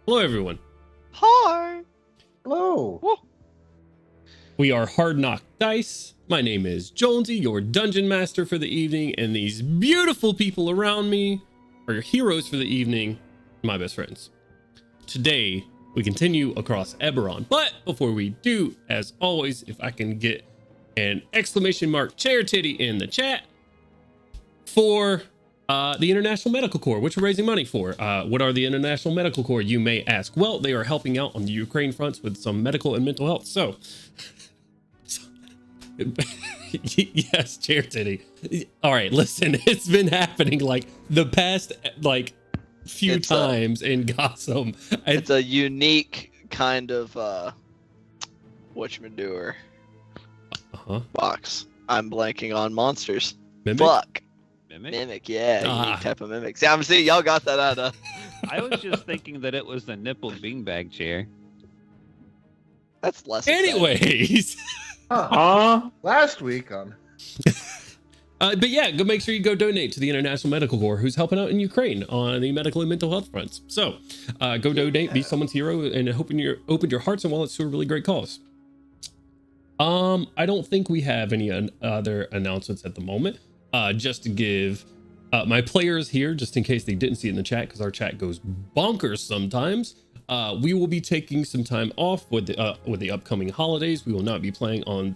Hello, everyone. Hi. Hello. Whoa. We are Hard Knock Dice. My name is Jonesy, your dungeon master for the evening, and these beautiful people around me are your heroes for the evening, my best friends. Today, we continue across Eberron, but before we do, as always, if I can get an exclamation mark chair titty in the chat for the International Medical Corps, which we're raising money for. What are the International Medical Corps, you may ask? Well, they are helping out on the Ukraine fronts with some medical and mental health. So yes, chair titty. All right, listen, it's been happening like the past few times in Gotham. It's a unique kind of whatchamadoer box. I'm blanking on monsters. Mimic? Fuck. Mimic? Yeah, unique type of mimic. See, I'm seeing y'all got that out of. I was just thinking that it was the nippled beanbag chair. That's less. Exciting. Anyways. Last week on. But yeah, go make sure you go donate to the International Medical Corps, who's helping out in Ukraine on the medical and mental health fronts. So go donate, be someone's hero, and open your hearts and wallets to a really great cause. I don't think we have any other announcements at the moment. Just to give my players here, just in case they didn't see it in the chat, because our chat goes bonkers sometimes. We will be taking some time off with the upcoming holidays. We will not be playing on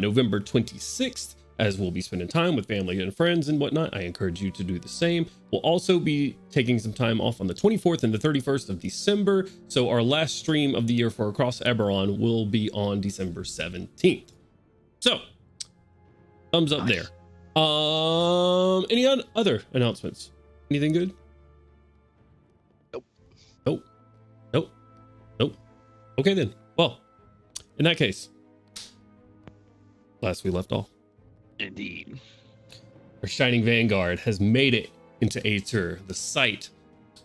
November 26th, as we'll be spending time with family and friends and whatnot. I encourage you to do the same. We'll also be taking some time off on the 24th and the 31st of December. So our last stream of the year for Across Eberron will be on December 17th. So thumbs up there. Any other announcements? Anything good? Nope. Okay then. Well, in that case, last we left off. Indeed. Our shining vanguard has made it into Aetur, the site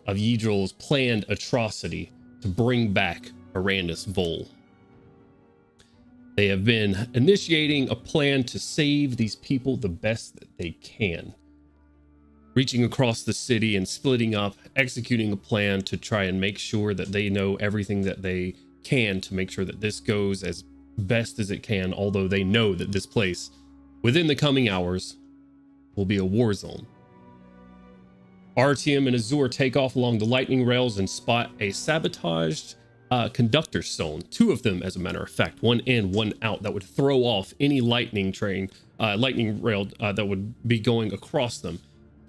of Yidril's planned atrocity to bring back Arandus Vol. They have been initiating a plan to save these people the best that they can, reaching across the city and splitting up, executing a plan to try and make sure that they know everything that they can to make sure that this goes as best as it can, although they know that this place, within the coming hours, will be a war zone. Artyom and Azur take off along the lightning rails and spot a sabotaged conductor stone, two of them as a matter of fact, one in, one out, that would throw off any lightning rail that would be going across them.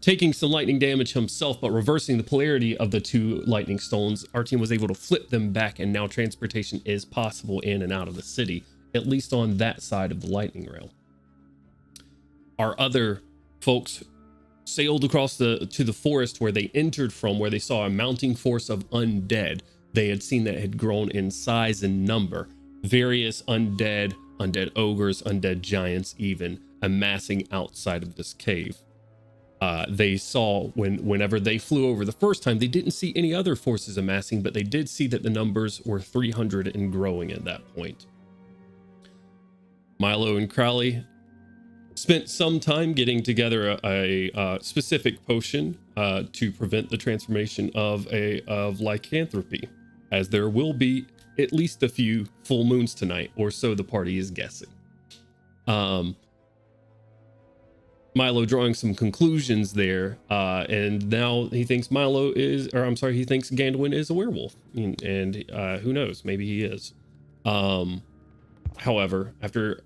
Taking some lightning damage himself, but reversing the polarity of the two lightning stones, Artyom was able to flip them back, and now transportation is possible in and out of the city, at least on that side of the lightning rail. Our other folks sailed across to the forest where they entered from, where they saw a mounting force of undead. They had seen that had grown in size and number. Various undead ogres, undead giants even, amassing outside of this cave. They saw whenever they flew over the first time, they didn't see any other forces amassing, but they did see that the numbers were 300 and growing at that point. Milo and Crowley spent some time getting together a specific potion to prevent the transformation of lycanthropy, as there will be at least a few full moons tonight, or so the party is guessing. Milo drawing some conclusions there, and now he thinks he thinks Gandwin is a werewolf, and who knows, maybe he is. However, after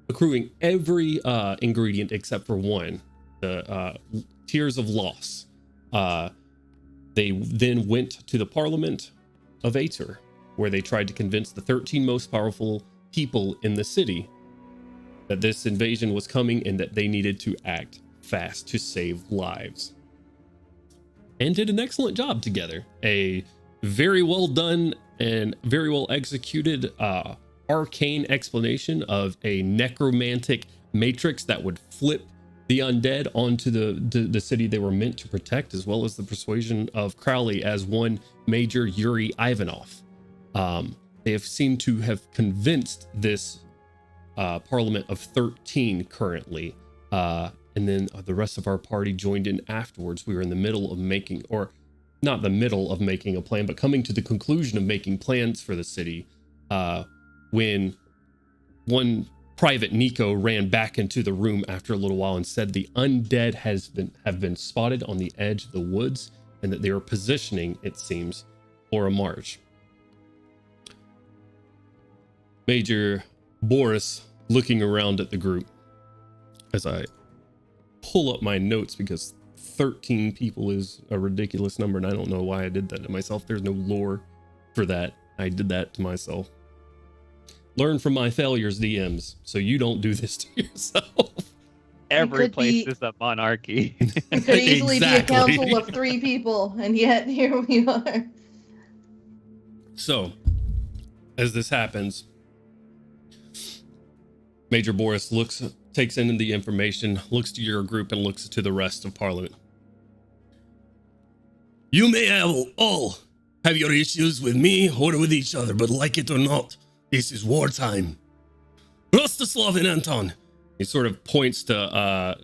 accruing every ingredient except for one, the Tears of Loss, they then went to the Parliament of Aetur, where they tried to convince the 13 most powerful people in the city that this invasion was coming and that they needed to act fast to save lives. And did an excellent job together. A very well done and very well executed arcane explanation of a necromantic matrix that would flip the undead onto the city they were meant to protect, as well as the persuasion of Crowley as one Major Yuri Ivanov. They have seemed to have convinced this Parliament of 13 currently, and then the rest of our party joined in afterwards. We were in the middle of not the middle of making a plan, but coming to the conclusion of making plans for the city, when one Private Nico ran back into the room after a little while and said the undead have been spotted on the edge of the woods, and that they are positioning, it seems, for a march. Major Boris looking around at the group as I pull up my notes, because 13 people is a ridiculous number, and I don't know why I did that to myself. There's no lore for that. I did that to myself. Learn from my failures, DMs, so you don't do this to yourself. Every place is a monarchy. It could easily be a council of 3 people, and yet here we are. So, as this happens, Major Boris takes in the information, looks to your group, and looks to the rest of Parliament. You may all have your issues with me or with each other, but like it or not, this is wartime. Rostislav and Anton. He sort of points to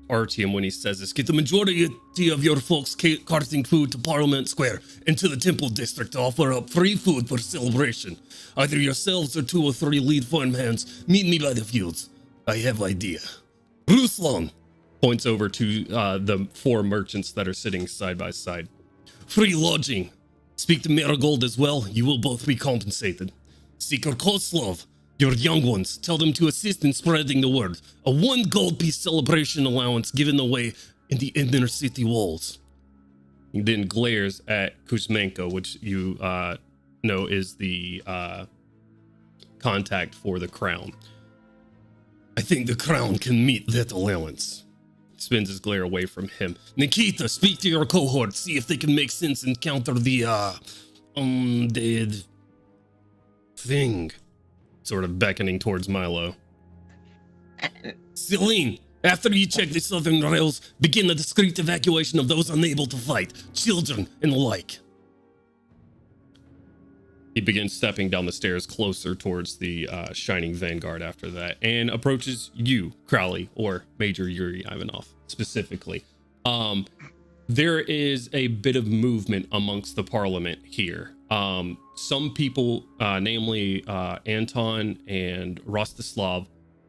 Artyom when he says this. Get the majority of your folks carting food to Parliament Square and to the Temple District to offer up free food for celebration. Either yourselves or 2 or 3 lead farmhands meet me by the fields. I have idea. Ruslan points over to the 4 merchants that are sitting side by side. Free lodging. Speak to Marigold as well. You will both be compensated. Seeker Koslov, your young ones, tell them to assist in spreading the word. A 1 gold piece celebration allowance given away in the inner city walls. He then glares at Kuzmenko, which you know is the contact for the crown. I think the crown can meet that allowance. Spins his glare away from him. Nikita, speak to your cohort. See if they can make sense and counter the undead thing. Sort of beckoning towards Milo. Celine, after you check the southern rails, begin the discreet evacuation of those unable to fight, children and the like. He begins stepping down the stairs closer towards the Shining Vanguard after that, and approaches you, Crowley, or Major Yuri Ivanov, specifically. There is a bit of movement amongst the Parliament here. Some people, namely Anton and Rostislav,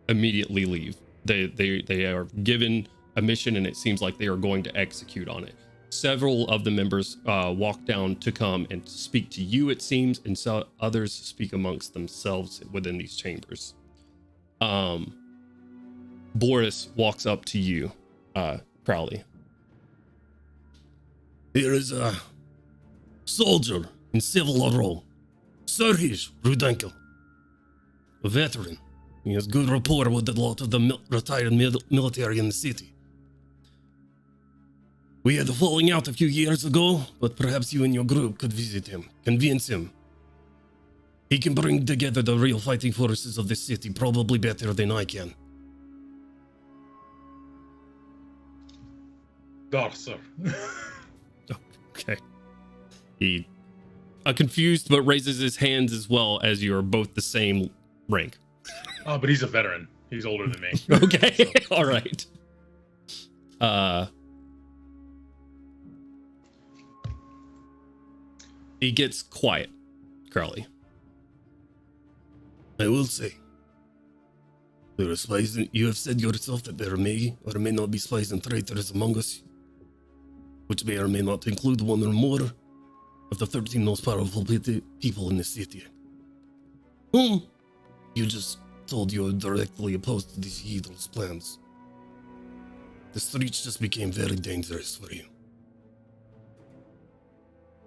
immediately leave. They are given a mission, and it seems like they are going to execute on it. Several of the members walk down to come and speak to you, it seems, and so others speak amongst themselves within these chambers. Boris walks up to you, Crowley. Here is a soldier in civil role, Serhij Rudenko, a veteran. He has good rapport with a lot of the retired military in the city. We had a falling out a few years ago, but perhaps you and your group could visit him, convince him. He can bring together the real fighting forces of the city, probably better than I can. Garcer. Okay. He confused, but raises his hands as well, as you are both the same rank. Oh, but he's a veteran. He's older than me. Okay, all right. He gets quiet, Crowley. I will say, there are spies. You have said yourself that there may or may not be spies and traitors among us, which may or may not include 1 or more of the 13 most powerful people in the city, whom you just told you are directly opposed to these Hydral's plans. The streets just became very dangerous for you.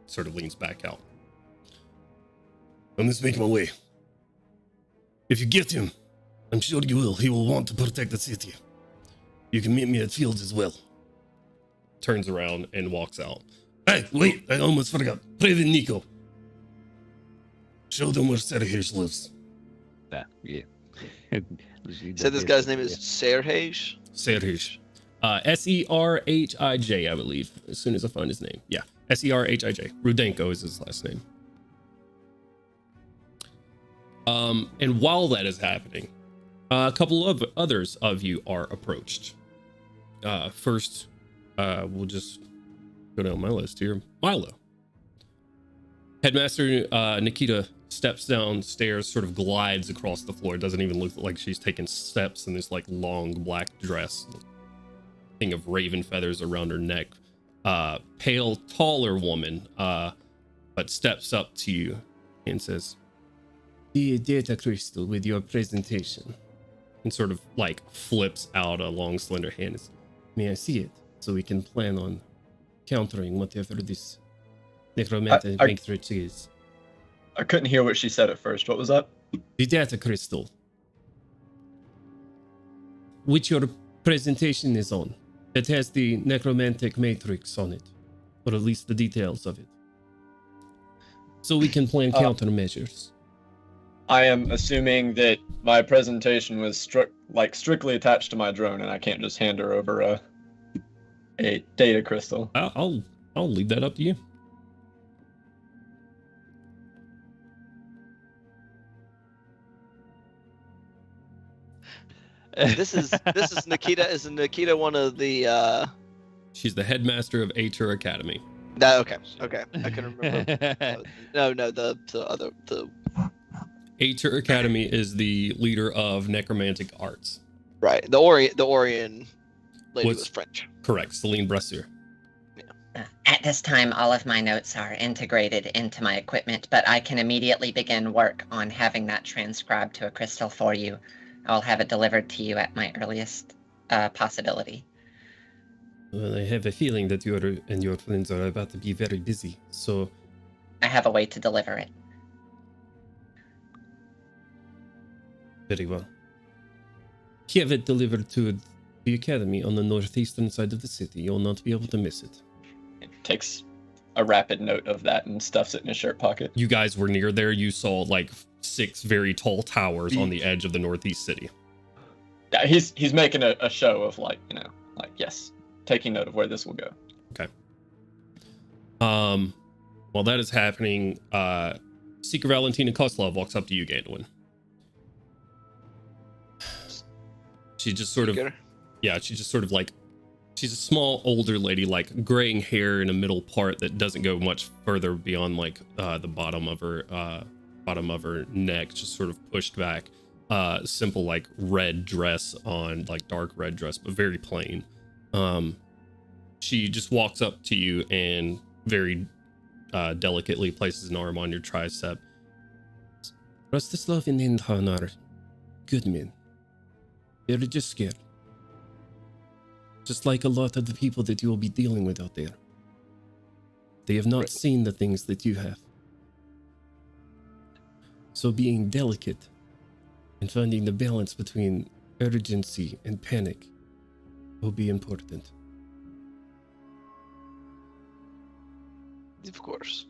Sort of leans back out. I must make my way. If you get him, I'm sure you will. He will want to protect the city. You can meet me at Fields as well. Turns around and walks out. Hey, wait, I almost forgot. Private Nico. Show them where Serhij lives. Yeah. You said this guy's name is Serhij? Serhij. Serhij, I believe, as soon as I find his name. Yeah, Serhij. Rudenko is his last name. And while that is happening, a couple of others of you are approached. First, we'll just go down my list here. Milo. Headmaster Nikita steps downstairs, sort of glides across the floor. It doesn't even look like she's taking steps in this like long black dress. Thing of raven feathers around her neck. Pale, taller woman, but steps up to you and says, "The data crystal with your presentation." And sort of like flips out a long, slender hand. "May I see it so we can plan on countering whatever this necromantic matrix is?" I couldn't hear what she said at first. What was that? The data crystal, which your presentation is on, that has the necromantic matrix on it, or at least the details of it, so we can plan countermeasures. I am assuming that my presentation was strictly attached to my drone, and I can't just hand her over a data crystal. I'll leave that up to you. This is Nikita. Is Nikita one of the? She's the headmaster of Atur Academy. No, okay. I can remember. No, the Atur Academy is the leader of necromantic arts. Right. The Orion lady was French. Correct. Celine Brasseur. At this time, all of my notes are integrated into my equipment, but I can immediately begin work on having that transcribed to a crystal for you. I'll have it delivered to you at my earliest possibility. Well, I have a feeling that you and your friends are about to be very busy, so... I have a way to deliver it. Very well. Have it delivered to the academy on the northeastern side of the city. You'll not be able to miss it. It takes a rapid note of that and stuffs it in his shirt pocket. You guys were near there. You saw like 6 very tall towers on the edge of the northeast city. Yeah, he's making a show of yes, taking note of where this will go. Okay. While that is happening, Seeker Valentina Koslov walks up to you, Gandalin. She just sort of, she's a small older lady, like graying hair in a middle part that doesn't go much further beyond like the bottom of her neck, just sort of pushed back. Simple like red dress on, like dark red dress, but very plain. She just walks up to you and very delicately places an arm on your tricep. Rostislav and Indhan are good men. They're just scared. Just like a lot of the people that you will be dealing with out there. They have not seen the things that you have. So being delicate and finding the balance between urgency and panic will be important. Of course.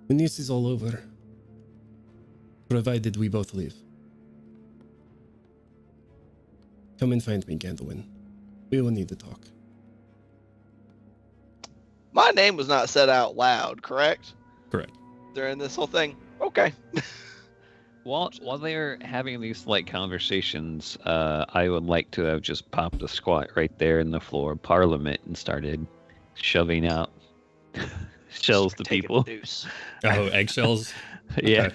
When this is all over, provided we both live, come and find me, Gandalin. We will need to talk. My name was not said out loud, correct? Correct. During this whole thing? Okay. While they're having these like conversations, I would like to have just popped a squat right there in the floor of Parliament and started shoving out shells to people. Oh, eggshells? Yeah.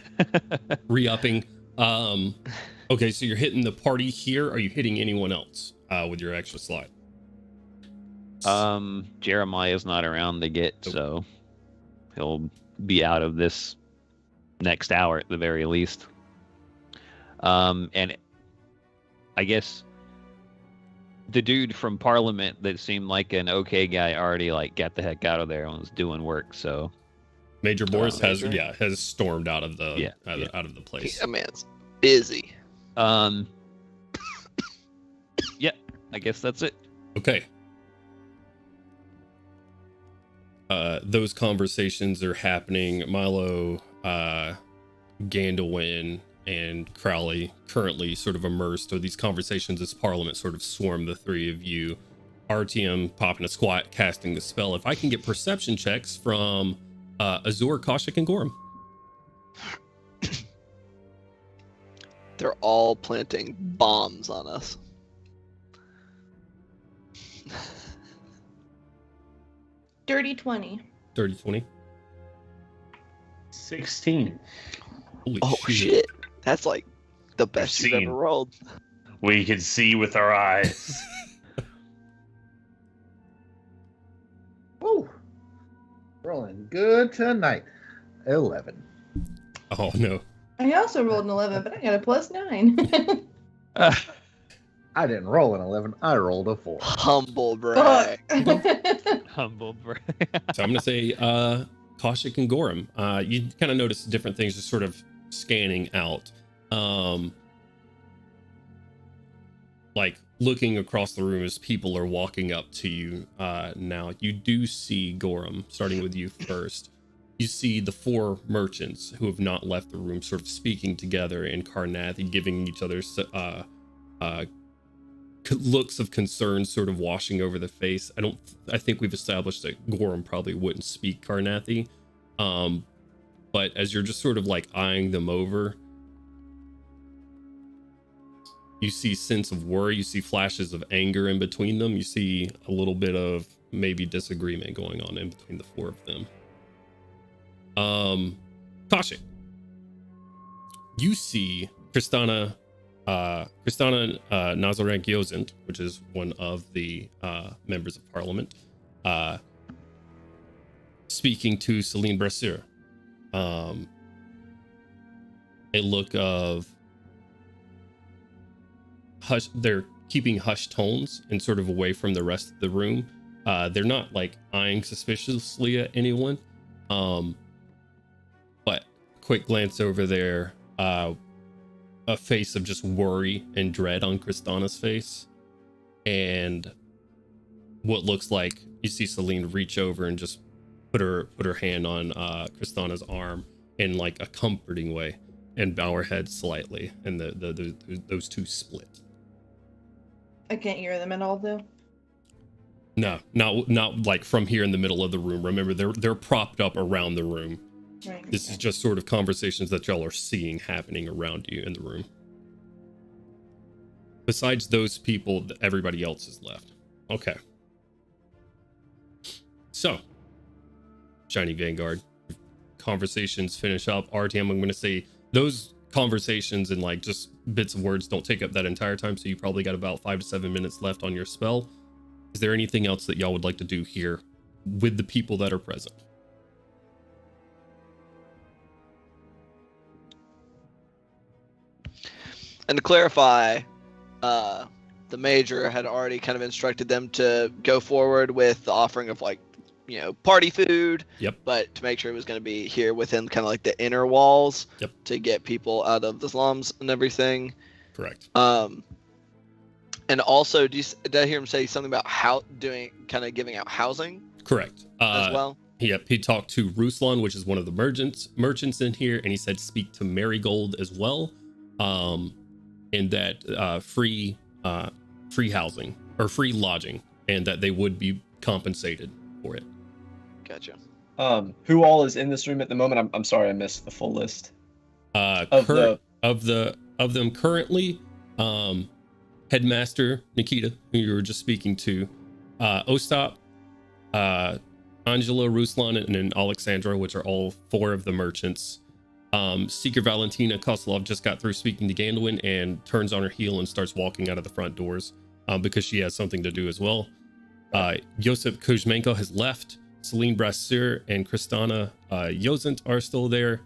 Re-upping. Okay, so you're hitting the party here. Are you hitting anyone else with your extra slot? Jeremiah's not around to get, so he'll be out of this next hour at the very least. And I guess the dude from Parliament that seemed like an okay guy already like got the heck out of there and was doing work. So Major Boris has stormed out of the out of the place. Yeah, man's busy. Yeah, I guess that's it. Okay. Those conversations are happening. Milo, Gandalin, and Crowley currently sort of immersed in these conversations as Parliament sort of swarm the three of you. RTM popping a squat, casting the spell. If I can get perception checks from Azur, Kaushik, and Gorham. They're all planting bombs on us. Dirty 20. 30-20. 16. Holy Oh shit! That's like the best you've seen. ever rolled. We can see with our eyes. Woo. Rolling good tonight. 11. Oh no. I also rolled an 11, but I got a +9. I didn't roll an 11. I rolled a 4. Humble brag. Humble brag. So I'm gonna say Kaushik and Gorham. You kind of notice different things just sort of scanning out. Like looking across the room as people are walking up to you now. You do see Gorham, starting with you first. You see the 4 merchants who have not left the room sort of speaking together in Carnathi, giving each other looks of concern sort of washing over the face. I think we've established that Gorham probably wouldn't speak Carnathi. But as you're just sort of like eyeing them over, you see sense of worry, you see flashes of anger in between them, you see a little bit of maybe disagreement going on in between the 4 of them. Kaushik, you see Kristana Nazarenk Yozent, which is one of the members of parliament, speaking to Celine Brasseur. A look of hush. They're keeping hushed tones and sort of away from the rest of the room. They're not like eyeing suspiciously at anyone. But quick glance over there, a face of just worry and dread on Kristana's face, and what looks like you see Celine reach over and just put her hand on Kristana's arm in like a comforting way and bow her head slightly, and those two split. I can't hear them at all, though. No, not like from here in the middle of the room. Remember, they're propped up around the room. Right. This is just sort of conversations that y'all are seeing happening around you in the room. Besides those people, everybody else is left. Okay. So, Shiny Vanguard, conversations finish up. RTM, I'm going to say those conversations and like just bits of words don't take up that entire time, so you probably got about 5 to 7 minutes left on your spell. Is there anything else that y'all would like to do here with the people that are present? And to clarify, the major had already kind of instructed them to go forward with the offering of like, party food. Yep. But to make sure it was going to be here within kind of like the inner walls. Yep. To get people out of the slums and everything. Correct. And also, did I hear him say something about giving out housing? Correct. As well. Yep, he talked to Ruslan, which is one of the merchants in here, and he said speak to Marigold as well. And that free housing or free lodging, and that they would be compensated for it. Gotcha. Who all is in this room at the moment? I'm sorry, I missed the full list. Of them currently, Headmaster Nikita, who you were just speaking to, Ostap, Angela, Ruslan, and then Alexandra, which are all 4 of the merchants. Seeker Valentina Koslov just got through speaking to Gandalin and turns on her heel and starts walking out of the front doors because she has something to do as well. Josip Kuzmenko has left. Celine Brasseur and Kristana Yozent are still there.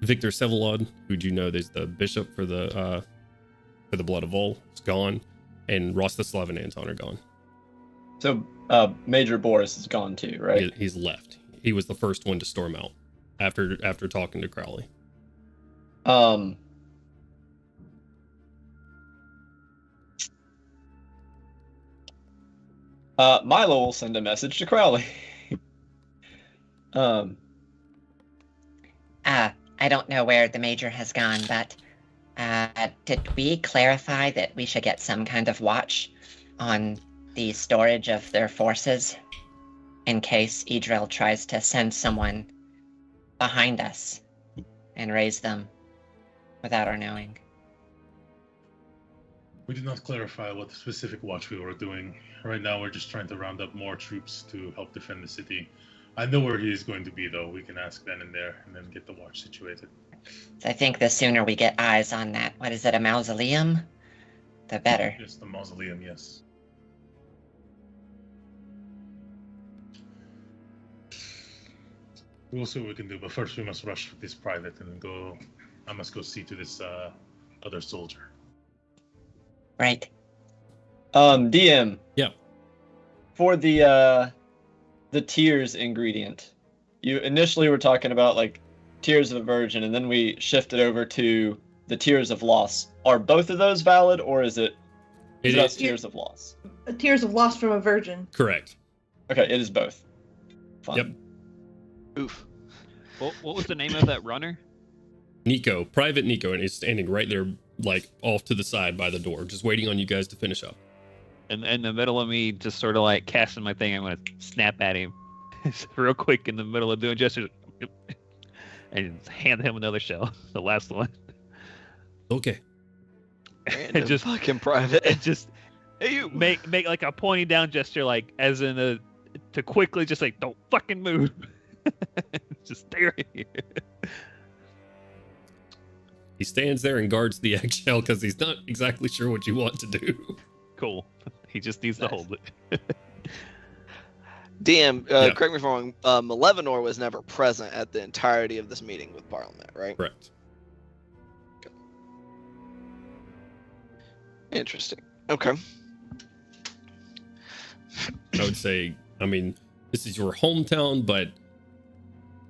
Victor Sevelod, who do you know is the bishop for the Blood of Vol, is gone. And Rostislav and Anton are gone. So Major Boris is gone too, right? He's left. He was the first one to storm out after talking to Crowley. Milo will send a message to Crowley. I don't know where the major has gone, but did we clarify that we should get some kind of watch on the storage of their forces in case Idril tries to send someone behind us and raise them without our knowing? We did not clarify what specific watch we were doing. Right now, we're just trying to round up more troops to help defend the city. I know where he is going to be, though. We can ask Ben in there and then get the watch situated. So I think the sooner we get eyes on that, what is it, a mausoleum? The better. Yes, the mausoleum, yes. We'll see what we can do, but first we must rush with this private and then go. I must go see to this other soldier. Right. DM. Yeah. For the tears ingredient, you initially were talking about like tears of the virgin, and then we shifted over to the tears of loss. Are both of those valid, or is it just tears of loss? Tears of loss from a virgin. Correct. Okay, it is both. Fine. Yep. Oof. What was the name of that runner? Nico, Private Nico, and he's standing right there, like off to the side by the door, just waiting on you guys to finish up. And in the middle of me just sort of like casting my thing, I'm going to snap at him real quick in the middle of doing gestures and hand him another shell, the last one. Okay. Random just fucking private. And just hey, you make like a pointing down gesture, like as in to quickly just like don't fucking move. Just stay right here. He stands there and guards the eggshell because he's not exactly sure what you want to do. Cool. He just needs to hold it. DM, Yeah. correct me if I'm wrong, Malevenor was never present at the entirety of this meeting with Parliament, right? Correct. Interesting. Okay. I would say, I mean, this is your hometown, but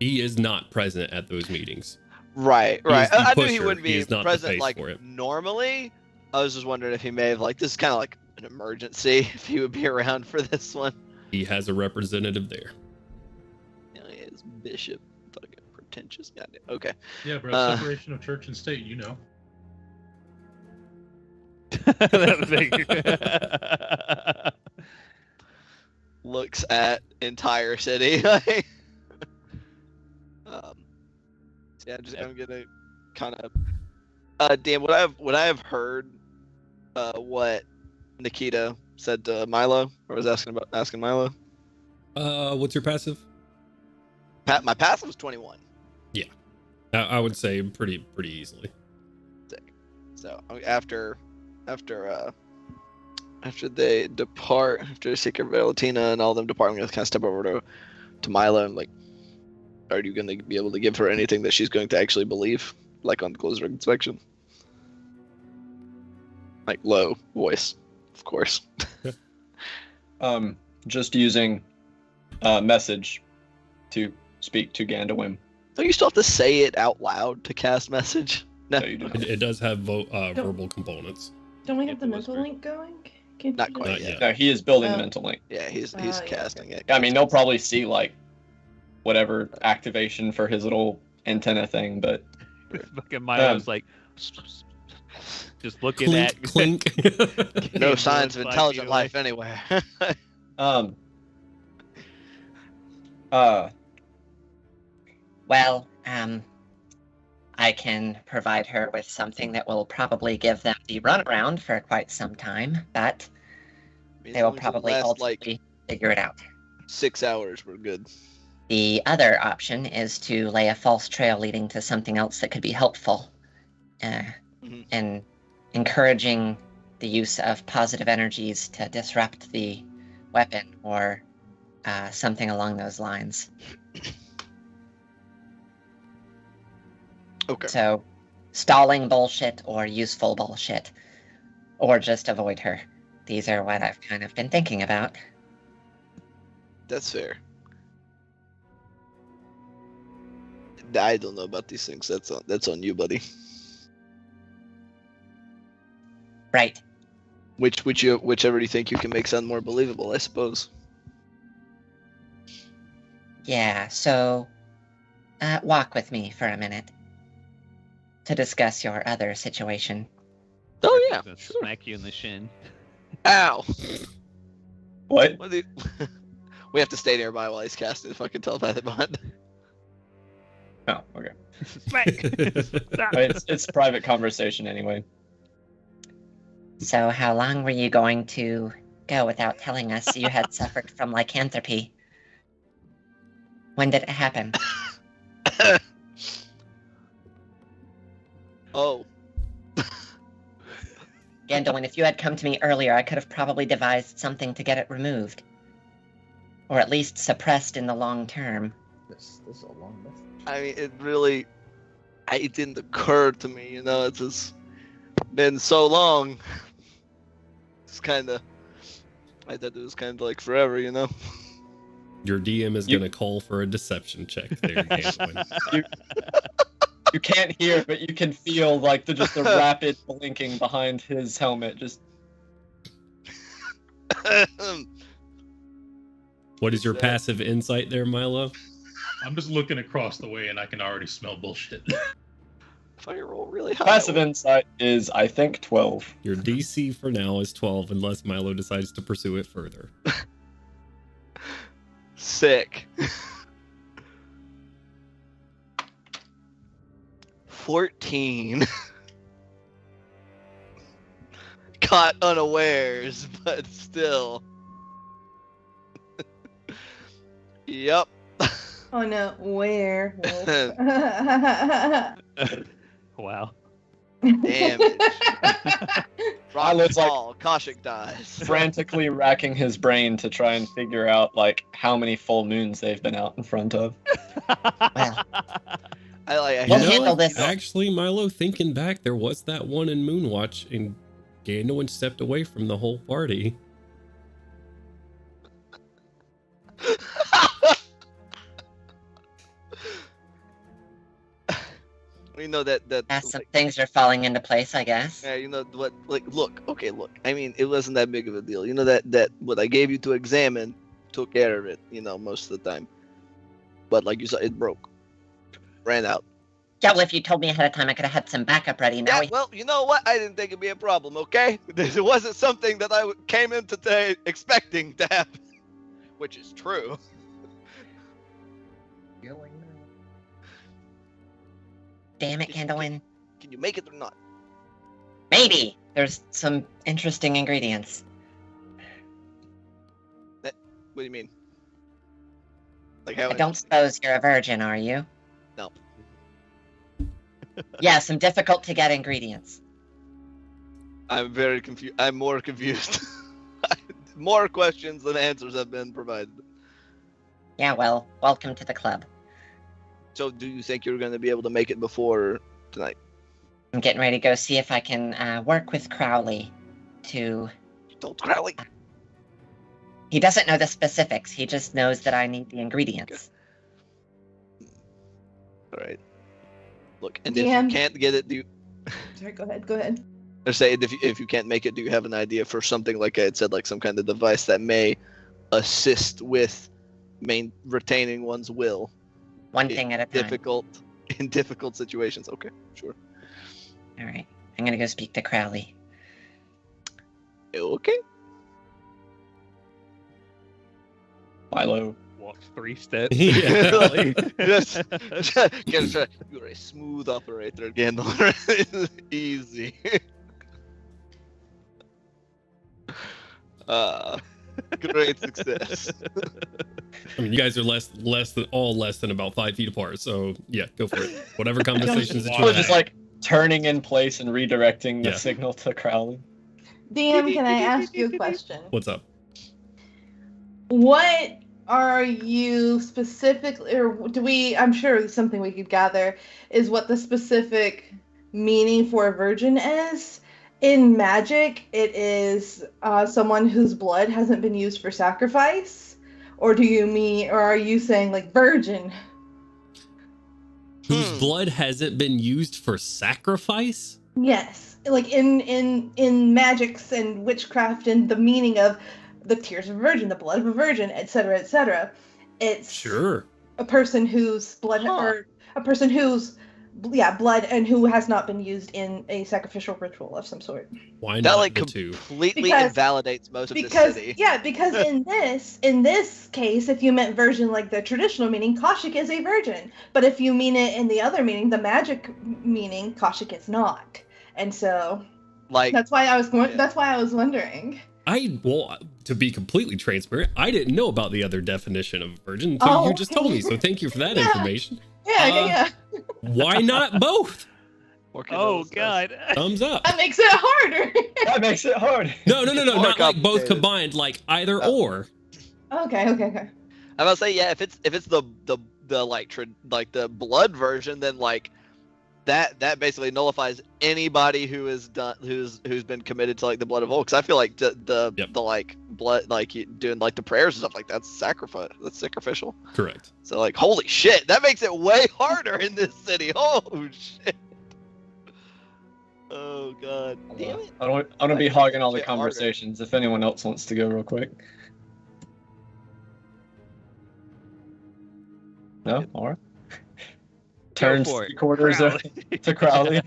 he is not present at those meetings. Right, He right. is the I knew he pusher. wouldn't He be is not the present face like for it. normally. I was just wondering if he may have this is kind of like an emergency, if he would be around for this one. He has a representative there. You know, he is bishop, fucking pretentious goddamn. Okay. Yeah, bro. Separation of church and state, you know. Looks at entire city. Like, yeah, I'm gonna kind of. Dan, would I have heard what Nikita said to Milo, or was asking Milo? What's your passive? My passive was 21. I would say pretty easily. So after they depart, after Secret Valentina and all them depart, I'm gonna kind of step over to Milo and like, are you gonna be able to give her anything that she's going to actually believe, like on closer inspection? Like low voice, of course. Just using message to speak to Gandalf. Don't you still have to say it out loud to cast message? No, No, you do not. It does have verbal components. Don't we have Get the the mental whisper. link going? Can Not you- quite Not yet. yet. No, he is building the Oh. mental link. Yeah, he's yeah, casting it. I mean, they'll probably see like whatever activation for his little antenna thing, but Fucking Milo's like just looking Clink, at clink. No Being signs of 5 intelligent feet life away. anywhere. Well, I can provide her with something that will probably give them the runaround for quite some time, but they will probably last ultimately figure it out. 6 hours. We're good. The other option is to lay a false trail leading to something else that could be helpful, and encouraging the use of positive energies to disrupt the weapon or something along those lines. Okay. So, stalling bullshit or useful bullshit, or just avoid her. These are what I've kind of been thinking about. That's fair. I don't know about these things. That's on you, buddy. Right. Whichever you think you can make sound more believable, I suppose. Yeah, so walk with me for a minute to discuss your other situation. Oh yeah. Gonna Sure. smack you in the shin. Ow. what? What do you... We have to stay nearby while he's casting the fucking telepathic bond. Oh, okay. Smack. Stop. It's private conversation anyway. So how long were you going to go without telling us you had suffered from lycanthropy? When did it happen? Oh. Gandalf, if you had come to me earlier, I could have probably devised something to get it removed. Or at least suppressed in the long term. This is a long message. I mean, it didn't occur to me, you know, it's just been so long. It's kind of, I thought it was kind of like forever, you know? Your DM is going to call for a deception check there, Gandalf. You can't hear, but you can feel like just the rapid blinking behind his helmet. Just What is your passive insight there, Milo? I'm just looking across the way and I can already smell bullshit. If I roll really high. passive insight is, I think, 12. Your DC for now is 12 unless Milo decides to pursue it further. Sick. 14. Caught unawares, but still. Yep. Oh no, where? Wow. Damage. Rock looks like- fall. Koshik dies. Frantically racking his brain to try and figure out, like, how many full moons they've been out in front of. Well, I We'll You handle know, this. actually, Milo, thinking back, there was that one in Moonwatch, and Gandalf stepped away from the whole party. You know that some things are falling into place, I guess. yeah, you know what? Like, look. I mean, it wasn't that big of a deal. You know that what I gave you to examine took care of it. You know, most of the time. But like you said, it broke, ran out. Yeah, well, if you told me ahead of time, I could have had some backup ready. Now Yeah, well, you know what? I didn't think it'd be a problem. Okay, it wasn't something that I came in today expecting to happen, which is true. Yelling now. Damn it, Gandalf. Can you make it or not? Maybe. There's some interesting ingredients. What do you mean? Like how? I don't suppose you're a virgin, are you? No. Yeah, some difficult to get ingredients. I'm very confused. I'm more confused. More questions than answers have been provided. Yeah, well, welcome to the club. So, do you think you're going to be able to make it before tonight? I'm getting ready to go see if I can work with Crowley to... Don't Crowley. He doesn't know the specifics. He just knows that I need the ingredients. All right. Look, and if DM. you can't get it, do you... Sorry, go ahead. Or say if you can't make it, do you have an idea for something like I had said, like some kind of device that may assist with retaining one's will? One thing at a time. In difficult situations. Okay, sure. All right. I'm going to go speak to Crowley. Okay. Milo. Walks 3 steps. Yeah. Just you're a smooth operator again. Easy. Great success. I mean, you guys are less than about 5 feet apart. So yeah, go for it. Whatever conversations that you We're want. just like turning in place and redirecting the Yeah. signal to Crowley. DM, can I ask you a question? What's up? What are you specifically, or do we, I'm sure something we could gather, is what the specific meaning for a virgin is? In magic, it is someone whose blood hasn't been used for sacrifice? Or are you saying like virgin? Whose blood hasn't been used for sacrifice? Yes. Like in magics and witchcraft and the meaning of the tears of a virgin, the blood of a virgin, etc., etc. It's Sure. a person whose blood or a person whose blood and who has not been used in a sacrificial ritual of some sort. Why not That like the two? completely Because- invalidates most of the Because city. because in this case, if you meant virgin like the traditional meaning, Koshik is a virgin. But if you mean it in the other meaning, the magic meaning, Koshik is not. And so Like, That's why I was going. Yeah. That's why I was wondering. To be completely transparent, I didn't know about the other definition of virgin until you just told me. So thank you for that Yeah. information. Yeah. Why not both? Oh God. Thumbs up. That makes it harder. That makes it hard. No, More not like both complicated. combined, like either or. Okay. I'm about to say, yeah, if it's the the blood version, then like that basically nullifies anybody who's been committed to like the blood of old. Because I feel like the like blood, like you doing like the prayers and stuff like that's sacrifice. That's sacrificial. Correct. So like, holy shit, that makes it way harder in this city. Oh shit. Oh god. Damn it. I don't be hogging all the Shit harder. conversations. If anyone else wants to go real quick. No? All right. Turns for it, quarters Crowley. to Crowley.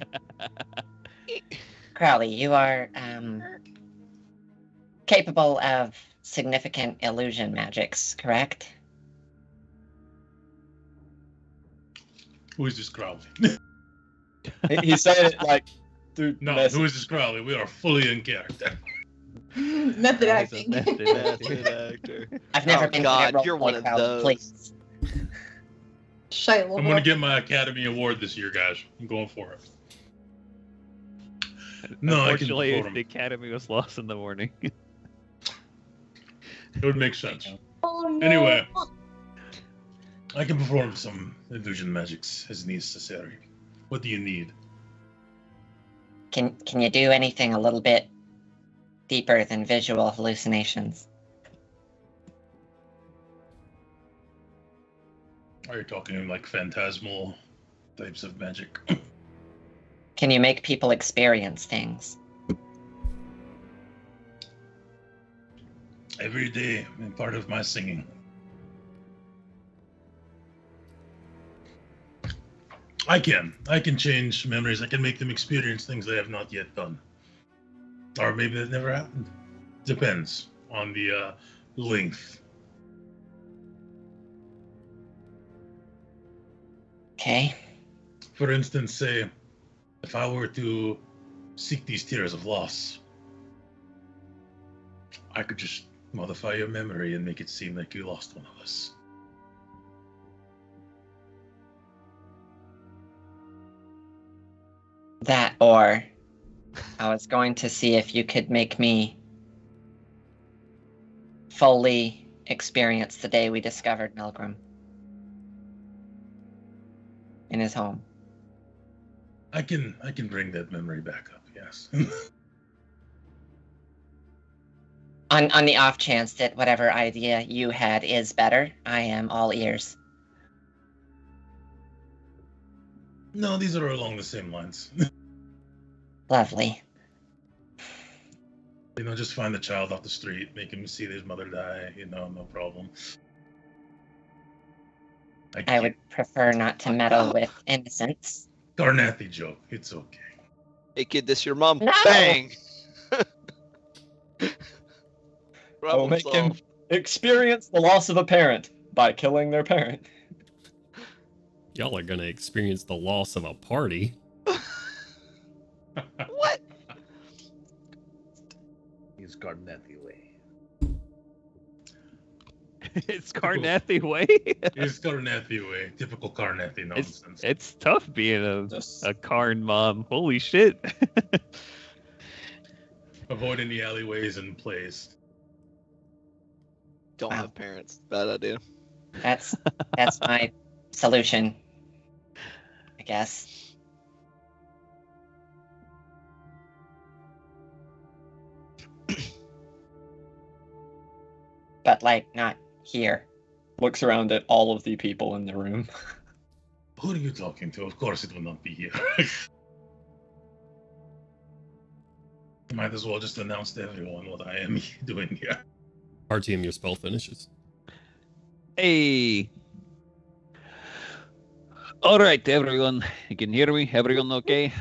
Crowley, you are capable of significant illusion magics, correct? Who is this Crowley? He said it like through No, message. who is this Crowley? We are fully in character. Method acting. Method actor. I've never Oh, been God, good at you're one of roleplay, Crowley, those. please. Shite I'm gonna get my Academy Award this year, guys. I'm going for it. No, I can Unfortunately, vote him. the Academy was lost in the morning. It would make sense. Oh, no. Anyway, I can perform some illusion magics as necessary. What do you need? Can you do anything a little bit deeper than visual hallucinations? Are you talking like phantasmal types of magic? Can you make people experience things? Every day, and part of my singing. I can change memories. I can make them experience things they have not yet done. Or maybe that never happened. Depends on the length. Okay. For instance, say, if I were to seek these tears of loss, I could just modify your memory and make it seem like you lost one of us. That, or I was going to see if you could make me fully experience the day we discovered Milgram in his home. I can bring that memory back up, yes. On the off chance that whatever idea you had is better, I am all ears. No, these are along the same lines. Lovely. You know, just find the child off the street, make him see his mother die, no problem. I would prefer not to meddle with innocence. Garnathi joke, it's okay. Hey kid, this your mom? No! Bang! I will Problem make him solved. experience the loss of a parent by killing their parent. Y'all are gonna experience the loss of a party. What? He's Garnethi way. It's Carnathy way. It's Garnathi way, typical Garnathi nonsense. It's tough being Just- a Karn mom. Holy shit. Avoid any alleyways and plays. Don't Wow. have parents. Bad idea. That's my solution, I guess. But like not here. Looks around at all of the people in the room. Who are you talking to? Of course it will not be here. Might as well just announce to everyone what I am doing here. RTM, your spell finishes. Hey. All right, everyone. You can hear me? Everyone okay?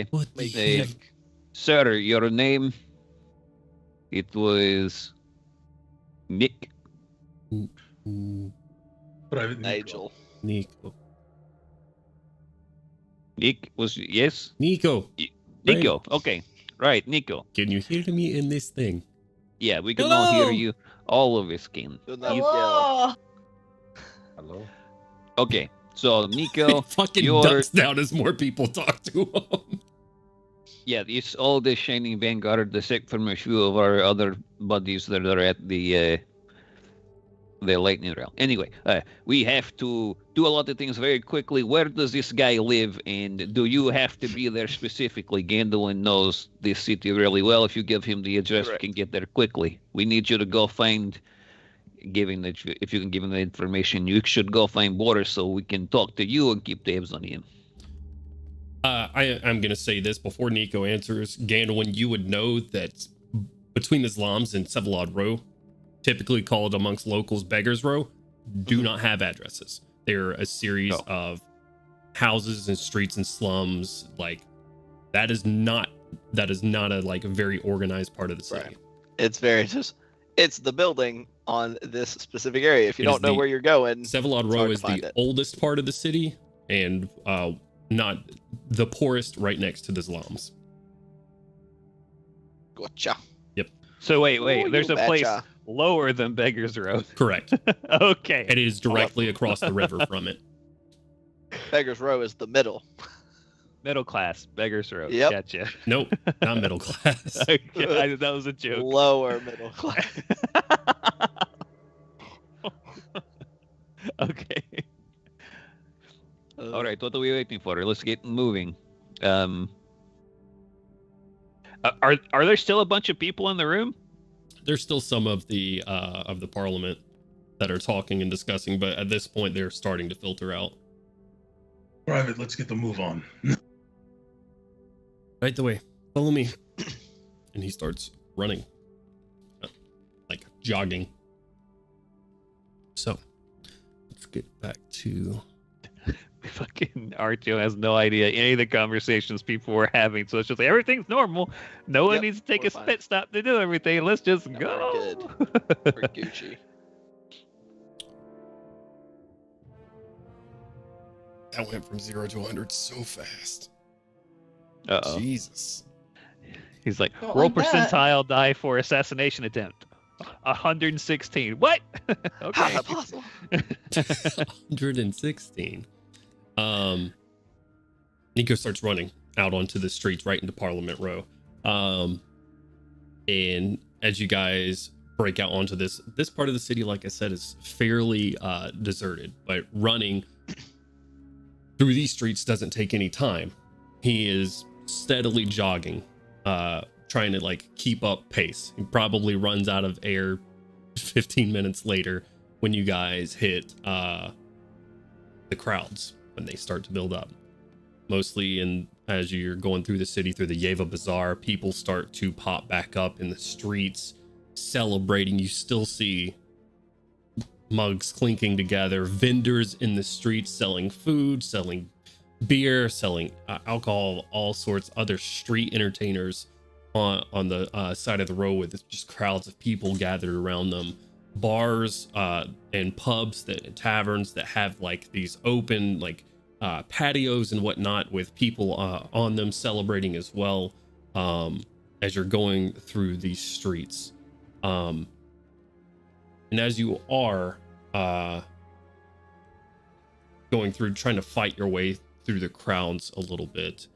What Hey, sir, your name? It was Nick. Private Nigel. Nico. Nick was yes. Nico. Nico. Okay. Right, Nico. Can you hear me in this thing? Yeah, we can all hear Hello? you all over skin. Do not yell. Hello. Hello. Okay, so Nico, He fucking you're ducks down as more people talk to him. yeah, it's all the Shining Vanguard, the sec from a few of our other buddies that are at the lightning rail. Anyway, we have to do a lot of things very quickly. Where does this guy live, and do you have to be there specifically? Gandalf knows this city really well. If you give him the address, Correct. we can get there quickly. We need you to go find. If you can give him the information, you should go find Boris so we can talk to you and keep tabs on him. I'm gonna say this before Nico answers. Gandalf, you would know that between the Slums and Sevalod Row, typically called amongst locals Beggars Row, do not have addresses. They're a series of houses and streets and slums. Like that is not a like a very organized part of the city. Right. It's very just. It's the building on this specific area. If you It is don't know the- where you're going, Sevalod It's Row hard to is find the it. oldest part of the city and not the poorest, right next to the Slums. gotcha. So wait, Oh, there's you a place betcha. lower than Beggar's Road. Correct. Okay. And it is directly across the river from it. Beggar's Row is the middle. Middle class, Beggar's Road. Yep. Gotcha. Nope, not middle class. Okay, that was a joke. Lower middle class. Okay. All right, what are we waiting for? Let's get moving. Are there still a bunch of people in the room? There's still some of the parliament that are talking and discussing, but at this point they're starting to filter out. Private, let's get the move on. Right the way. Follow me. And he starts running. Like jogging. So let's get back to Fucking Artio has no idea any of the conversations people were having, so it's just like everything's normal. No one Yep, needs to take we're a fine. pit stop to do everything. Let's just No, go. we're good. We're Gucci. that went from 0 to 100 so fast. Uh-oh. Jesus. He's like, Don't roll like that. percentile die for assassination attempt. 116. What? How's Okay. that possible? 116. Nico starts running out onto the streets right into Parliament Row. And as you guys break out onto this part of the city, like I said, is fairly deserted, but running through these streets doesn't take any time. He is steadily jogging, trying to like keep up pace. He probably runs out of air 15 minutes later when you guys hit the crowds when they start to build up. Mostly as you're going through the city, through the Yeva Bazaar, people start to pop back up in the streets celebrating. You still see mugs clinking together, vendors in the streets selling food, selling beer, selling alcohol, all sorts other street entertainers on the side of the road with just crowds of people gathered around them. Bars and pubs, taverns that have like these open like patios and whatnot with people on them celebrating as well, as you're going through these streets. And as you are going through, trying to fight your way through the crowds a little bit,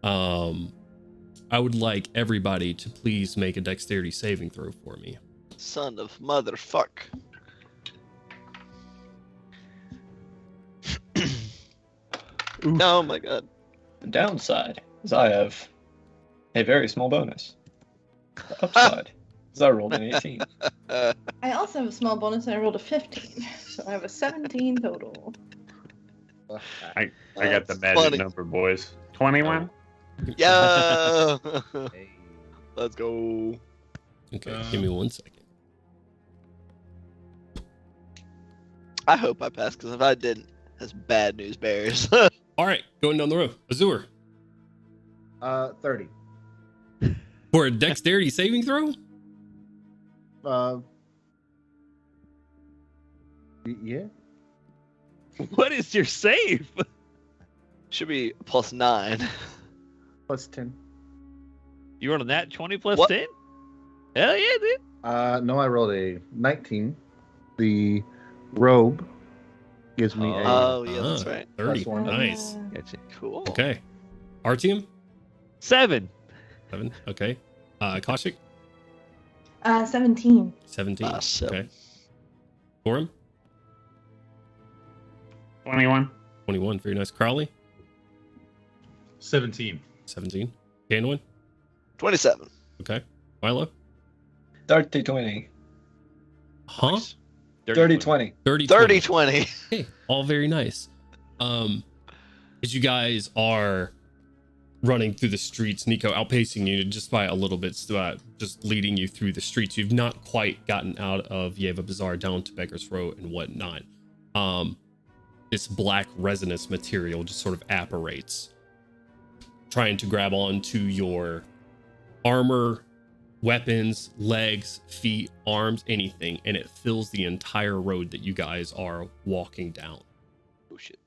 I would like everybody to please make a dexterity saving throw for me. Son of motherfuck. Oh my god. The downside is I have a very small bonus. The upside is I rolled an 18. I also have a small bonus and I rolled a 15. So I have a 17 total. I got the That's magic funny. number, boys. 21? Yeah. Let's go. Okay, give me 1 second. I hope I passed, because if I didn't, that's bad news bears. All right, going down the road. Azur, 30. for a dexterity saving throw? Yeah. What is your save? Should be +9. Plus 10. You rolled a nat 20 plus What? 10? Hell yeah, dude. No, I rolled a 19. The robe gives me a Oh, yeah, that's right. 30. +1. Nice. Gotcha. Cool. Okay. Artyom? 7. 7. Okay. Kaushik? 17. 17. Seven. Okay. Gorham? 21. 21. Very nice. Crowley? 17. 17. Ganwin? 27. Okay. Milo? 30-20. Huh? Nice. 30-20. 30. 30-20. Okay. All very nice. As you guys are running through the streets, Nico outpacing you just by a little bit, just leading you through the streets. You've not quite gotten out of Yeva Bazaar down to Beggar's Row and whatnot. This black resinous material just sort of apparates, trying to grab onto your armor, weapons, legs, feet, arms, anything, and it fills the entire road that you guys are walking down. Oh, shit.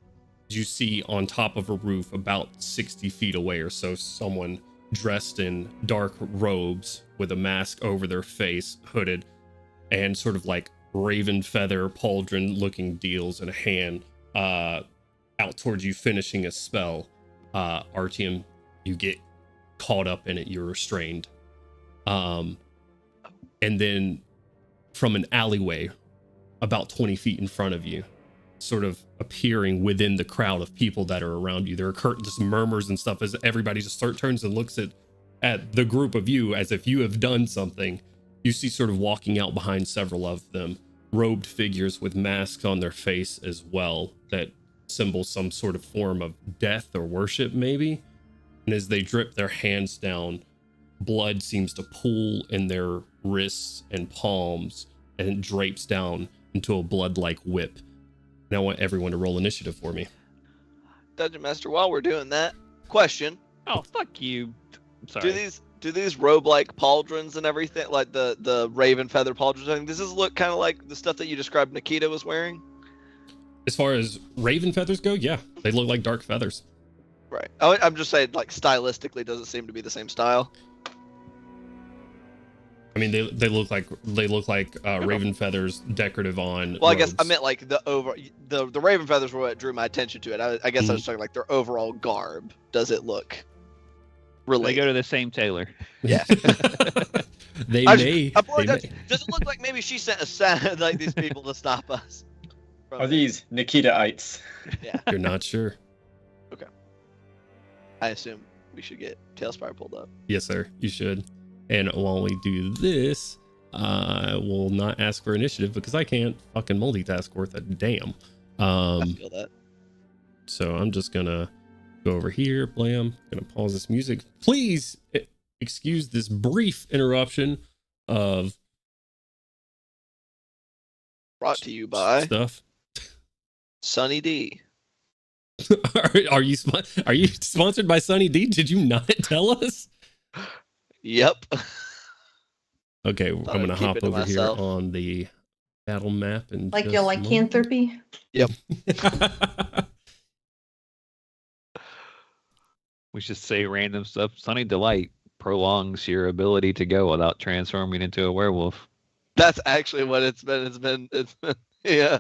You see on top of a roof about 60 feet away or so, someone dressed in dark robes with a mask over their face, hooded, and sort of like raven feather pauldron looking deals in a hand, out towards you, finishing a spell. Artyom, you get caught up in it, you're restrained. And then from an alleyway about 20 feet in front of you, sort of appearing within the crowd of people that are around you, there are just murmurs and stuff as everybody just turns and looks at the group of you as if you have done something. You see sort of walking out behind several of them, robed figures with masks on their face as well that symbol some sort of form of death or worship maybe. And as they drip their hands down, blood seems to pool in their wrists and palms, and it drapes down into a blood-like whip. Now I want everyone to roll initiative for me. Dungeon Master, while we're doing that, question. Oh, fuck you. I'm sorry. Do these robe-like pauldrons and everything, like the raven feather pauldrons, does this look kind of like the stuff that you described Nikita was wearing? As far as raven feathers go, yeah, they look like dark feathers. Right. I'm just saying, like, stylistically, does it seem to be the same style? I mean, they look like raven feathers decorative on. Well, I guess robes. I meant like the raven feathers were what drew my attention to it. I guess I was talking like their overall garb. Does it look They related? go to the same tailor. Yeah. They I'm may. worried They that- may. Does it look like maybe she sent a like these people to stop us? Are these Nikitaites? Yeah. You're not sure. I assume we should get Tailspire pulled up. Yes, sir. You should. And while we do this, I will not ask for initiative because I can't fucking multitask worth a damn. I feel that. So I'm just gonna go over here, blam. Gonna pause this music. Please excuse this brief interruption of Brought to you by stuff. Sunny D. Are you sponsored by Sunny D? Did you not tell us? Yep. Okay, I'm I'd gonna keep hop it to over myself. here on the battle map and Like your lycanthropy? We should say random stuff. Sunny Delight prolongs your ability to go without transforming into a werewolf. That's actually what it's been. Yeah.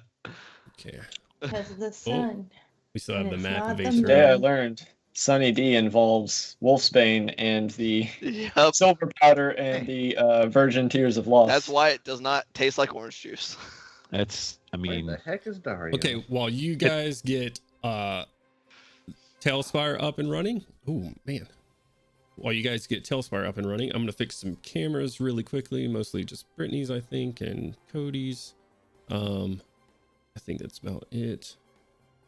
Okay, Because of the sun. we still have And the it's map not of the Acer. moon. Today I learned Sunny D involves Wolfsbane and the Yep. Silver Powder and the Virgin Tears of Loss. That's why it does not taste like orange juice. That's, I Where mean, the heck is Dario? Okay, while you guys get Tailspire up and running. Oh man. While you guys get Tailspire up and running, I'm gonna fix some cameras really quickly, mostly just Brittany's, I think, and Cody's. I think that's about it.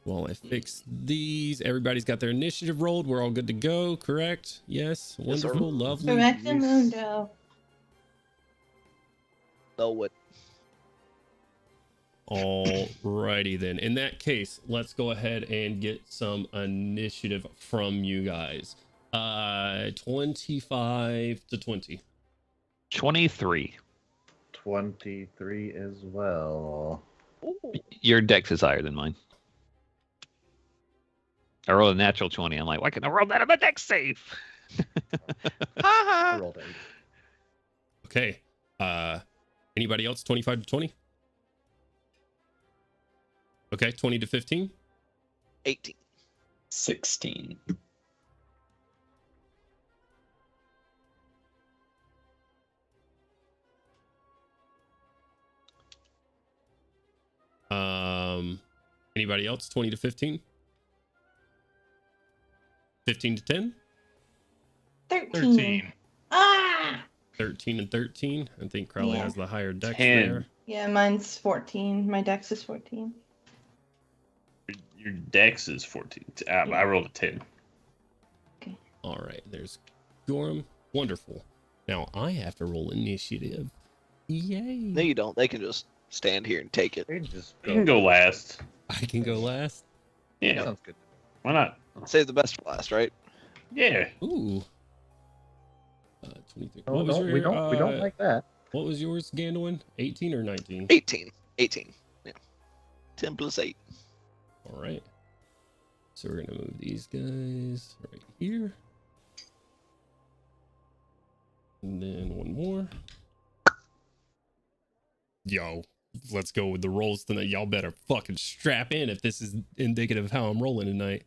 While I fix these, everybody's got their initiative rolled. We're all good to go, correct? Yes. Yes, sir. Wonderful, lovely. Correctamundo. No what? Alrighty then. In that case, let's go ahead and get some initiative from you guys. 25 to 20. 23. 23 as well. Your dex is higher than mine. I rolled a natural 20. I'm like, why can't I roll that on my dex save? I rolled 8. Okay. Anybody else? 25 to 20. Okay, 20 to 15. 18. 16. Anybody else? 20 to 15. 15 to 10. 13. 13. Ah! 13 and 13. I think Crowley Yeah. has the higher dex 10. there. Yeah, mine's 14. My dex is 14. Your dex is 14. I rolled a 10. All right, there's Gorham. Wonderful. Now I have to roll initiative. Yay. No, you don't. They can just stand here and take it. They just You can go last. I can go last. Yeah, Sounds good. why not? Save the best for last, right? Yeah. Ooh. 23. No, we don't like that. What was yours, Gandolin? 18 or 19? 18. 18. Yeah. 10 plus 8. All right. So we're gonna move these guys right here. And then one more. Yo, let's go with the rolls tonight. Y'all better fucking strap in if this is indicative of how I'm rolling tonight.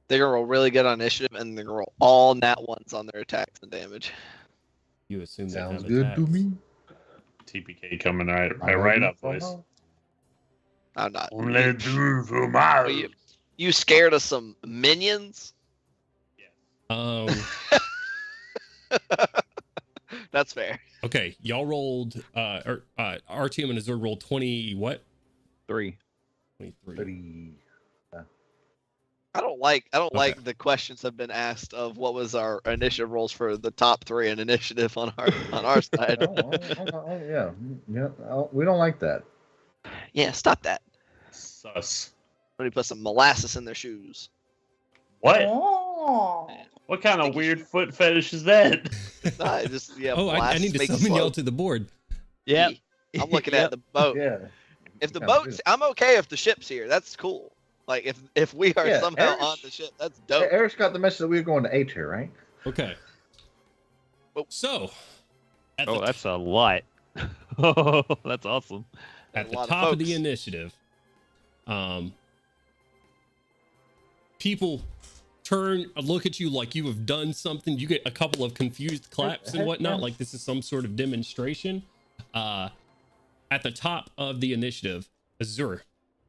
They're gonna roll really good on initiative, and they're gonna roll all nat ones on their attacks and damage. You assume they Sounds have good to attacks. me. TPK coming right up, boys. I'm not. Only two for Are my. you scared of some minions? Um. That's fair. Okay, y'all rolled. RTM and Azure rolled 20. What? 3. 23. I don't like Okay. the questions have been asked of what was our initiative rolls for the top 3 in initiative on our side. Yeah, we don't like that. Yeah, stop that. Sus. Somebody put some molasses in their shoes. What? Oh. What kind of weird foot fetish is that? Nah, just yeah. Oh, I molasses need to make you summon y'all slow. to the board. Yep. I'm looking at the boat. Yeah. If the Yeah, boat's, I'm okay if the ship's here. That's cool. Like if we are Yeah, somehow Eric's- on the ship, that's dope. Eric's got the message that we were going to A tier, right? Okay. Oh. So, at Oh, the that's a lot. Oh, that's awesome. at A the lot of top of the folks. initiative, people turn look at you like you have done something. You get a couple of confused claps and whatnot, like this is some sort of demonstration. At the top of the initiative, Azure,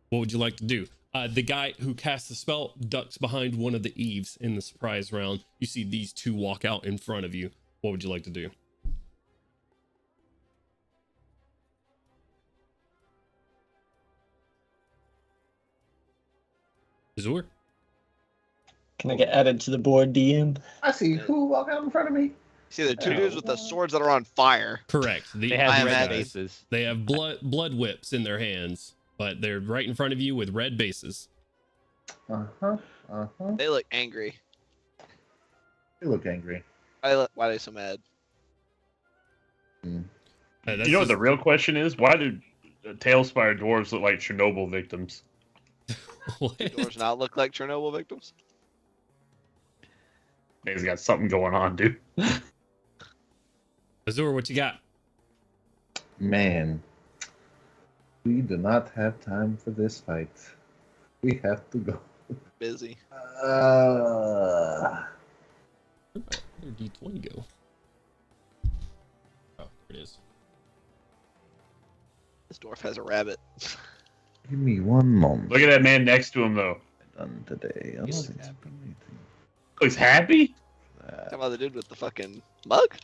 what would you like to do? The guy who casts the spell ducks behind one of the eaves in the surprise round. You see these two walk out in front of you. What would you like to do? Azure? Can I get added to the board, DM? I see who walking out in front of me. See the two dudes with the swords that are on fire. Correct. They I have red imagine- bases. They have blood whips in their hands, but they're right in front of you with red bases. They look angry. You look angry. Why are they so mad? That's You know what just- the real question is? Why do Tailspire dwarves look like Chernobyl victims? What? Do doors not look like Chernobyl victims? He's got something going on, dude. Azure, what you got? Man, we do not have time for this fight. We have to go. Busy. Uh, Where'd D20 go? Oh, there it is. This dwarf has a rabbit. give me one moment. Look at that man next to him, though. Done today. He looks Unless happy. Looks happy? Talking about the dude with the fucking mug?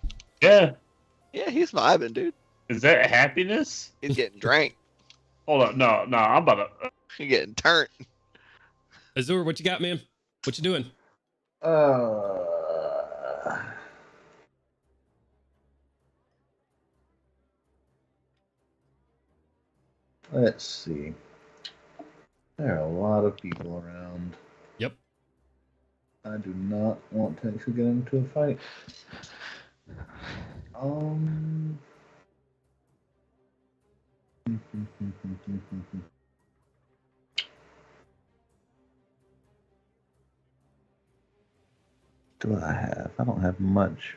Yeah. Yeah, he's vibing, dude. Is that happiness? He's getting drank. Hold up. No, I'm about to. He's getting turned. Azure, what you got, man? What you doing? Let's see. There are a lot of people around. Yep. I do not want to actually get into a fight. do I have? I don't have much.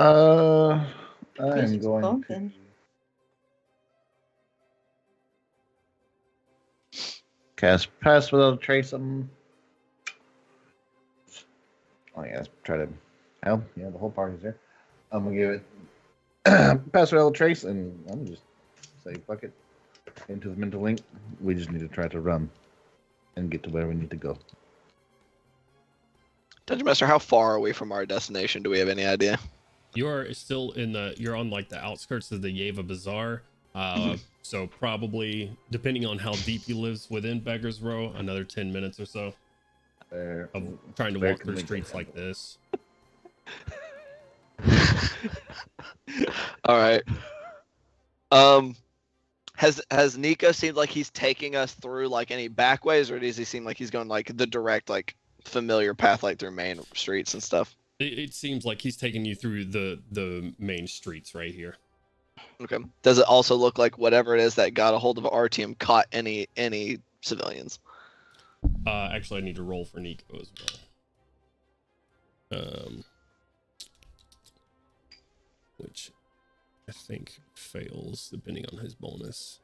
I am Music's going bumping. to cast Pass Without a Trace on them. Oh, yeah, let's try to. Hell, yeah, the whole party's there. I'm gonna give it Pass Without a Trace, and I'm just say, fuck it. Into the mental link. We just need to try to run and get to where we need to go. Dungeon Master, how far away from our destination do we have any idea? You're still you're on like the outskirts of the Yeva Bazaar. So probably, depending on how deep you live within Beggar's Row, another 10 minutes or so of trying to walk through streets like this. All right. Has Nico seemed like he's taking us through like any back ways, or does he seem like he's going like the direct, like familiar path, like through main streets and stuff? It seems like he's taking you through the main streets right here. Okay. Does it also look like whatever it is that got a hold of our team caught any civilians? Actually, I need to roll for Nico as well. Which I think fails depending on his bonus.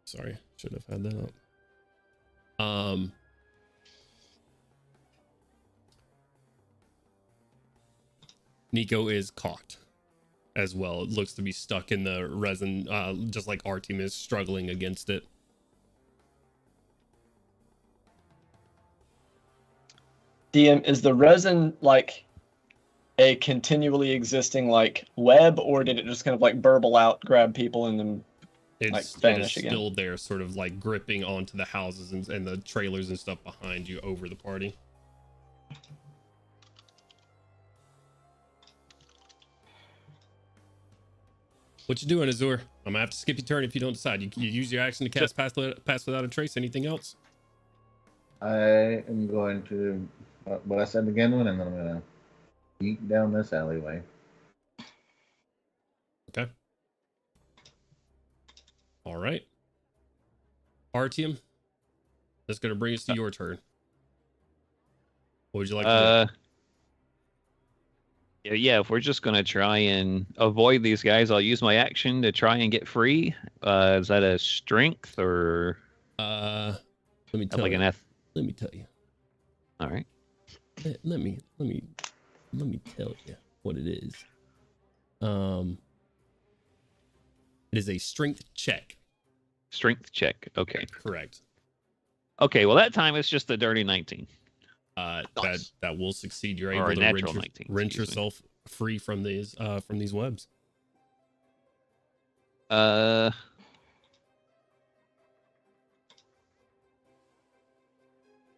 Sorry, should have had that up. Nico is caught as well. It looks to be stuck in the resin, just like our team is struggling against it. DM, is the resin like a continually existing like web, or did it just kind of like burble out, grab people, and then like vanish it is again? still there, sort of like gripping onto the houses and the trailers and stuff behind you over the party. What you doing, Azur? I'm gonna have to skip your turn if you don't decide. You use your action to cast pass without a trace. Anything else? I am going to what I said again, and then I'm gonna eat down this alleyway. Okay. All right. Artyom, that's gonna bring us to your turn. What would you like to do? Yeah, if we're just gonna try and avoid these guys, I'll use my action to try and get free. Is that a strength or let me tell like you. an F? Let me tell you. All right. Let me tell you what it is. It is a strength check. Strength check. Okay. Correct. Okay. Well, that time it's just a dirty 19. Nice. That will succeed. You're Or able a to natural 19, wrench excuse me. yourself free from these webs.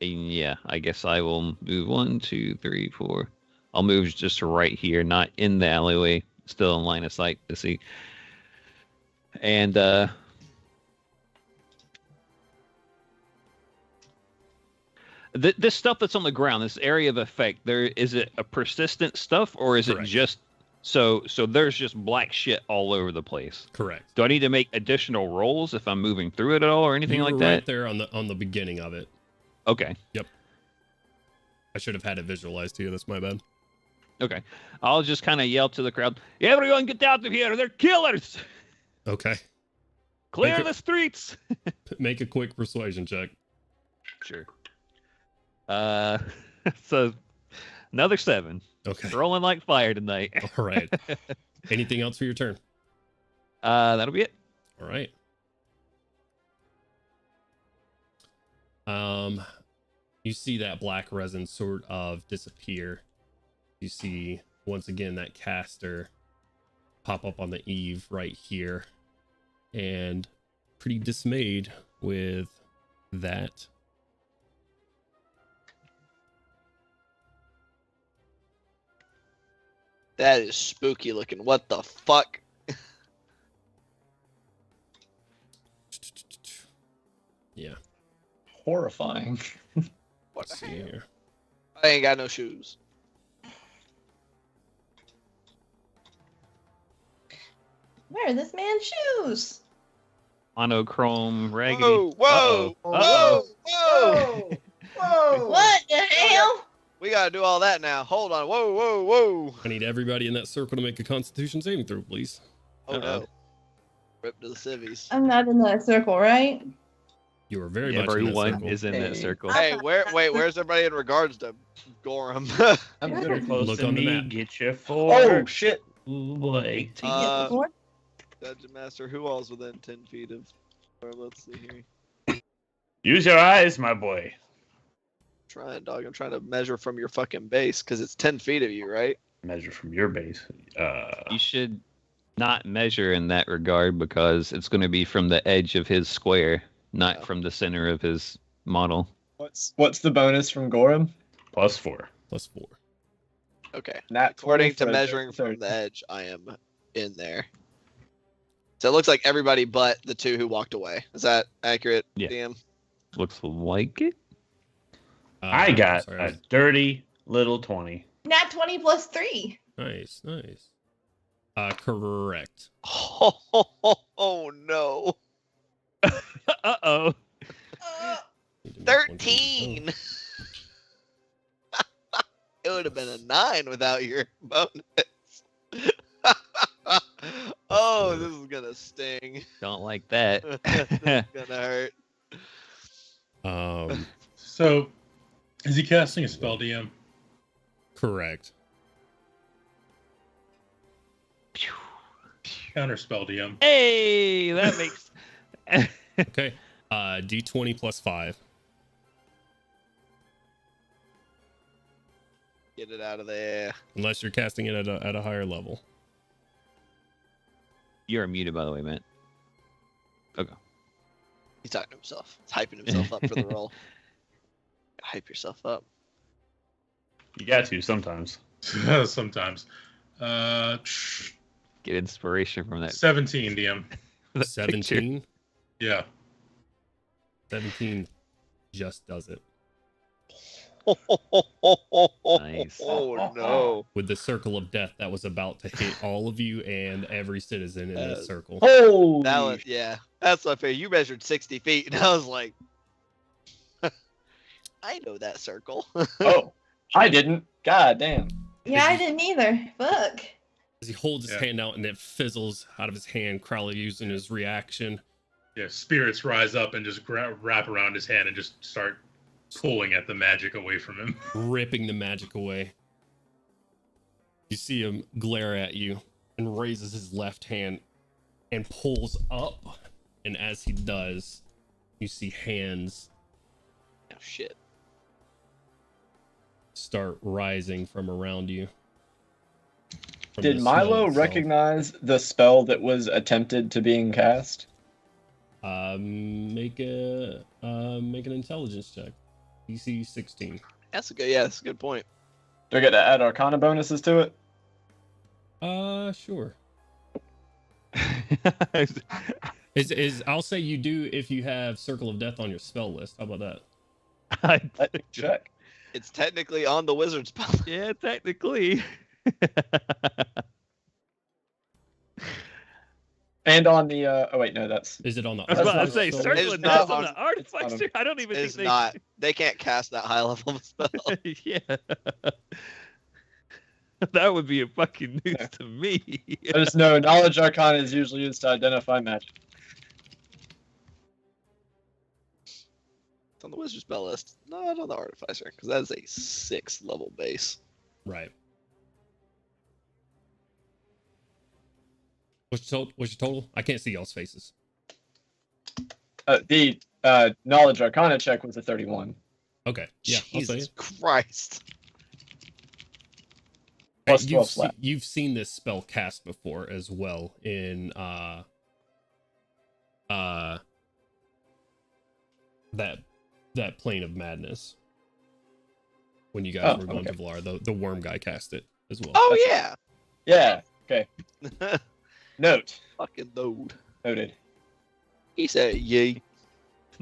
Yeah, I guess I will move 1, 2, 3, 4. I'll move just right here, not in the alleyway, still in line of sight to see. And this stuff that's on the ground, this area of effect, is it a persistent stuff, or is Correct. it just so there's just black shit all over the place? Correct. Do I need to make additional rolls if I'm moving through it at all, or anything You like were that? right there on the beginning of it. Okay. Yep. I should have had it visualized to you. That's my bad. Okay. I'll just kind of yell to the crowd, "Everyone get out of here! They're killers! Okay. Clear Make it- the streets!" Make a quick persuasion check. Sure. So another 7. Okay. Rolling like fire tonight. All right. Anything else for your turn? That'll be it. All right. You see that black resin sort of disappear. You see once again that caster pop up on the eave right here, and pretty dismayed with that. That is spooky looking. What the fuck? Yeah. Horrifying. What Let's see here. I ain't got no shoes. Where are this man's shoes? Monochrome raggedy. Whoa, whoa, Uh-oh. whoa, Uh-oh. whoa! Whoa! What the hell? We gotta do all that now. Hold on. Whoa, whoa, whoa! I need everybody in that circle to make a Constitution saving throw, please. Oh Uh-oh. no! Rip to the civvies. I'm not in that circle, right? You are very much in that Everyone circle. is in that Hey. circle. Hey, where's everybody in regards to Gorham? I'm Good. good. Close Look to on the me, map. get your Oh four. shit! Ooh, boy. Uh, Dungeon Master, who all's within 10 feet of? Or let's see here. Use your eyes, my boy. Trying, dog. I'm trying to measure from your fucking base because it's 10 feet of you, right? Measure from your base. You should not measure in that regard because it's going to be from the edge of his square, not Yeah. from the center of his model. What's the bonus from Gorham? +4. +4. Okay. Nat 20 According to for a measuring from 30. the edge, I am in there. So it looks like everybody but the two who walked away. Is that accurate, Yeah. DM? Looks like it. I got sorry, a dirty little 20. Nat 20 plus 3. Nice, nice. Correct. Oh no. Uh-oh. Need to make one 13. It would have been a 9 without your bonus. Oh, this is gonna sting. Don't like that. This is gonna hurt. So, is he casting a spell, DM? Correct. Counter spell, DM. Hey, that makes... Okay. D20 +5. Get it out of there. Unless you're casting it at a higher level. You're muted, by the way, Matt. He's talking to himself. He's hyping himself up for the roll. Hype yourself up. You got to sometimes. Sometimes. Get inspiration from that. 17, DM. that picture. 17. Yeah. 17 just does it. Nice. Oh no. With the circle of death that was about to hit all of you and every citizen in this circle. Oh, That was, yeah. That's not fair. You measured 60 feet, and I was like, I know that circle. oh, I didn't. God damn. Yeah, I didn't either. Fuck. As he holds his Yeah. hand out and it fizzles out of his hand, Crowley using his reaction. Yeah, spirits rise up and just wrap around his hand and just start pulling at the magic away from him. Ripping the magic away. You see him glare at you and raises his left hand and pulls up. And as he does, you see hands Oh, shit. start rising from around you. From Did the snow Milo itself. recognize the spell that was attempted to being cast? Make an intelligence check. DC 16. That's a good. Yeah, that's a good point. Do I get to add Arcana bonuses to it? Sure. Is I'll say you do if you have Circle of Death on your spell list. How about that? Let me check. It's technically on the wizard spell. Yeah, technically. And on the oh wait, no, that's Is it on the? I was about to That's say, not- Circle It's of not Death on on- the it's not artificer. on- I don't even It's think not. They can't cast that high level of spell. Yeah. That would be a fucking news to me. I just know knowledge arcana is usually used to identify magic. It's on the wizard spell list, not on the artificer, because that is a 6th level base. Right. What's your total? I can't see y'all's faces. The knowledge arcana check was a 31. Okay. Yeah. I'll say Jesus it. Christ. Plus You've 12 flat. you've seen this spell cast before as well in that plane of madness. When you guys Oh, were going okay. to Valar, the worm guy cast it as well. Oh yeah. Yeah. Okay. Note. Fucking load. Noted. He said, "Yay."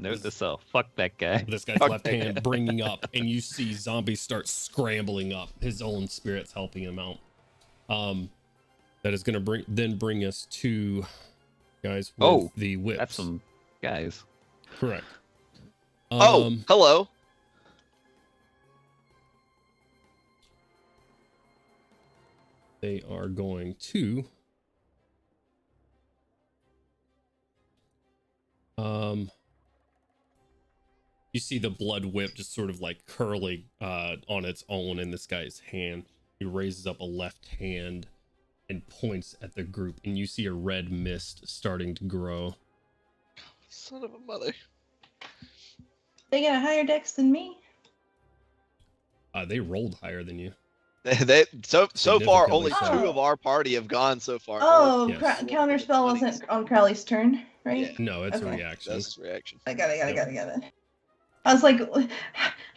Note to self. Fuck that guy. This guy's left hand bringing up, and you see zombies start scrambling up. His own spirit's helping him out. That is going to bring us to guys with the whips. That's some guys. Correct. Hello. They are going to you see the blood whip just sort of like curling on its own in this guy's hand. He raises up a left hand and points at the group, and you see a red mist starting to grow. Son of a mother. They got a higher dex than me. They rolled higher than you. So far, only Significantly so. 2 of our party have gone so far. Oh, Yes. counterspell wasn't on Crowley's turn, right? Yeah. No, it's a Okay. reaction. That's his reaction. I got it. I was like,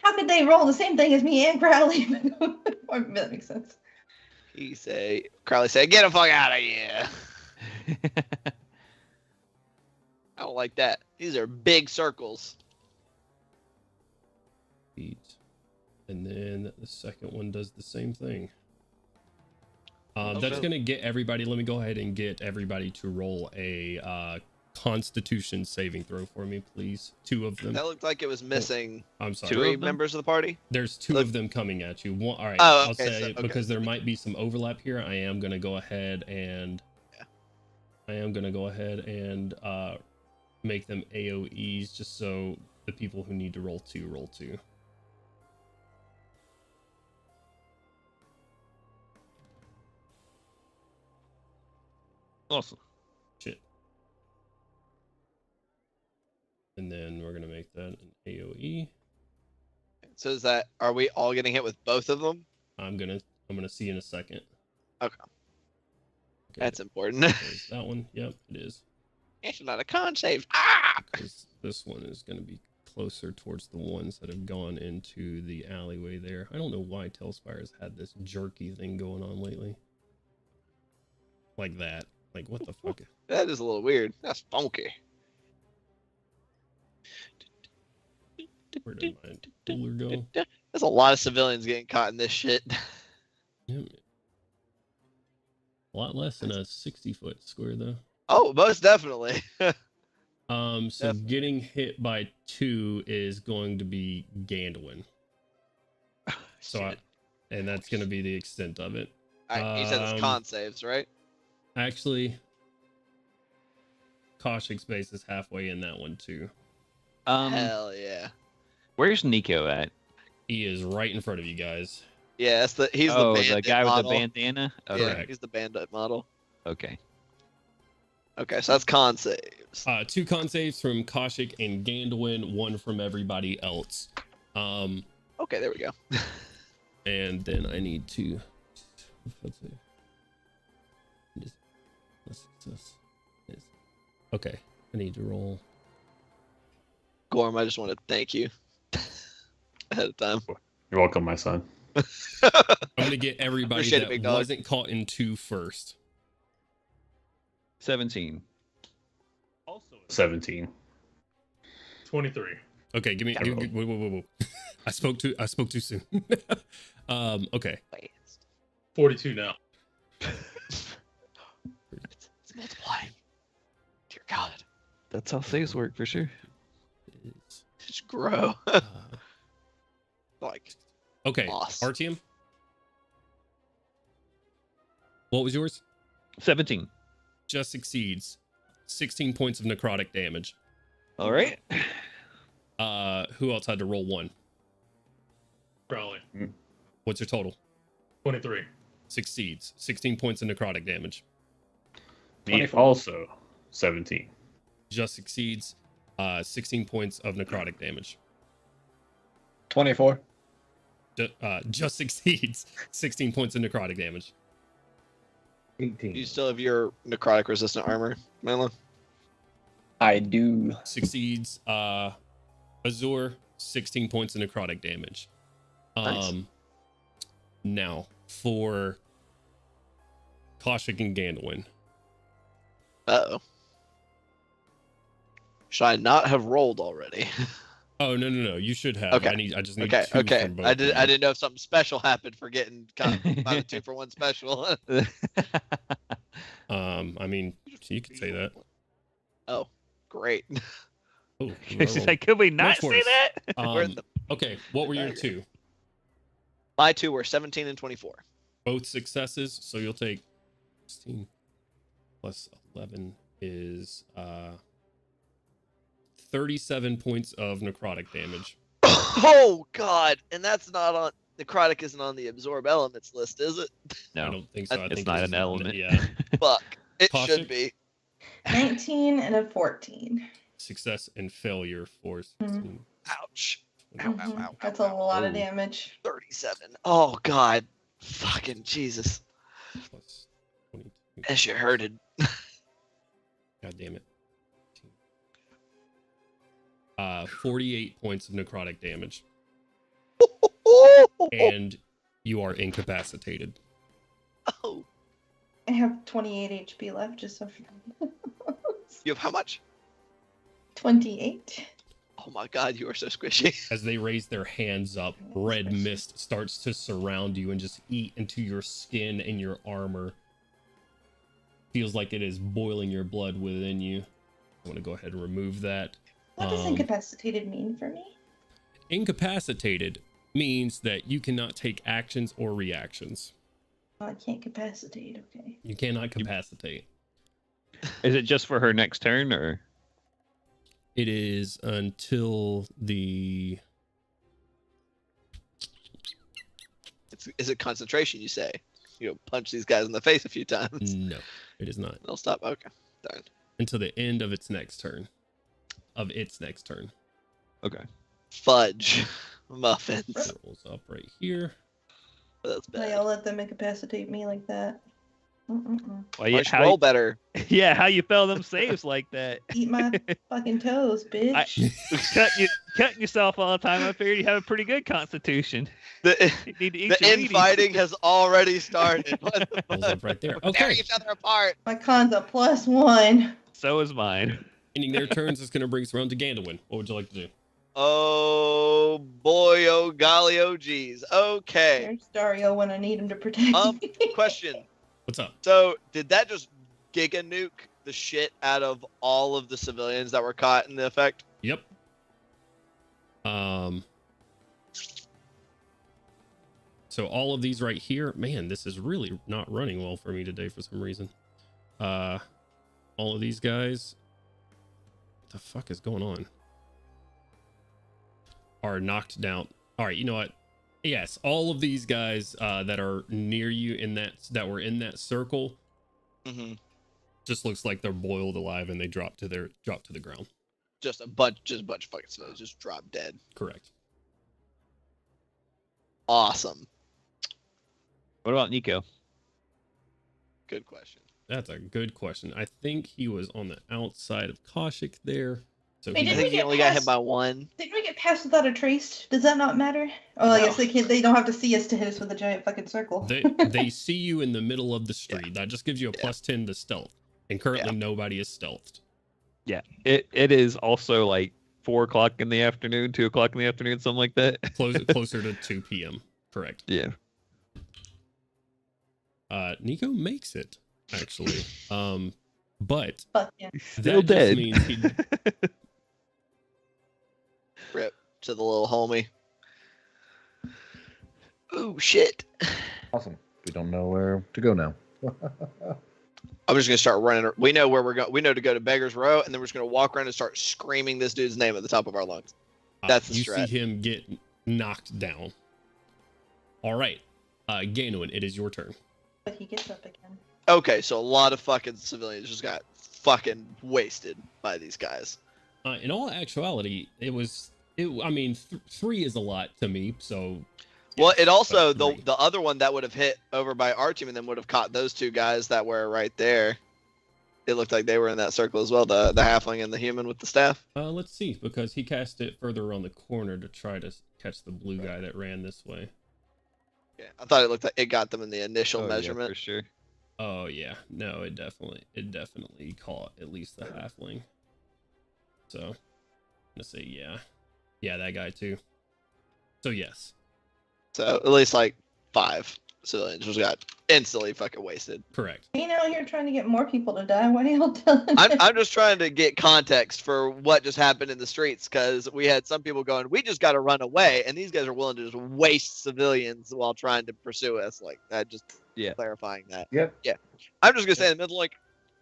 how could they roll the same thing as me and Crowley? That makes sense. Crowley say, "Get the fuck out of here." I don't like that. These are big circles. Feet. And then the second one does the same thing. That's Okay. going to get everybody. Let me go ahead and get everybody to roll a Constitution saving throw for me, please. 2 of them. That looked like it was missing I'm sorry. 3 of them? members of the party. There's 2 of them coming at you. One, all right. Oh, I'll okay, say so- okay. because there might be some overlap here. I am going to go ahead and make them AOEs just so the people who need to roll 2 roll 2. Awesome. Shit. And then we're gonna make that an AOE. So are we all getting hit with both of them? I'm gonna see in a second. Okay. Okay, That's important. there's that one. Yep, it is. It's not a con save. Ah! Because this one is gonna be closer towards the ones that have gone into the alleyway there. I don't know why Tailspire's had this jerky thing going on lately. Like that. Like what the fuck? That is a little weird. That's funky. Where did my ruler go? There's a lot of civilians getting caught in this shit. Yep. A lot less than a 60-foot square though. Oh, most definitely. So Definitely. getting hit by 2 is going to be Gandolin. Shit. And that's going to be the extent of it. You said it's con saves, right? Actually, Kaushik's base is halfway in that one too. Hell yeah. Where's Nico at? He is right in front of you guys. Yeah, he's Oh, the the bandit guy model. with the bandana? Yeah, Okay. Correct. he's the bandit model. Okay. Okay, so that's con saves. 2 con saves from Kaushik and Gandolin, 1 from everybody else. Okay, there we go. And then I need to. Okay, I need to roll. Gorm, I just want to thank you ahead of time. You're welcome, my son. I'm gonna get everybody Appreciate it, that big dog. wasn't caught in 2 first. 17. Also 17. 23. Okay, give me. Yeah, Whoa. I spoke too soon. Okay. Wait, 42 now. it's multiplying. Dear God, That's how saves work for sure. just grow. Like, Okay, Boss. Artyom. What was yours? 17. Just succeeds. 16 points of necrotic damage. All right. Who else had to roll 1? Crowley. What's your total? 23. Succeeds. 16 points of necrotic damage. Me 24. also 17. Just succeeds. 16 points of necrotic damage. 24. Just succeeds. 16 points of necrotic damage. 18. you still have your necrotic resistant armor, Melon? I do. Succeeds. Azure, 16 points of necrotic damage. Nice. Now for Kaushik and Gandolin. Uh-oh. Should I not have rolled already? Oh no! You should have. Okay. I just need Okay, two okay. from both. I of you. didn't know if something special happened for getting kind of 2-for-1 special. I mean, you could say that. Oh, great. Oh, She's like, could we not much say worse. that? We're in the- Okay, what were your two? My 2 were 17 and 24. Both successes, so you'll take 16 plus 11 is 37 points of necrotic damage. Oh God! And that's not on necrotic. Isn't on the absorb elements list, is it? I No, don't think so. I it's think not this an is element. Yeah. Fuck! It Caustic? should be. 19 and a 14. Success and failure for Mhm. 16. Ouch! Ow, ow, Mhm. ow, That's ow, a ow. lot of Oh. damage. 37. Oh God! Fucking Jesus! Plus 22. That shit hurted. God damn it. 48 points of necrotic damage. And you are incapacitated. Oh, I have 28 HP left, just so. you have how much? 28. Oh my God! You are so squishy. As they raise their hands up, red mist starts to surround you and just eat into your skin and your armor. Feels like it is boiling your blood within you. I want to go ahead and remove that. What does incapacitated mean for me? Incapacitated means that you cannot take actions or reactions. Oh, I can't capacitate. Okay. You cannot capacitate. Is it just for her next turn, or? It is until the... Is it concentration? You say? You know, punch these guys in the face a few times. No, it is not. They'll stop. Okay. Darn. Until the end of its next turn. Okay. Fudge. Muffins. It rolls up right here. That's Why bad. y'all let them incapacitate me like that? Mm-mm-mm. Well, Why yeah, don't you roll better? yeah, how you fail them saves like that? Eat my fucking toes, bitch. Cutting yourself all the time. I figured you have a pretty good constitution. The, You need to eat the your Wheaties. infighting has already started. What the Rolls fuck? up right there. We're tearing Okay. each other apart. My con's a +1. So is mine. Ending their turns is going to bring us around to Gandalwin. What would you like to do? Oh boy, oh golly, oh geez. Okay. There's Dario when I need him to protect me. Question. What's up? So, did that just giga nuke the shit out of all of the civilians that were caught in the effect? Yep. So all of these right here, man, this is really not running well for me today for some reason. All of these guys, what the fuck is going on? Are knocked down. All right, you know what? Yes, all of these guys that are near you that were in that circle, Mm-hmm. just looks like they're boiled alive and they drop to the ground. Just a bunch of fucking civilians just dropped dead. Correct. Awesome. What about Nico? Good question. That's a good question. I think he was on the outside of Kaushik there. So Wait, I didn't think we he get only got hit past- by one. Didn't we get passed without a trace? Does that not matter? Oh, I No. guess they can't. They don't have to see us to hit us with a giant fucking circle. they see you in the middle of the street. That just gives you a Yeah. +10 to stealth. And currently nobody is stealthed. Yeah, it is also like 4 o'clock in the afternoon, 2 o'clock in the afternoon, something like that. Closer to 2 p.m. Correct. Yeah. Nico makes it, actually. But Fuck yeah. Still that dead. just means he Rip to the little homie. Ooh, shit. Awesome. We don't know where to go now. I'm just gonna start running. We know where we're going. We know to go to Beggar's Row, and then we're just gonna walk around and start screaming this dude's name at the top of our lungs. That's the you strat. see him get knocked down. All right. Gainwin, it is your turn. But he gets up again. Okay, so a lot of fucking civilians just got fucking wasted by these guys. In all actuality, I mean, 3 is a lot to me, so... Well, yes, it also but 3. the other one that would have hit over by our team and then would have caught those 2 guys that were right there. It looked like they were in that circle as well. The halfling and the human with the staff. Let's see, because he cast it further around the corner to try to catch the blue guy that ran this way. Yeah, I thought it looked like it got them in the initial Oh, yeah, measurement. for sure. Oh yeah, no, it definitely caught at least the halfling. So I'm gonna say yeah, that guy too. So yes, So at least like 5 civilians just got instantly fucking wasted. correct. You know, you're trying to get more people to die. What are y'all doing? I'm just trying to get context for what just happened in the streets, because we had some people going, we just got to run away, and these guys are willing to just waste civilians while trying to pursue us. Like that, just clarifying that. Yep. Yeah, I'm just gonna say in the middle, like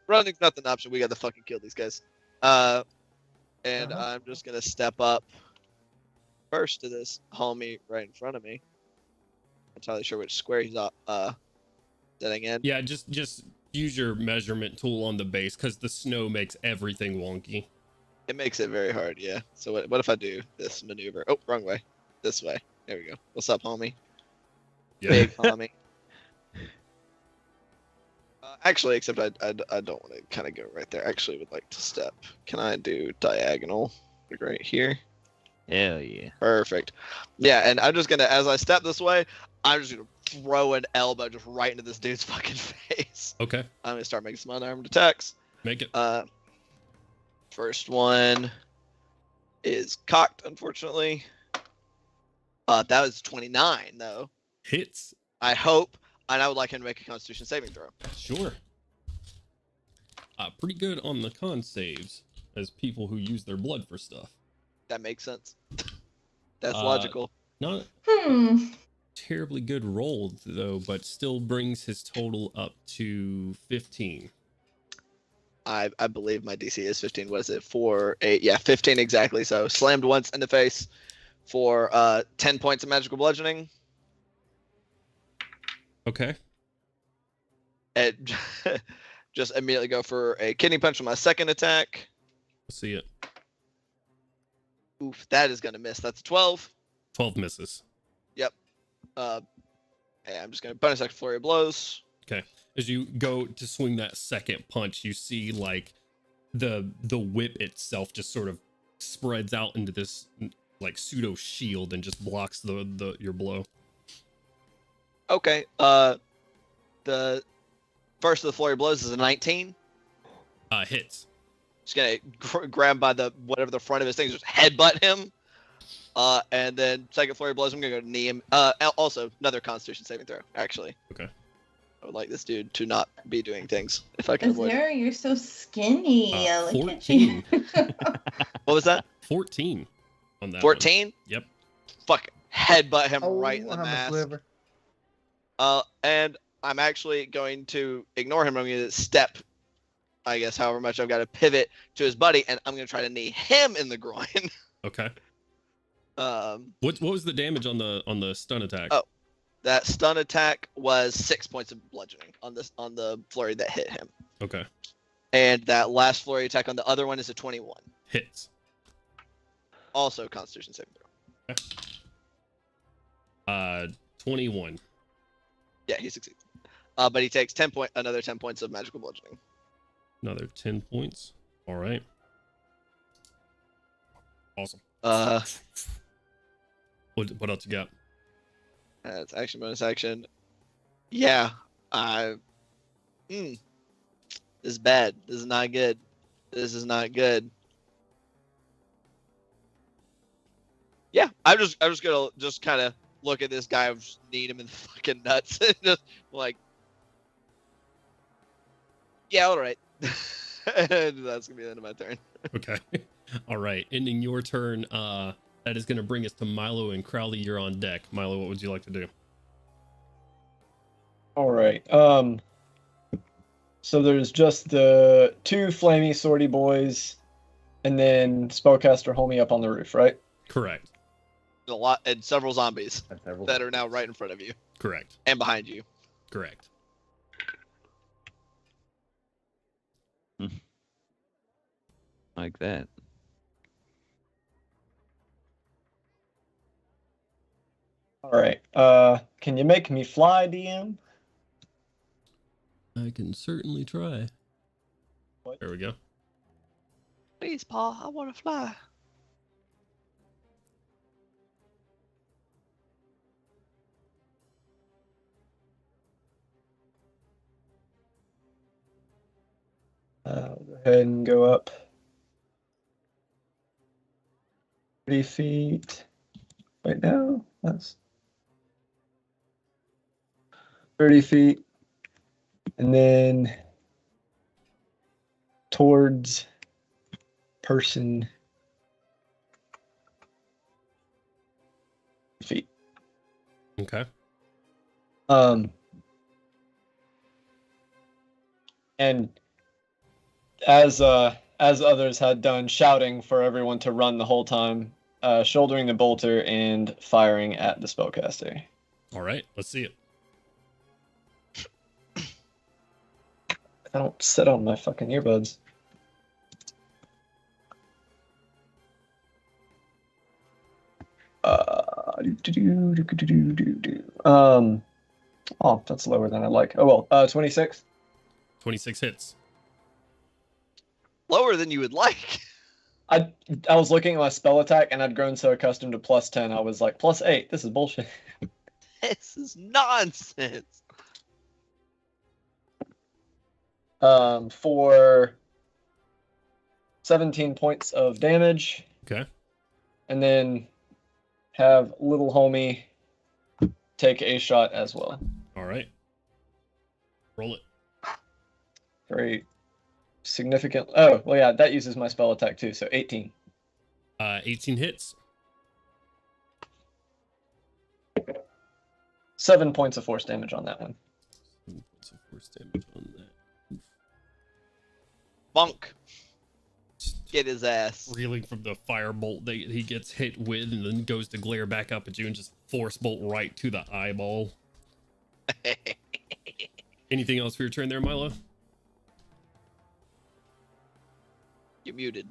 running's not an option. We got to fucking kill these guys. And I'm just gonna step up first to this homie right in front of me. I'm not entirely sure which square he's sitting in. Yeah, just use your measurement tool on the base because the snow makes everything wonky. It makes it very hard, yeah. So what if I do this maneuver? Oh, wrong way. This way. There we go. What's up, homie? Yeah. Big homie. Actually, except I don't want to kind of go right there. I actually would like to step. Can I do diagonal? Like right here? Hell yeah. Perfect. Yeah, and I'm just going to, as I step this way, I'm just going to throw an elbow just right into this dude's fucking face. Okay. I'm going to start making some unarmed attacks. Make it. First one is cocked, unfortunately. That was 29, though. Hits. I hope, and I would like him to make a Constitution saving throw. Sure. Pretty good on the con saves as people who use their blood for stuff. That makes sense. That's logical. Not terribly good roll though, but still brings his total up to 15. I believe my DC is 15. What is it? 4, 8. Yeah, 15 exactly. So slammed once in the face for 10 points of magical bludgeoning. Okay. And just immediately go for a kidney punch on my second attack. Let's see it. Oof, that is going to miss. That's a 12. 12 misses. Yep. Hey, I'm just going to bonus action flurry of blows. Okay. As you go to swing that second punch, you see like the whip itself just sort of spreads out into this like pseudo shield and just blocks your blow. Okay. The first of the flurry of blows is a 19. Hits. Just gonna grab by the whatever the front of his thing, just headbutt him. And then second flurry of blows, I'm gonna go to knee him. Also another Constitution saving throw. Actually. Okay. I would like this dude to not be doing things if I can avoid it. You're so skinny. Look at 14. you. What was that? 14 on that. 14? Yep. Fuck. Headbutt him right in the I'm a mask. sliver. And I'm actually going to ignore him. I'm going to step, I guess, however much I've got to pivot to his buddy, and I'm going to try to knee him in the groin. Okay. What was the damage on the stun attack? Oh, that stun attack was 6 points of bludgeoning on the flurry that hit him. Okay. And that last flurry attack on the other one is a 21. Hits. Also Constitution saving throw. Okay. 21. Yeah, he succeeds. But he takes another 10 points of magical bludgeoning. Another 10 points. All right. Awesome. What else you got? That's action bonus action. Yeah. This is bad. This is not good. This is not good. Yeah, I'm just gonna just kind of look at this guy, just need him in the fucking nuts, and just like, yeah, all right. And that's gonna be the end of my turn. Okay. All right. Ending your turn. That is going to bring us to Milo and Crowley. You're on deck. Milo, what would you like to do? All right. So there's just the 2 flamey swordy boys, and then spellcaster homie up on the roof, right? Correct. A lot and several zombies Several. that are now right in front of you Correct. and behind you. Correct. Like that. All right. Can you make me fly, DM? I can certainly try. What? There we go. Please, Paul, I want to fly. Go ahead and go up 30 feet. Right now, that's 30 feet. And then towards person feet. Okay. And as others had done, shouting for everyone to run the whole time, shouldering the bolter and firing at the spellcaster. All right, let's see it. I don't sit on my fucking earbuds. Oh, that's lower than I like. Oh well, 26. 26 hits. Lower than you would like. I was looking at my spell attack and I'd grown so accustomed to +10, I was like, +8. This is bullshit. This is nonsense. For 17 points of damage. Okay. And then have little homie take a shot as well. All right. Roll it. Very significant. Oh, well, yeah, that uses my spell attack too, so 18. 18 hits. 7 points of force damage on that one. 7 points of force damage on that. Bonk. Get his ass. Reeling from the firebolt that he gets hit with, and then goes to glare back up at you and just force bolt right to the eyeball. Anything else for your turn there, Milo? You're muted.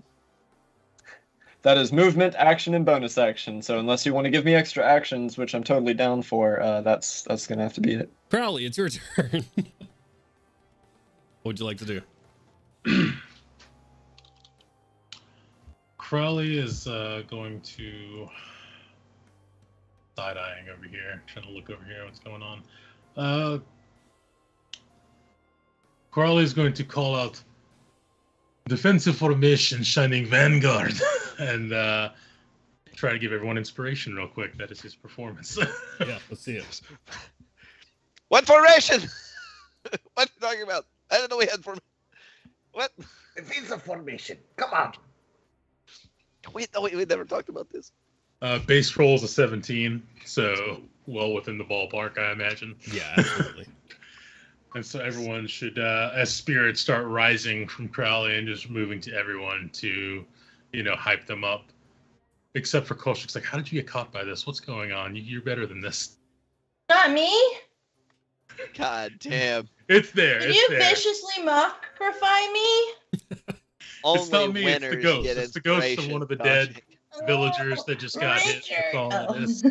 That is movement, action, and bonus action. So unless you want to give me extra actions, which I'm totally down for, that's gonna have to be it. Crowley, it's your turn. What would you like to do? Crowley is going to side-eyeing over here, trying to look over here what's going on. Crowley is going to call out defensive formation, shining vanguard, and try to give everyone inspiration real quick. That is his performance. Yeah, let's see it. What formation? What are you talking about? I didn't know we had formation. What? Defensive formation. Come on. We never talked about this. Base roll is a 17, so well within the ballpark, I imagine. Yeah, absolutely. And so everyone should, as spirits start rising from Crowley and just moving to everyone to, hype them up. Except for Koshik's like, how did you get caught by this? What's going on? You're better than this. Not me. God damn. It's there. Did it's you there. viciously mockify me? Only It's not me, it's the winners ghost. get It's the ghost of inspiration, one of the dead Oh, villagers that just got hit. That's all Richard. it is.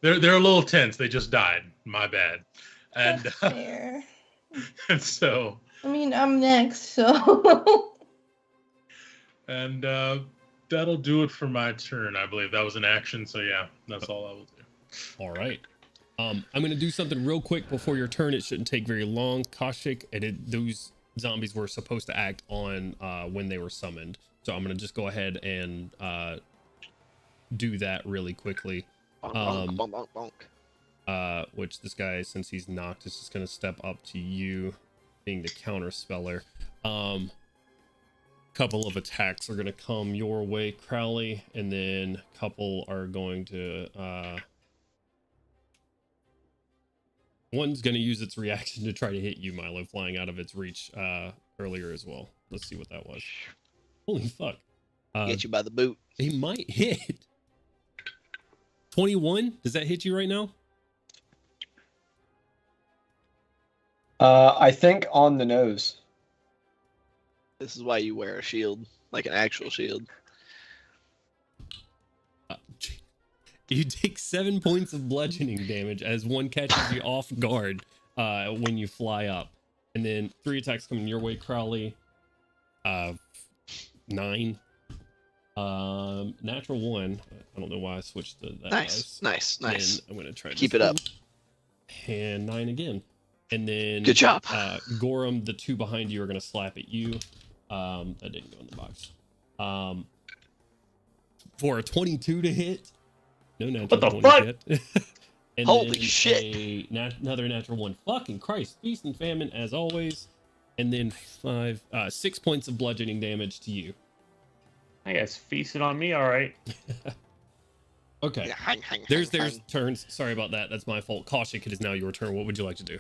They're a little tense. They just died. My bad. And That's fair. and so I mean, I'm next, so. and that'll do it for my turn. I believe that was an action. So yeah, that's all I will do. All right. I'm going to do something real quick before your turn. It shouldn't take very long. Koshik, those zombies were supposed to act on when they were summoned. So I'm going to just go ahead and do that really quickly. Bonk, bonk, bonk, bonk. Which this guy, since he's knocked, is just going to step up to you, being the counter speller. Couple of attacks are going to come your way, Crowley, and then a couple are going to... One's going to use its reaction to try to hit you, Milo, flying out of its reach earlier as well. Let's see what that was. Holy fuck. Get you by the boot. He might hit. 21? Does that hit you right now? I think on the nose. This is why you wear a shield, like an actual shield. You take 7 points of bludgeoning damage as one catches you off guard when you fly up. And then 3 attacks coming your way, Crowley. 9. Natural 1. I don't know why I switched to that. Nice. And I'm going to try to keep it up. And 9 again. And then Good job. Gorham, the 2 behind you are going to slap at you. That didn't go in the box. For a 22 to hit. No natural What the 20 fuck? yet. And Holy then shit. Another natural one. Fucking Christ. Feast and famine as always. And then 6 points of bludgeoning damage to you. I guess feasted on me. All right. Okay. Yeah, hang, hang, There's hang, hang. turns. Sorry about that. That's my fault. Kaushik, it is now your turn. What would you like to do?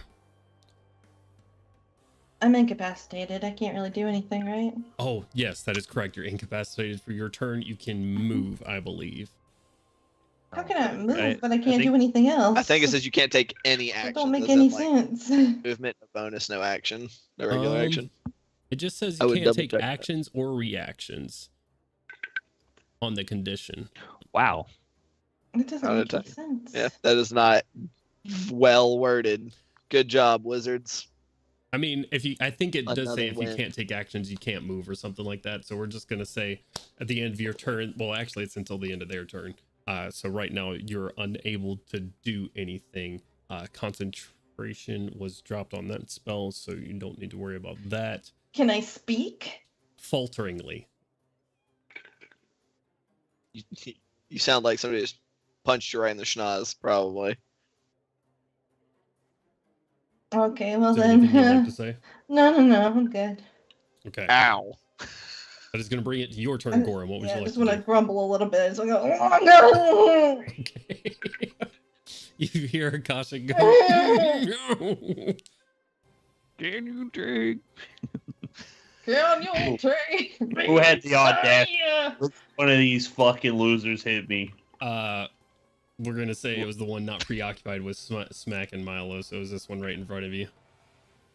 I'm incapacitated. I can't really do anything, right? Oh, yes, that is correct. You're incapacitated for your turn. You can move, I believe. How can I move, I- but I I can't think- do anything else? I think it says you can't take any action. That don't make Does it, any like, sense. Movement, no bonus, no action, no regular action. It just says I you would can't double take check that. actions or reactions on the condition. Wow. It doesn't How make did I any sense. Yeah, that is not well worded. Good job, wizards. I mean, I think it does Another say if you win. can't take actions, you can't move or something like that. So we're just gonna say at the end of your turn. Well, actually, it's until the end of their turn. So right now you're unable to do anything. Concentration was dropped on that spell, so you don't need to worry about that. Can I speak? Falteringly. You sound like somebody just punched you right in the schnoz, probably. Okay, well Is there anything you'd like then. to say? No, I'm good. Okay. Ow. That is going to bring it to your turn, Gorum. What would Yeah, you like just to when do? I grumble a little bit, so I go, oh no! Okay. You hear Akasha go. No. Can you take? Can you take me? Who had the audacity? Yeah. One of these fucking losers hit me. We're gonna say it was the one not preoccupied with Smack and Milo, so it was this one right in front of you.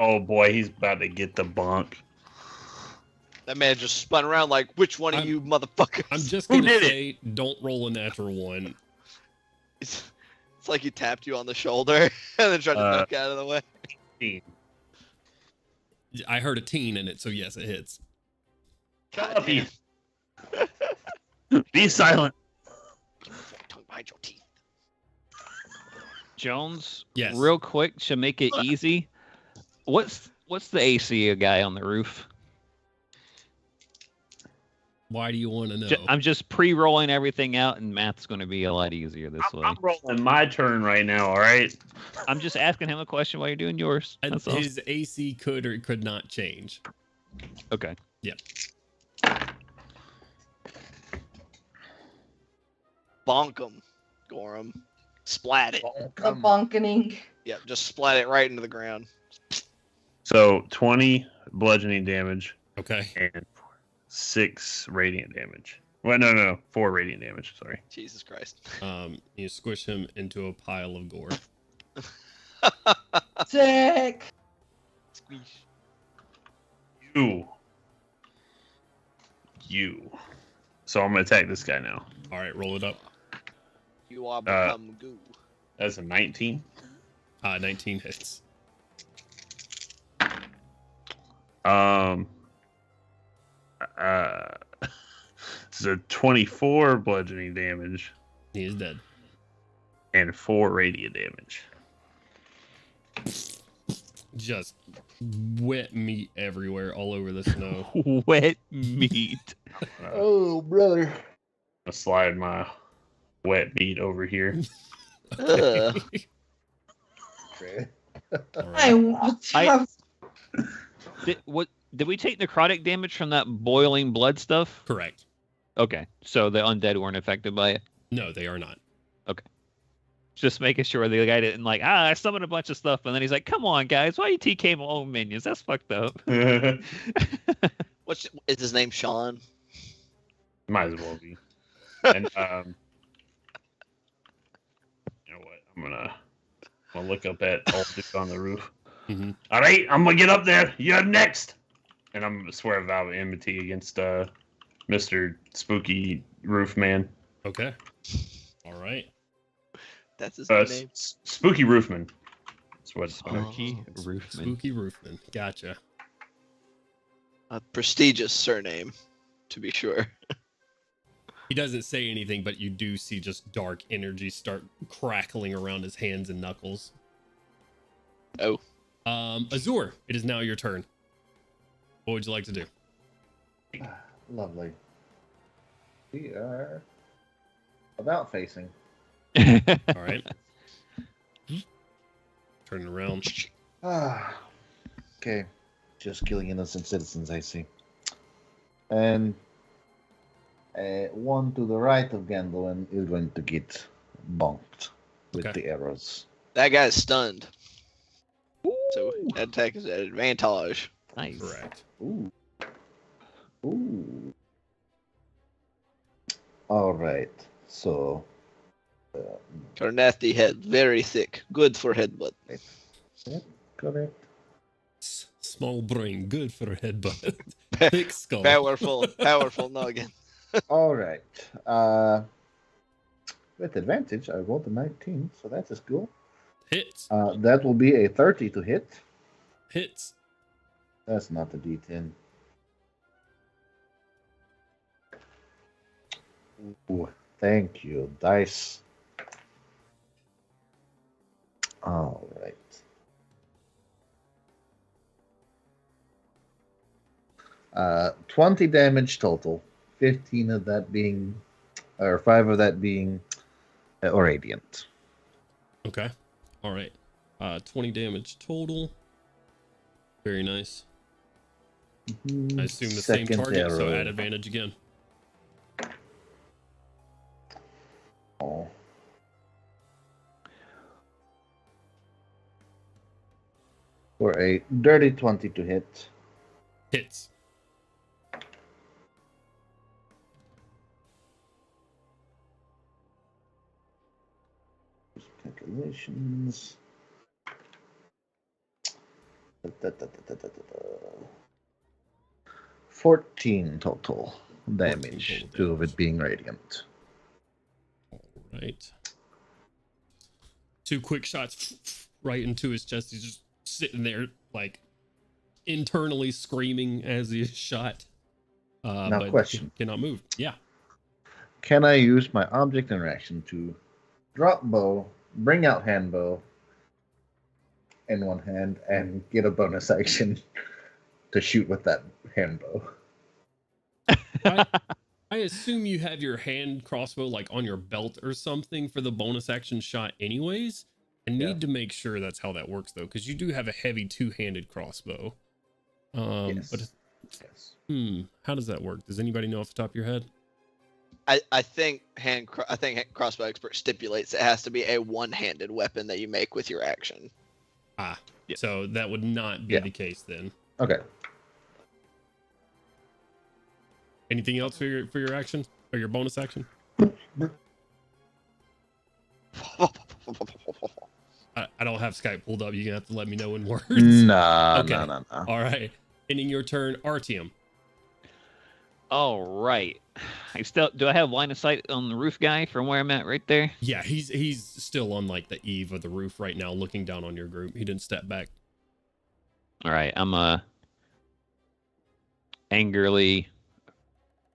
Oh boy, he's about to get the bonk. That man just spun around like, which one of you motherfuckers? I'm just Who gonna did it? say, don't roll a natural one. It's like he tapped you on the shoulder and then tried to duck out of the way. I heard a teen in it, so yes, it hits. Shut up, you. Be silent. Tongue behind your teeth. Jones, Yes. real quick to make it easy. What's the AC guy on the roof? Why do you want to know? I'm just pre-rolling everything out, and math's going to be a lot easier this way. I'm rolling my turn right now. All right. I'm just asking him a question while you're doing yours. And That's all. his AC could or could not change. Okay. Bonk him, Gorum. Splat it. The bonkening. Yep, just splat it right into the ground. So 20 bludgeoning damage Okay. and 6 radiant damage. Well, no, 4 radiant damage. Sorry. Jesus Christ. You squish him into a pile of gore. Sick. Squeeze. You. So I'm gonna attack this guy now. All right, roll it up. You are become goo. That's a 19. 19 hits. So 24 bludgeoning damage He is dead. and 4 radiant damage. Just wet meat everywhere, all over the snow. Wet meat. Oh, brother. I'll slide my wet meat over here. Ugh. Okay. All I right. want to I- have Did we take necrotic damage from that boiling blood stuff? Correct. Okay, so the undead weren't affected by it. No, they are not. Just making sure the guy didn't I summoned a bunch of stuff, and then he's like, "Come on, guys, why you TK my own minions? That's fucked up." Might Is his name Sean? as well be. And you know what? I'm gonna look up at old dude on the roof. Mhm. All right, I'm gonna get up there. You're next. And I'm gonna swear a vow of enmity against Mr. Spooky Roof Man. Okay. All right. That's his name. Spooky Roofman. That's what. Spooky Roofman. Spooky Roofman. Gotcha. A prestigious surname, to be sure. He doesn't say anything, but you do see just dark energy start crackling around his hands and knuckles. Oh. Azur, it is now your turn. What would you like to do? Lovely. We are About facing. All right. Turning around. Ah. Okay. Just killing innocent citizens, I see. And one to the right of Gandalf is going to get bonked with Okay. the arrows. That guy's stunned. So that attack is at advantage. Nice. Correct. Ooh. Ooh. All right. So. Carnathy head, very thick, good for headbutt. Correct. Small brain, good for a headbutt. Thick skull. Powerful noggin. All right. With advantage, I rolled a 19, so that is cool. Hits. That will be a 30 to hit. Hits. That's not a D10. Ooh, thank you, dice. All right. Uh, 20 damage total. 15 of that being, or 5 of that being radiant. Okay. All right. 20 damage total. Very nice. I assume the same Second target, so arrow. add advantage again. Oh. For a dirty 20 to hit. Hits. Calculations. 14 total damage, total 2 of damage. it being radiant. All right. 2 quick shots right into his chest. He's just sitting there, like, internally screaming as he is shot. Now, but question. Cannot move. Yeah. Can I use my object interaction to drop bow, bring out hand bow in one hand, and get a bonus action to shoot with that hand bow? I assume you have your hand crossbow like on your belt or something for the bonus action shot anyways. I need to make sure that's how that works though, because you do have a heavy 2-handed crossbow. Yes. But Yes. How does that work? Does anybody know off the top of your head? I think crossbow expert stipulates it has to be a one-handed weapon that you make with your action. Ah, Yep. so that would not be the case then. Okay. Anything else for your action or your bonus action? I don't have Skype pulled up. You're gonna have to let me know in words. Nah, Okay. nah. All right. Ending your turn, Artyom. All right. Do I have line of sight on the roof guy from where I'm at right there? Yeah, he's still on like the eave of the roof right now, looking down on your group. He didn't step back. All right. I'm angrily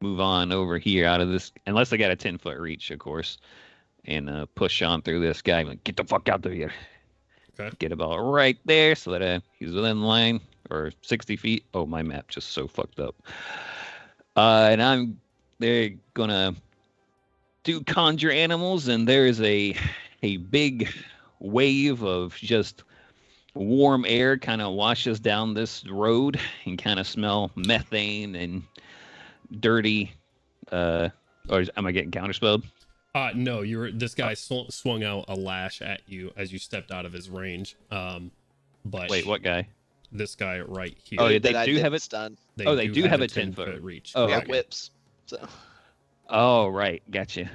move on over here out of this, unless I got a 10-foot reach, of course, and push on through this guy. Like, get the fuck out of here. Okay. Get about right there so that he's within line, or 60 feet. Oh, my map just so fucked up. And they're gonna do conjure animals, and there is a big wave of just warm air kind of washes down this road and kind of smell methane and dirty. Or am I getting counterspelled? No, this guy swung out a lash at you as you stepped out of his range. But Wait, what guy? This guy right here. Oh, yeah, That they I do didn't have it. stun. They do have a 10-foot reach. Oh, We got okay. whips. So Oh, right, gotcha.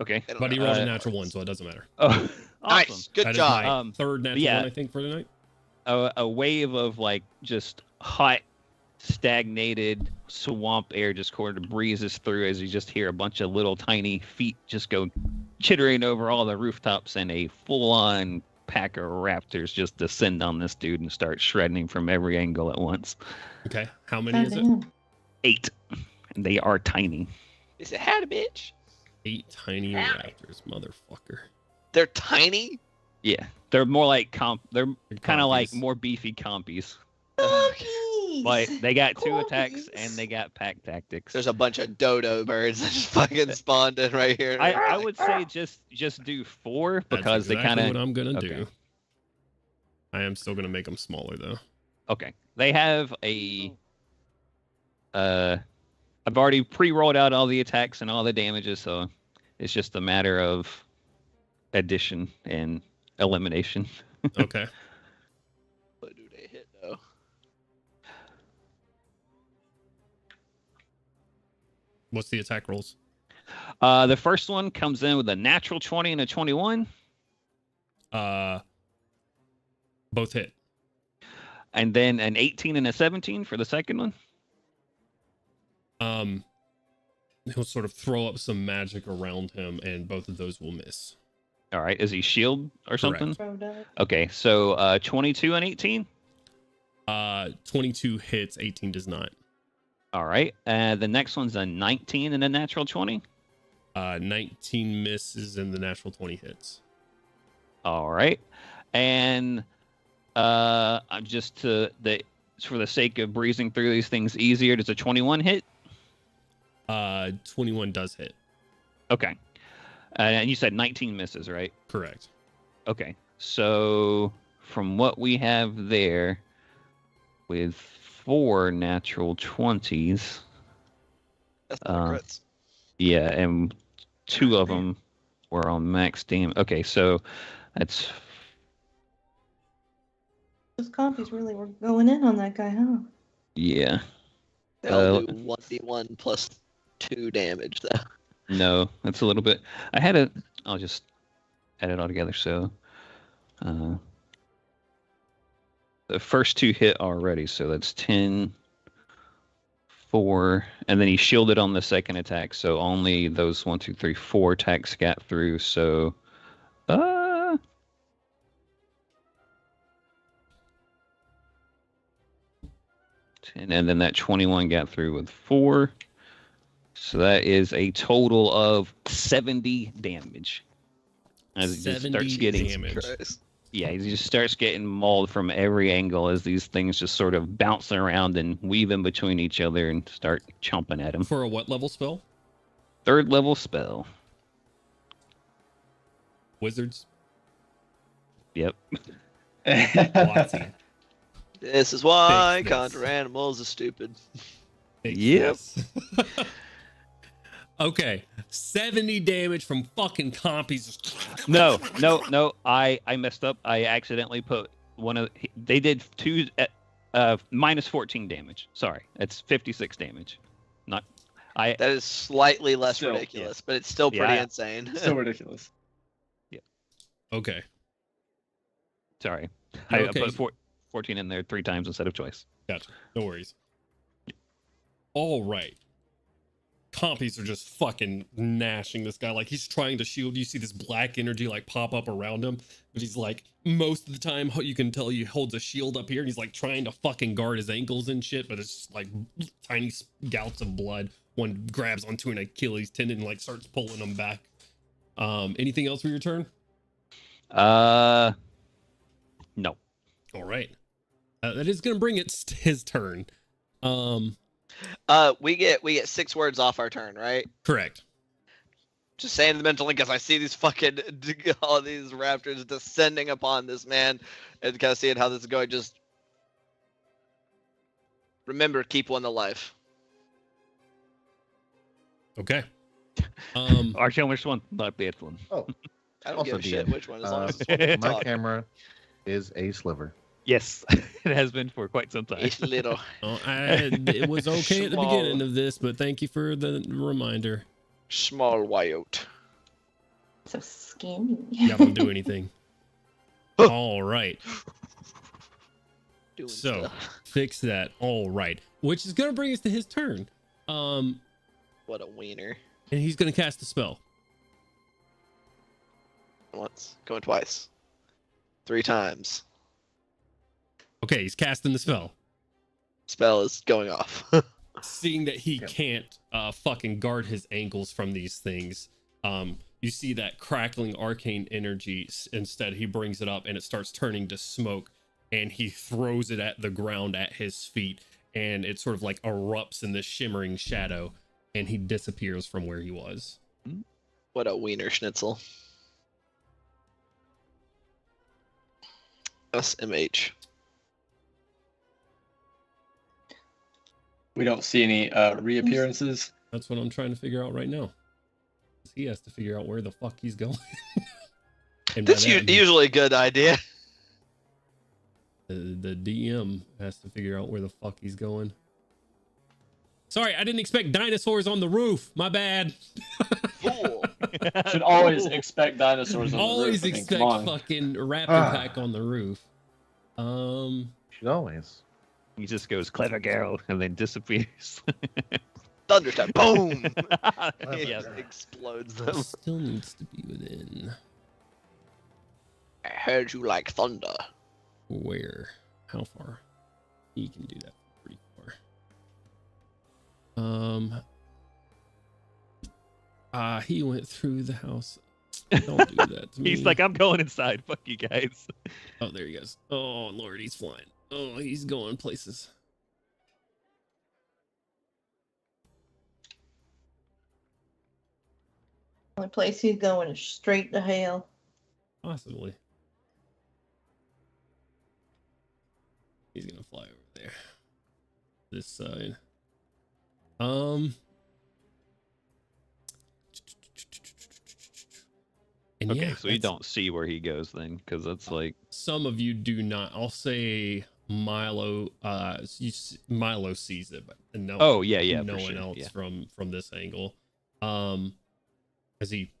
Okay. I don't But he know. rolled a natural 1, so it doesn't matter. Oh, awesome. Nice, good That is job. my third natural yeah. 1, I think, for the night. A wave of like just hot, stagnated swamp air just sort of breezes through as you just hear a bunch of little tiny feet just go chittering over all the rooftops, and a full-on pack of raptors just descend on this dude and start shredding from every angle at once. Okay. How many is it? Goddamn. 8. And they are tiny. He said, "Had a bitch." 8 tiny raptors, motherfucker. They're tiny. Yeah, they're more like they're kind of like Compies. more beefy compies. Okay. Compies. But they got 2 attacks Compies. and they got pack tactics. There's a bunch of dodo birds that just fucking spawned in right here. I would say just do 4 because That's exactly they kind of. what I'm gonna okay. do. I am still gonna make them smaller though. Okay, they have a. I've already pre-rolled out all the attacks and all the damages, so it's just a matter of addition and elimination. Okay. What do they hit though? What's the attack rolls? The first one comes in with a natural 20 and a 21. Both hit. And then an 18 and a 17 for the second one. He'll sort of throw up some magic around him, and both of those will miss. All right, is he shield or something? Throw up. Okay, so 22 and 18. 22 hits, 18 does not. All right, the next one's a 19 and a natural 20. 19 misses, and the natural 20 hits. All right, and I'm just for the sake of breezing through these things easier, does a 21 hit? 21 does hit. Okay, and you said 19 misses, right? Correct. Okay, so from what we have there, with 4 natural 20s, That's not crits. yeah, and 2 of them were on max damage. Okay, so that's Those compies really were going in on that guy, huh? yeah. They'll do 1d1 plus 2 damage though. No, that's a little bit. I'll just add it all together. So, the first 2 hit already. So that's 10, 4, and then he shielded on the second attack. So only those 1, 2, 3, 4 attacks got through. So, 10, and then that 21 got through with 4. So that is a total of 70 damage. As he just starts getting damage. Christ. Yeah, he just starts getting mauled from every angle as these things just sort of bounce around and weave in between each other and start chomping at him. For a what level spell? 3rd level spell. Wizards? Yep. Watsy. This is why Fix this. conjure animals is stupid. Yep. Okay, 70 damage from fucking compies. No. I messed up. I accidentally put one of. They did 2 minus 14 damage. Sorry, it's 56 damage. Not. That is slightly less Still, ridiculous, but it's still pretty Yeah. insane. So ridiculous. Okay. Sorry. You're I okay. put 14 in there 3 times instead of twice. Gotcha. No worries. All right. Compies are just fucking gnashing this guy. Like, he's trying to shield. You see this black energy like pop up around him, but he's like, most of the time you can tell he holds a shield up here and he's like trying to fucking guard his ankles and shit, but it's just like tiny gouts of blood. One grabs onto an Achilles tendon and like starts pulling him back. Anything else for your turn? No. All right. That is gonna bring it his turn. We get 6 words off our turn, right? Correct. Just saying the mental link as I see these fucking all these raptors descending upon this man, and kind of seeing how this is going. Just remember, keep one alive. Okay. Actually, which one? Not the one. Oh, I don't Also give a shit DM. which one, as long as it's one we can my talk. camera is a sliver. Yes, it has been for quite some time. It's little. It was okay at the Small. beginning of this, but thank you for the reminder. Small wyote. So skinny. Y'all don't do anything. All right. Doing So stuff. fix that. All right. Which is gonna bring us to his turn. What a wiener. And he's gonna cast a spell. Once, going twice, 3 times. Okay, he's casting the spell. Spell is going off. Seeing that he can't fucking guard his ankles from these things, you see that crackling arcane energy. Instead, he brings it up and it starts turning to smoke, and he throws it at the ground at his feet, and it sort of like erupts in this shimmering shadow, and he disappears from where he was. What a wiener schnitzel. SMH. We don't see any reappearances. That's what I'm trying to figure out right now. He has to figure out where the fuck he's going. And by That's that, I mean, usually a good idea. the DM has to figure out where the fuck he's going. Sorry, I didn't expect dinosaurs on the roof. My bad. Fool. Should always expect dinosaurs on Always the roof. I mean, expect come on. fucking raptor pack on the roof. Should always. He just goes clever girl and then disappears. Thunderstep. Boom. It Yeah. explodes them. Still needs to be within I heard you like thunder. where? How far? He can do that pretty far. He went through the house. Don't do that to me. He's like, I'm going inside. Fuck you guys. Oh, there he goes. Oh, Lord, he's flying. Oh, he's going places. Only place he's going is straight to hell. Possibly. He's gonna fly over there. This side. And Okay, yeah, so you that's- don't see where he goes then, because that's like, Some of you do not. I'll say Milo. Milo sees it, but no. oh yeah, yeah, no for one sure, else yeah. from this angle. As he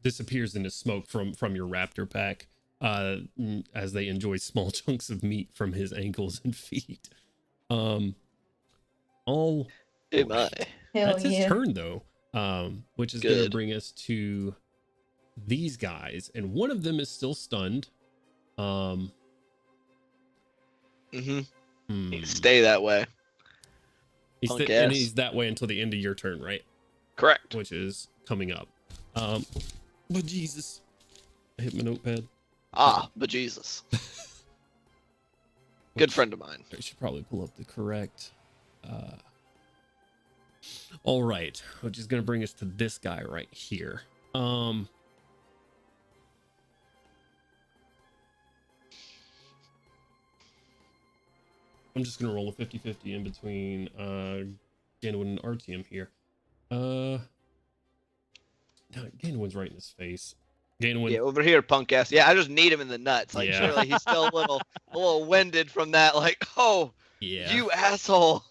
disappears into smoke from your raptor pack. As they enjoy small chunks of meat from his ankles and feet. All Hey, my. Hell that's his yeah. turn though. Which is gonna Good. bring us to these guys, and one of them is still stunned. Mm-hmm. hmm. Stay that way. He's punk and ass. he's that way until the end of your turn, right? Correct. Which is coming up. But Jesus, I hit my notepad. But Jesus. Good friend of mine. I should probably pull up the correct. All right, which is going to bring us to this guy right here. I'm just going to roll a 50-50 in between Ganwin and Artyom here. No, Ganwin's right in his face. Ganwin. Yeah, over here, punk ass. Yeah, I just need him in the nuts. Like, Yeah. surely he's still a little winded from that. Like, oh, Yeah, you asshole.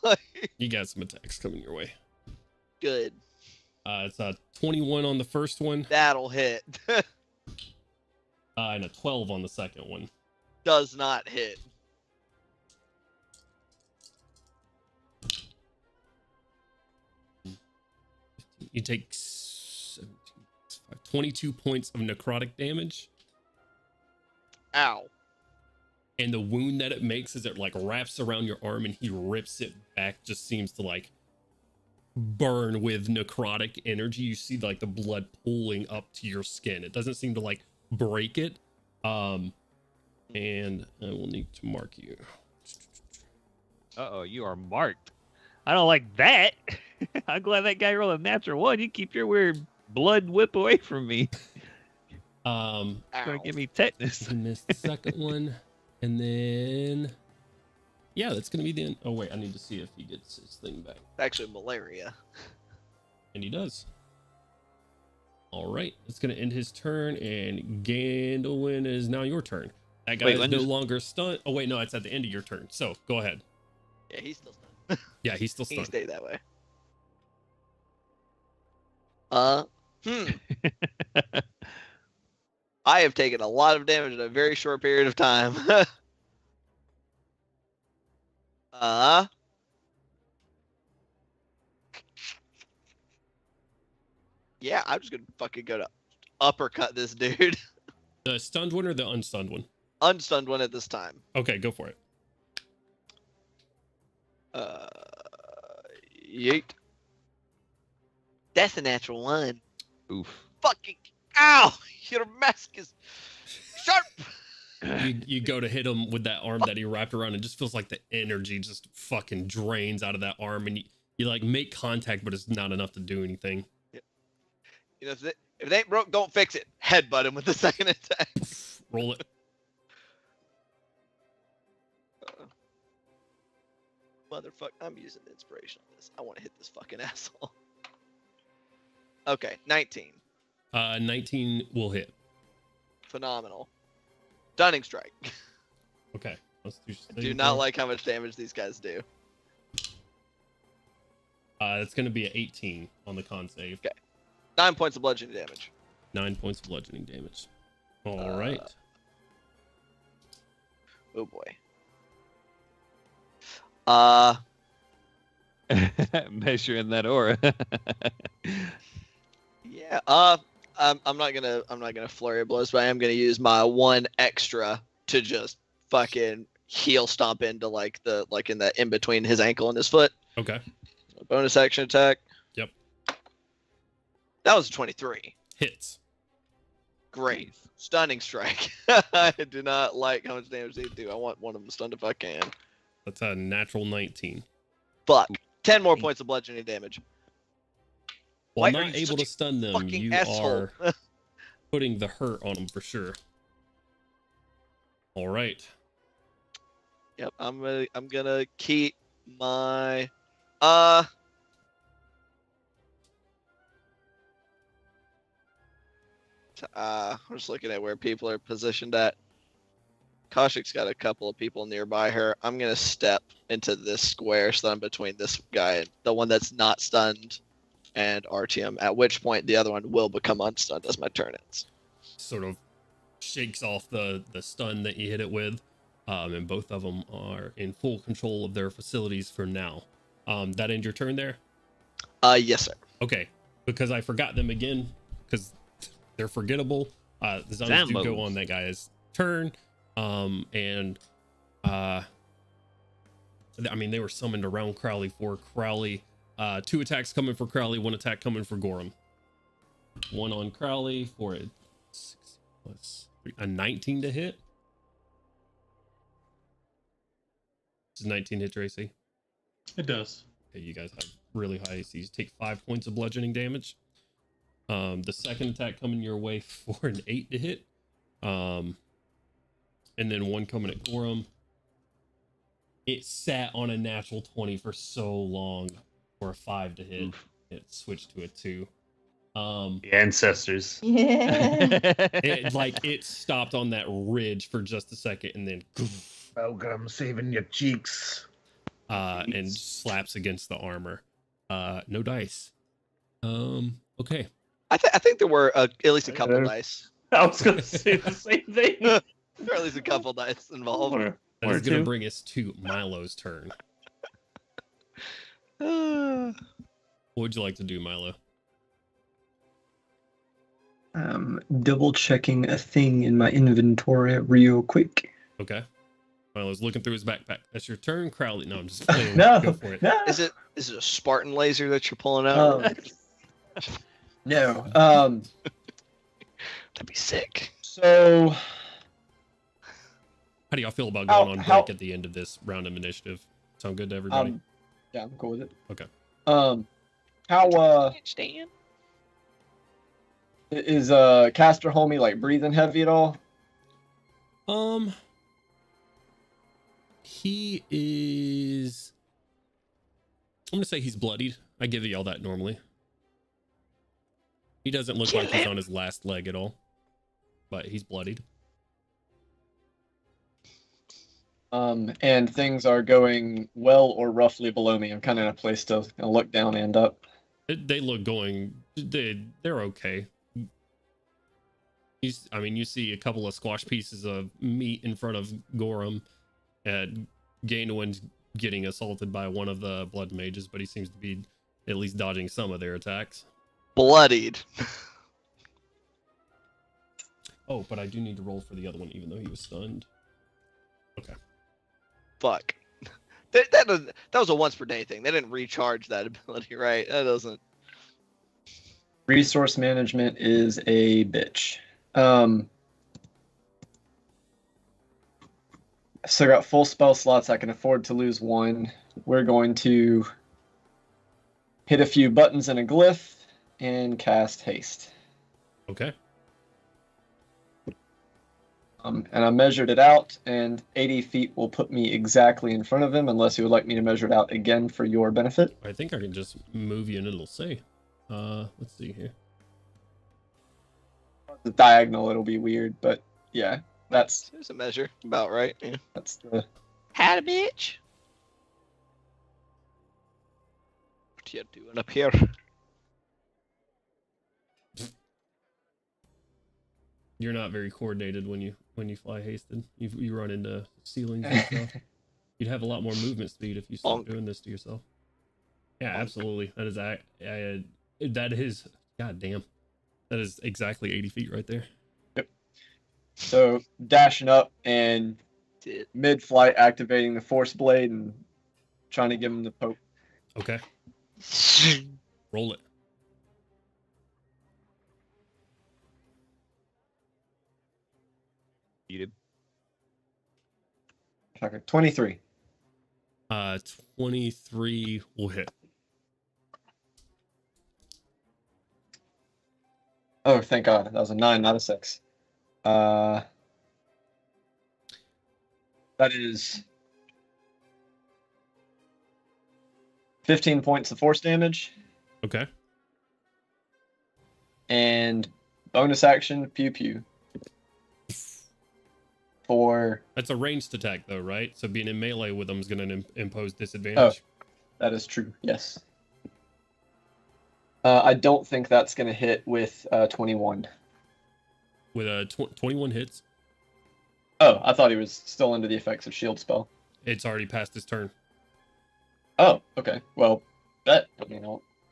you got some attacks coming your way. Good. It's a 21 on the first one, That'll hit. and a 12 on the second one. Does not hit. You take 22 points of necrotic damage, Ow. and the wound that it makes as it like wraps around your arm and he rips it back just seems to like burn with necrotic energy. You see like the blood pooling up to your skin. It doesn't seem to like break it. And I will need to mark you. Uh-oh, you are marked. I don't like that. I'm glad that guy rolled a natural one. You keep your weird blood whip away from me. It's gonna Ow. give me tetanus. He missed the second one, and then yeah, that's gonna be the end. Oh wait, I need to see if he gets his thing back, Actually, malaria. and he does. All right, it's gonna end his turn, and Gandalwin is now your turn. That guy Wait, is when no does- longer stunned. Oh wait, no, it's at the end of your turn. So go ahead. Yeah, he's still stunned. Yeah, he's still He can stunned. stay that way. I have taken a lot of damage in a very short period of time. Yeah, I'm just gonna fucking go to uppercut this dude. The stunned one or the unstunned one? Unstunned one at this time. Okay, go for it. Yeet. That's a natural one. Oof. Fucking ow! Your mask is sharp. you go to hit him with that arm that he wrapped around, and it just feels like the energy just fucking drains out of that arm, and you like make contact, but it's not enough to do anything. You know, if it ain't broke, don't fix it. Headbutt him with the second attack. Roll it. Motherfucker, I'm using inspiration on this. I want to hit this fucking asshole. Okay, 19. 19 will hit. Phenomenal. Stunning strike. Okay. Let's do. I do not like how much damage these guys do. It's going to be an 18 on the con save. Okay. 9 points of bludgeoning damage. 9 points of bludgeoning damage. All right. Oh boy. Measuring that aura. Yeah. I'm not gonna flurry of blows, but I am gonna use my 1 extra to just fucking heel stomp into in that in between his ankle and his foot. Okay. A bonus action attack. Yep. That was a 23. Hits. Great. Stunning strike. I do not like how much damage they do. I want one of them stunned if I can. That's a natural 19. Fuck. 10 more points of bludgeoning damage. While Why are not you able such to a stun them, fucking you asshole? are putting the hurt on them for sure. All right. Yep, I'm gonna keep my I'm just looking at where people are positioned at. Kaushik's got a couple of people nearby her. I'm gonna step into this square so I'm between this guy and the one that's not stunned and Artyom, at which point the other one will become unstunned as my turn ends. Sort of shakes off the stun that you hit it with. And both of them are in full control of their facilities for now. That ends your turn there? Yes, sir. Okay, because I forgot them again, because they're forgettable. The zombies do go on that guy's turn. I mean, they were summoned around Crowley for Crowley. 2 attacks coming for Crowley, 1 attack coming for Gorham. 1 on Crowley for a 6 plus 3, a 19 to hit. Does 19 hit your AC? It does. Okay, you guys have really high ACs. Take 5 points of bludgeoning damage. The second attack coming your way for an 8 to hit. And then 1 coming at Gorham. It sat on a natural 20 for so long for a 5 to hit. Oof. It switched to a 2. The ancestors. Yeah. It stopped on that ridge for just a second and then Welcome, saving your cheeks. and slaps against the armor. No dice. Okay. I think there were at least a couple dice. I was gonna say the same thing. There are at least a couple dice involved. That is going to bring us to Milo's turn. What would you like to do, Milo? Double checking a thing in my inventory real quick. Okay. Milo's looking through his backpack. That's your turn, Crowley. No, I'm just playing. No, Go for it. no. Is it a Spartan laser that you're pulling out? No. That'd be sick. So How do y'all feel about going on break how- at the end of this round of initiative? Sound good to everybody? yeah, I'm cool with it. Okay. How Stan? is Caster Homie like breathing heavy at all? He is. I'm gonna say he's bloodied. I give y'all that normally. He doesn't look like he's on his last leg at all, but he's bloodied. And things are going well or roughly below me. I'm kind of in a place to look down and up. They look going. They're okay. You see a couple of squash pieces of meat in front of Gorham. Gainwin's getting assaulted by one of the blood mages, but he seems to be at least dodging some of their attacks. Bloodied. Oh, but I do need to roll for the other one, even though he was stunned. Okay. Fuck. That was a once per day thing. They didn't recharge that ability, right? That doesn't. Resource management is a bitch. So I got full spell slots. I can afford to lose one. We're going to hit a few buttons and a glyph and cast haste. Okay. And I measured it out, and 80 feet will put me exactly in front of him, unless you would like me to measure it out again for your benefit. I think I can just move you and it'll say. Let's see here. The diagonal, it'll be weird, but yeah, There's a measure. About right. Yeah. that's the. Had a bitch. What you doing up here? You're not very coordinated when you fly hasted. You run into ceilings and stuff. You'd have a lot more movement speed if you stopped doing this to yourself. Yeah, absolutely. That is goddamn. That is exactly 80 feet right there. Yep. So dashing up and mid-flight, activating the force blade and trying to give him the poke. Okay. Roll it. You did. Okay, 23. 23 will hit. Oh, thank God. That was a 9, not a 6. That is 15 points of force damage. Okay. And bonus action, pew pew. For That's a ranged attack though, right? So being in melee with them is going to impose disadvantage. that is true, yes. I don't think that's going to hit with 21. With a 21 hits, Oh, I thought he was still under the effects of shield spell. it's already past his turn. Oh, okay. Well, that,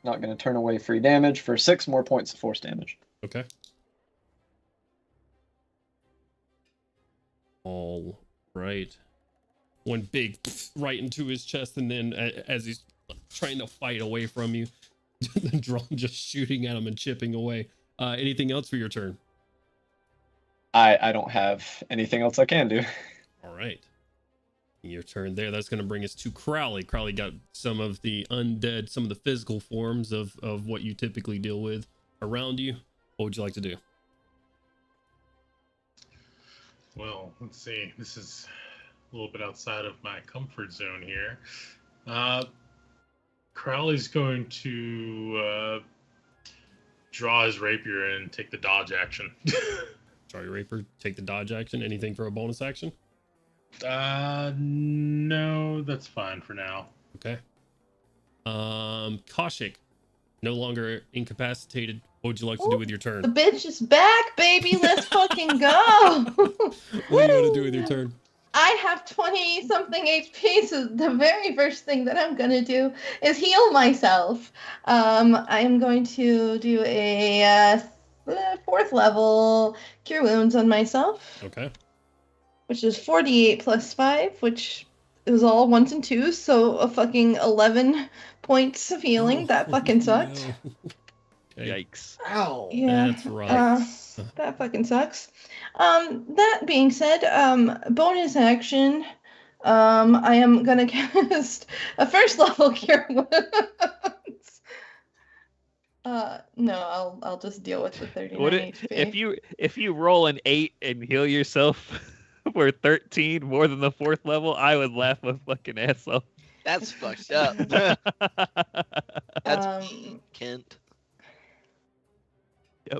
not going to turn away free damage for 6 more points of force damage. Okay. All right. One big right into his chest, and then as he's trying to fight away from you, the drone just shooting at him and chipping away. Anything else for your turn? I don't have anything else I can do. All right. Your turn there. That's going to bring us to Crowley. Crowley got some of the undead, some of the physical forms of what you typically deal with around you. What would you like to do? Well, let's see. This is a little bit outside of my comfort zone here. Crowley's going to draw his rapier and take the dodge action. Draw your rapier, take the dodge action. Anything for a bonus action? No, that's fine for now. Okay. Kaushik, no longer incapacitated. What would you like to do with your turn? The bitch is back, baby. Let's fucking go. What do you want to do with your turn? I have 20 something HP, so the very first thing that I'm gonna do is heal myself. I am going to do a 4th level cure wounds on myself. Okay. Which is 48 plus 5, which is all 1s and 2s, so a fucking 11 points of healing. That fucking sucked. No. Okay. Yikes. Ow. Yeah. That's right. That fucking sucks. That being said, bonus action, I am gonna cast a 1st level cure wounds. No, I'll just deal with the 39 What HP. if you roll an 8 and heal yourself for 13 more than the 4th level, I would laugh my fucking ass off. That's fucked up. That's Kent. Yep.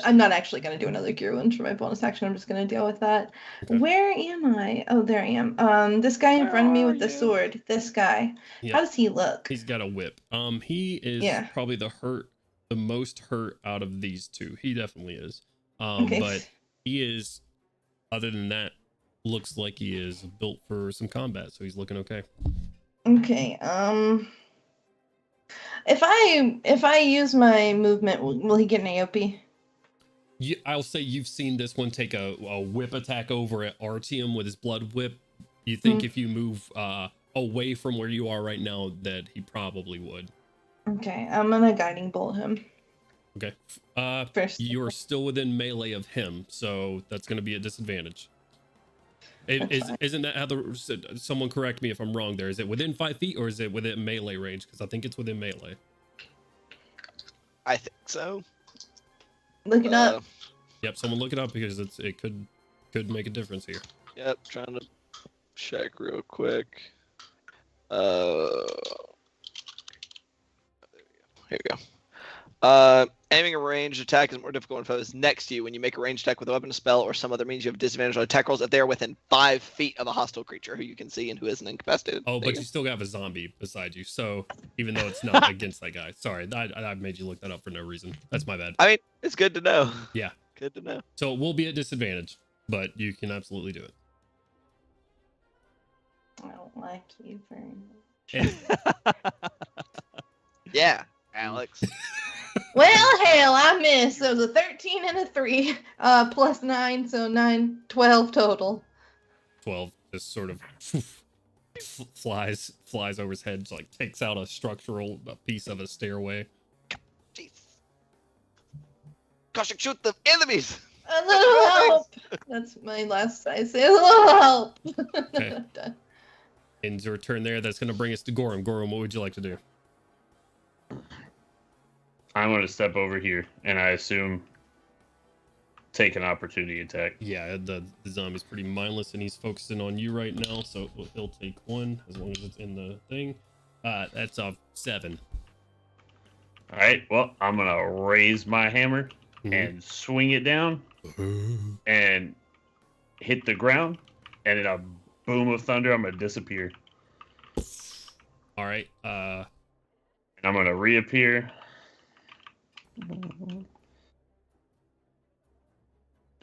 I'm not actually going to do another cure wound for my bonus action. I'm just going to deal with that. Okay. Where am I? Oh, there I am. This guy in front of me with the sword. This guy. Yeah. How does he look? He's got a whip. He is probably the most hurt out of these two. He definitely is. Okay. But he is, other than that, looks like he is built for some combat, so he's looking okay. Okay. If I use my movement, will he get an AOP? I'll say you've seen this one take a whip attack over at Artyom with his blood whip. You think if you move away from where you are right now that he probably would. Okay, I'm gonna guiding bolt him. Okay. First. You're still within melee of him, so that's going to be a disadvantage. Isn't that how someone correct me if I'm wrong there? Is it within 5 feet or is it within melee range? Because I think it's within melee. I think so. Look it up. Yep, someone look it up because it could make a difference here. Yep, trying to check real quick. Here we go. Aiming a ranged attack is more difficult when foes next to you. When you make a ranged attack with a weapon, a spell, or some other means, you have disadvantage on attack rolls if they are within 5 feet of a hostile creature who you can see and who isn't incapacitated. Oh, but you still have a zombie beside you, so even though it's not against that guy. Sorry, I made you look that up for no reason. That's my bad. I mean, it's good to know. Yeah. Good to know. So it will be at disadvantage, but you can absolutely do it. I don't like you very much. Yeah, Alex. Well, hell, I missed. It was a 13 and a 3, plus 9, so 9, 12 total. 12 just sort of flies over his head, like takes out a piece of a stairway. Jeez. Gosh, shoot the enemies! A little help! That's my last I say. A little help! Okay. Ends your turn there. That's going to bring us to Gorham. Gorham, what would you like to do? I'm going to step over here, and I assume take an opportunity attack. Yeah, the zombie's pretty mindless, and he's focusing on you right now, so he'll take one as long as it's in the thing. That's a 7. All right, well, I'm going to raise my hammer and swing it down and hit the ground, and in a boom of thunder, I'm going to disappear. All right. And I'm going to reappear.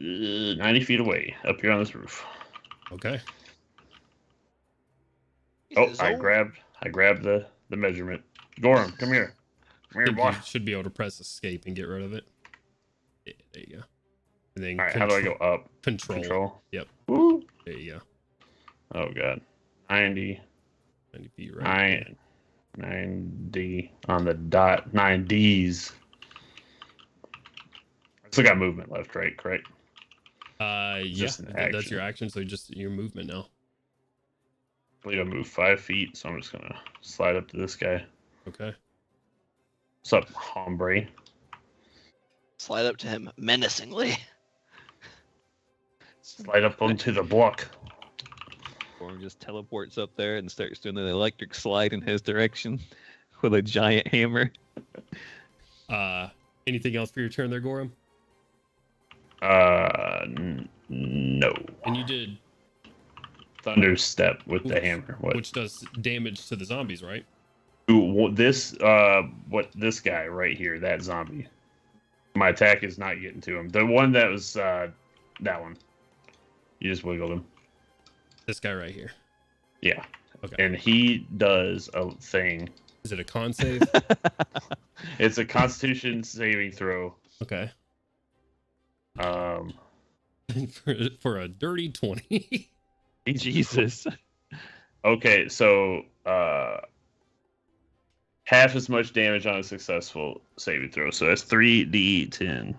90 feet away, up here on this roof. Okay. Oh, I grabbed the measurement. Gorham, come here. Come here, boy. You should be able to press escape and get rid of it. Yeah, there you go. And then all right, how do I go up? Control. Yep. Woo. There you go. Oh, God. 90 feet, right? 90 on the dot. 9Ds. I still got movement left, right? Correct? Yeah, that's your action, so just your movement now. I believe I move 5 feet, so I'm just going to slide up to this guy. Okay. What's up, hombre? Slide up to him menacingly. Slide up onto the block. Gorham just teleports up there and starts doing the electric slide in his direction with a giant hammer. Anything else for your turn there, Gorham? No. And you did thunder step with the hammer, which does damage to the zombies, right? Ooh, this guy right here, that zombie. My attack is not getting to him. The one that was that one. You just wiggled him. This guy right here. Yeah. Okay. And he does a thing. Is it a con save? It's a Constitution saving throw. Okay. For a dirty 20. Jesus. Okay, so half as much damage on a successful saving throw. So that's 3d10.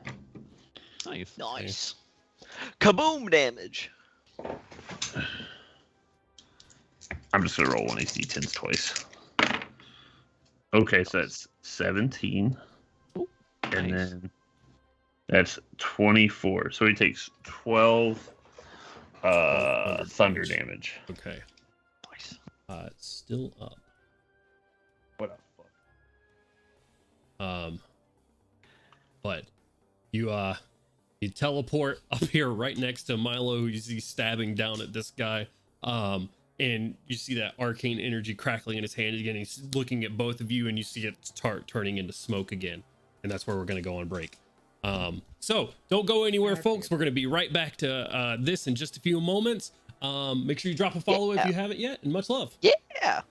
Nice. Kaboom damage. I'm just gonna roll one of these d10s twice. Okay, so that's 17. And then that's 24. So he takes 12 thunder damage. Okay. Nice. It's still up. What the fuck? But you teleport up here right next to Milo, who you see stabbing down at this guy. And you see that arcane energy crackling in his hand again. He's looking at both of you, and you see it start turning into smoke again. And that's where we're going to go on break. So don't go anywhere, folks. We're going to be right back to this in just a few moments. Make sure you drop a follow if you haven't yet, and much love. Yeah.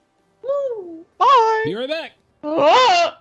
Woo. Bye. Be right back. Yeah.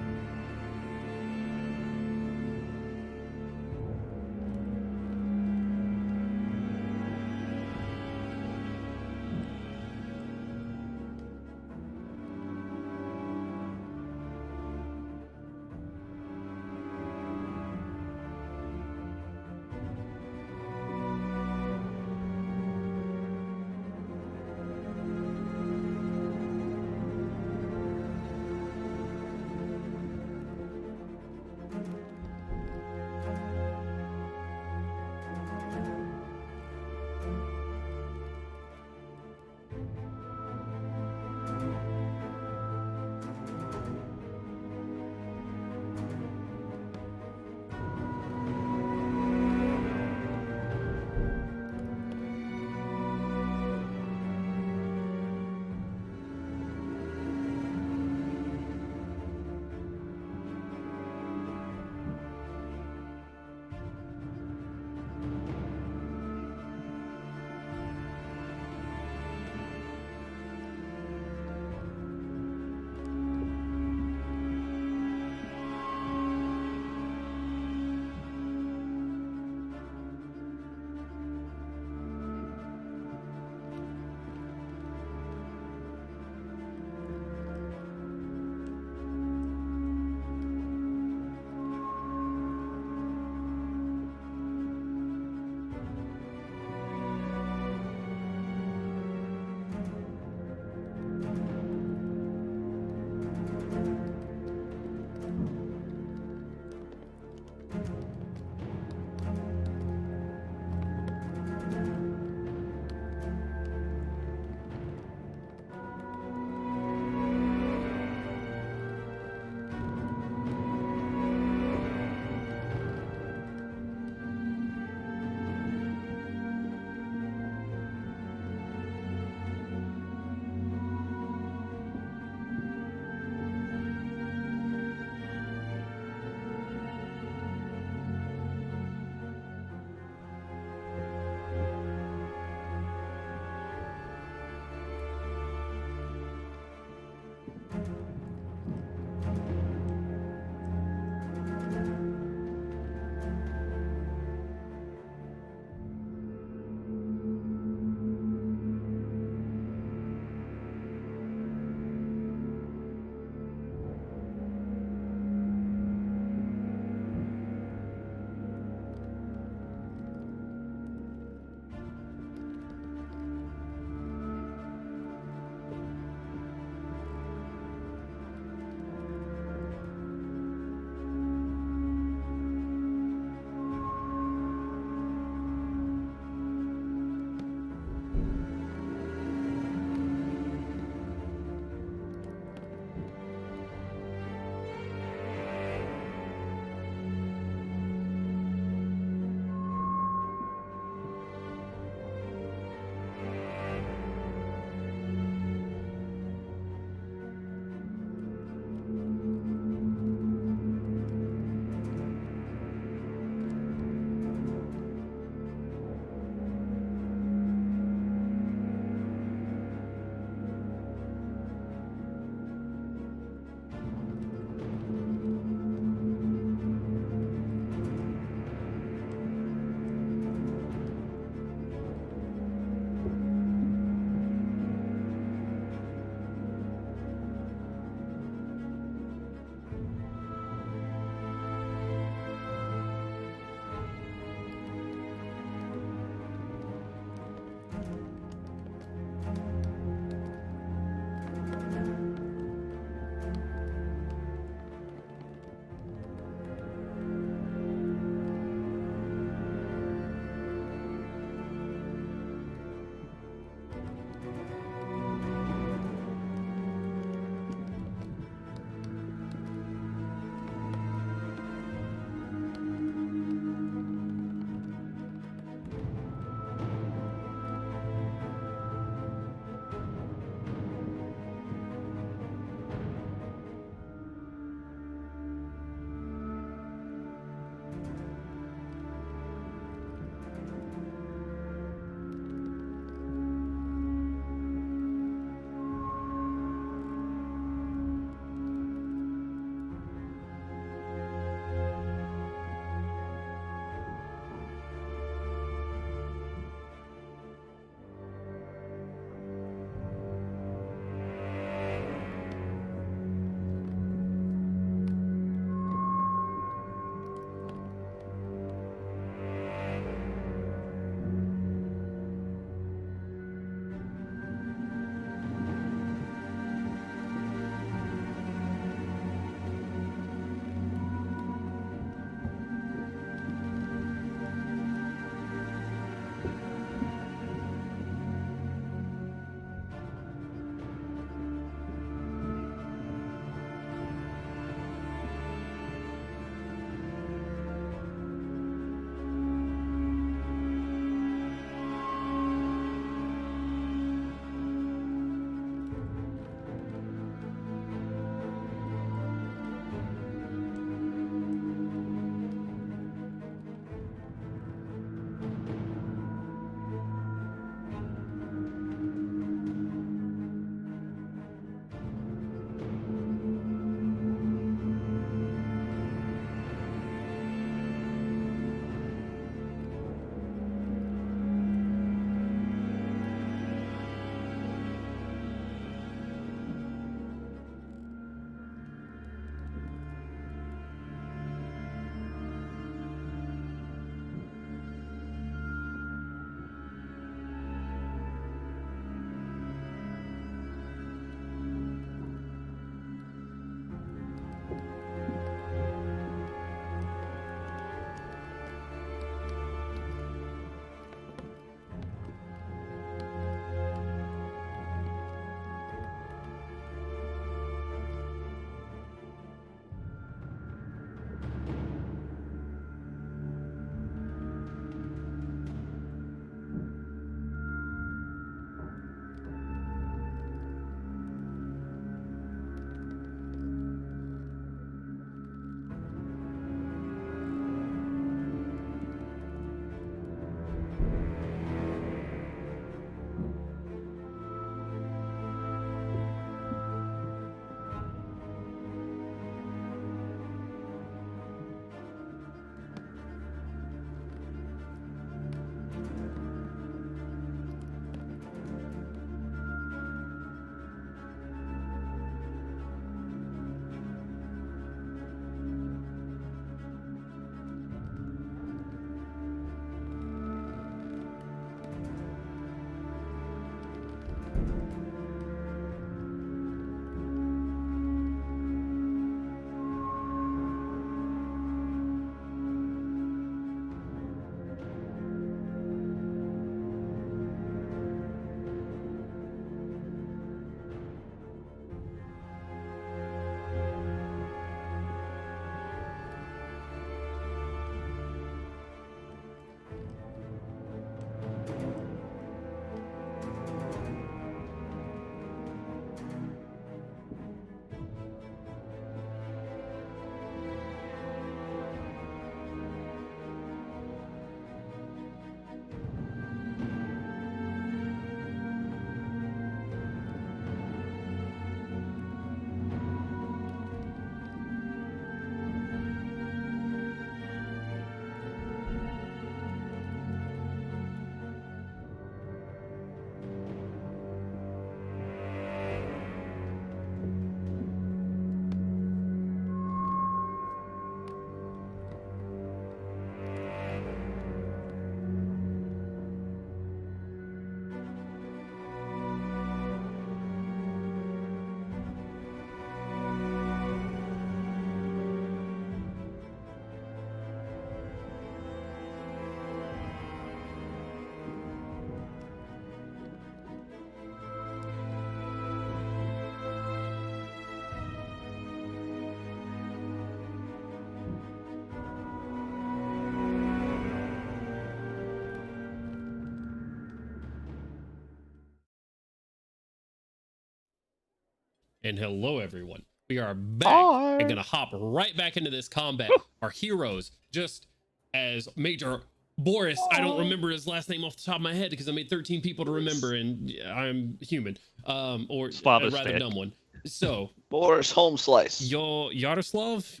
And hello, everyone. We are back and gonna hop right back into this combat. Our heroes, just as Major Boris, I don't remember his last name off the top of my head because I made 13 people to remember, and I'm human, or a rather dumb one. So Boris Homeslice. Yaroslav,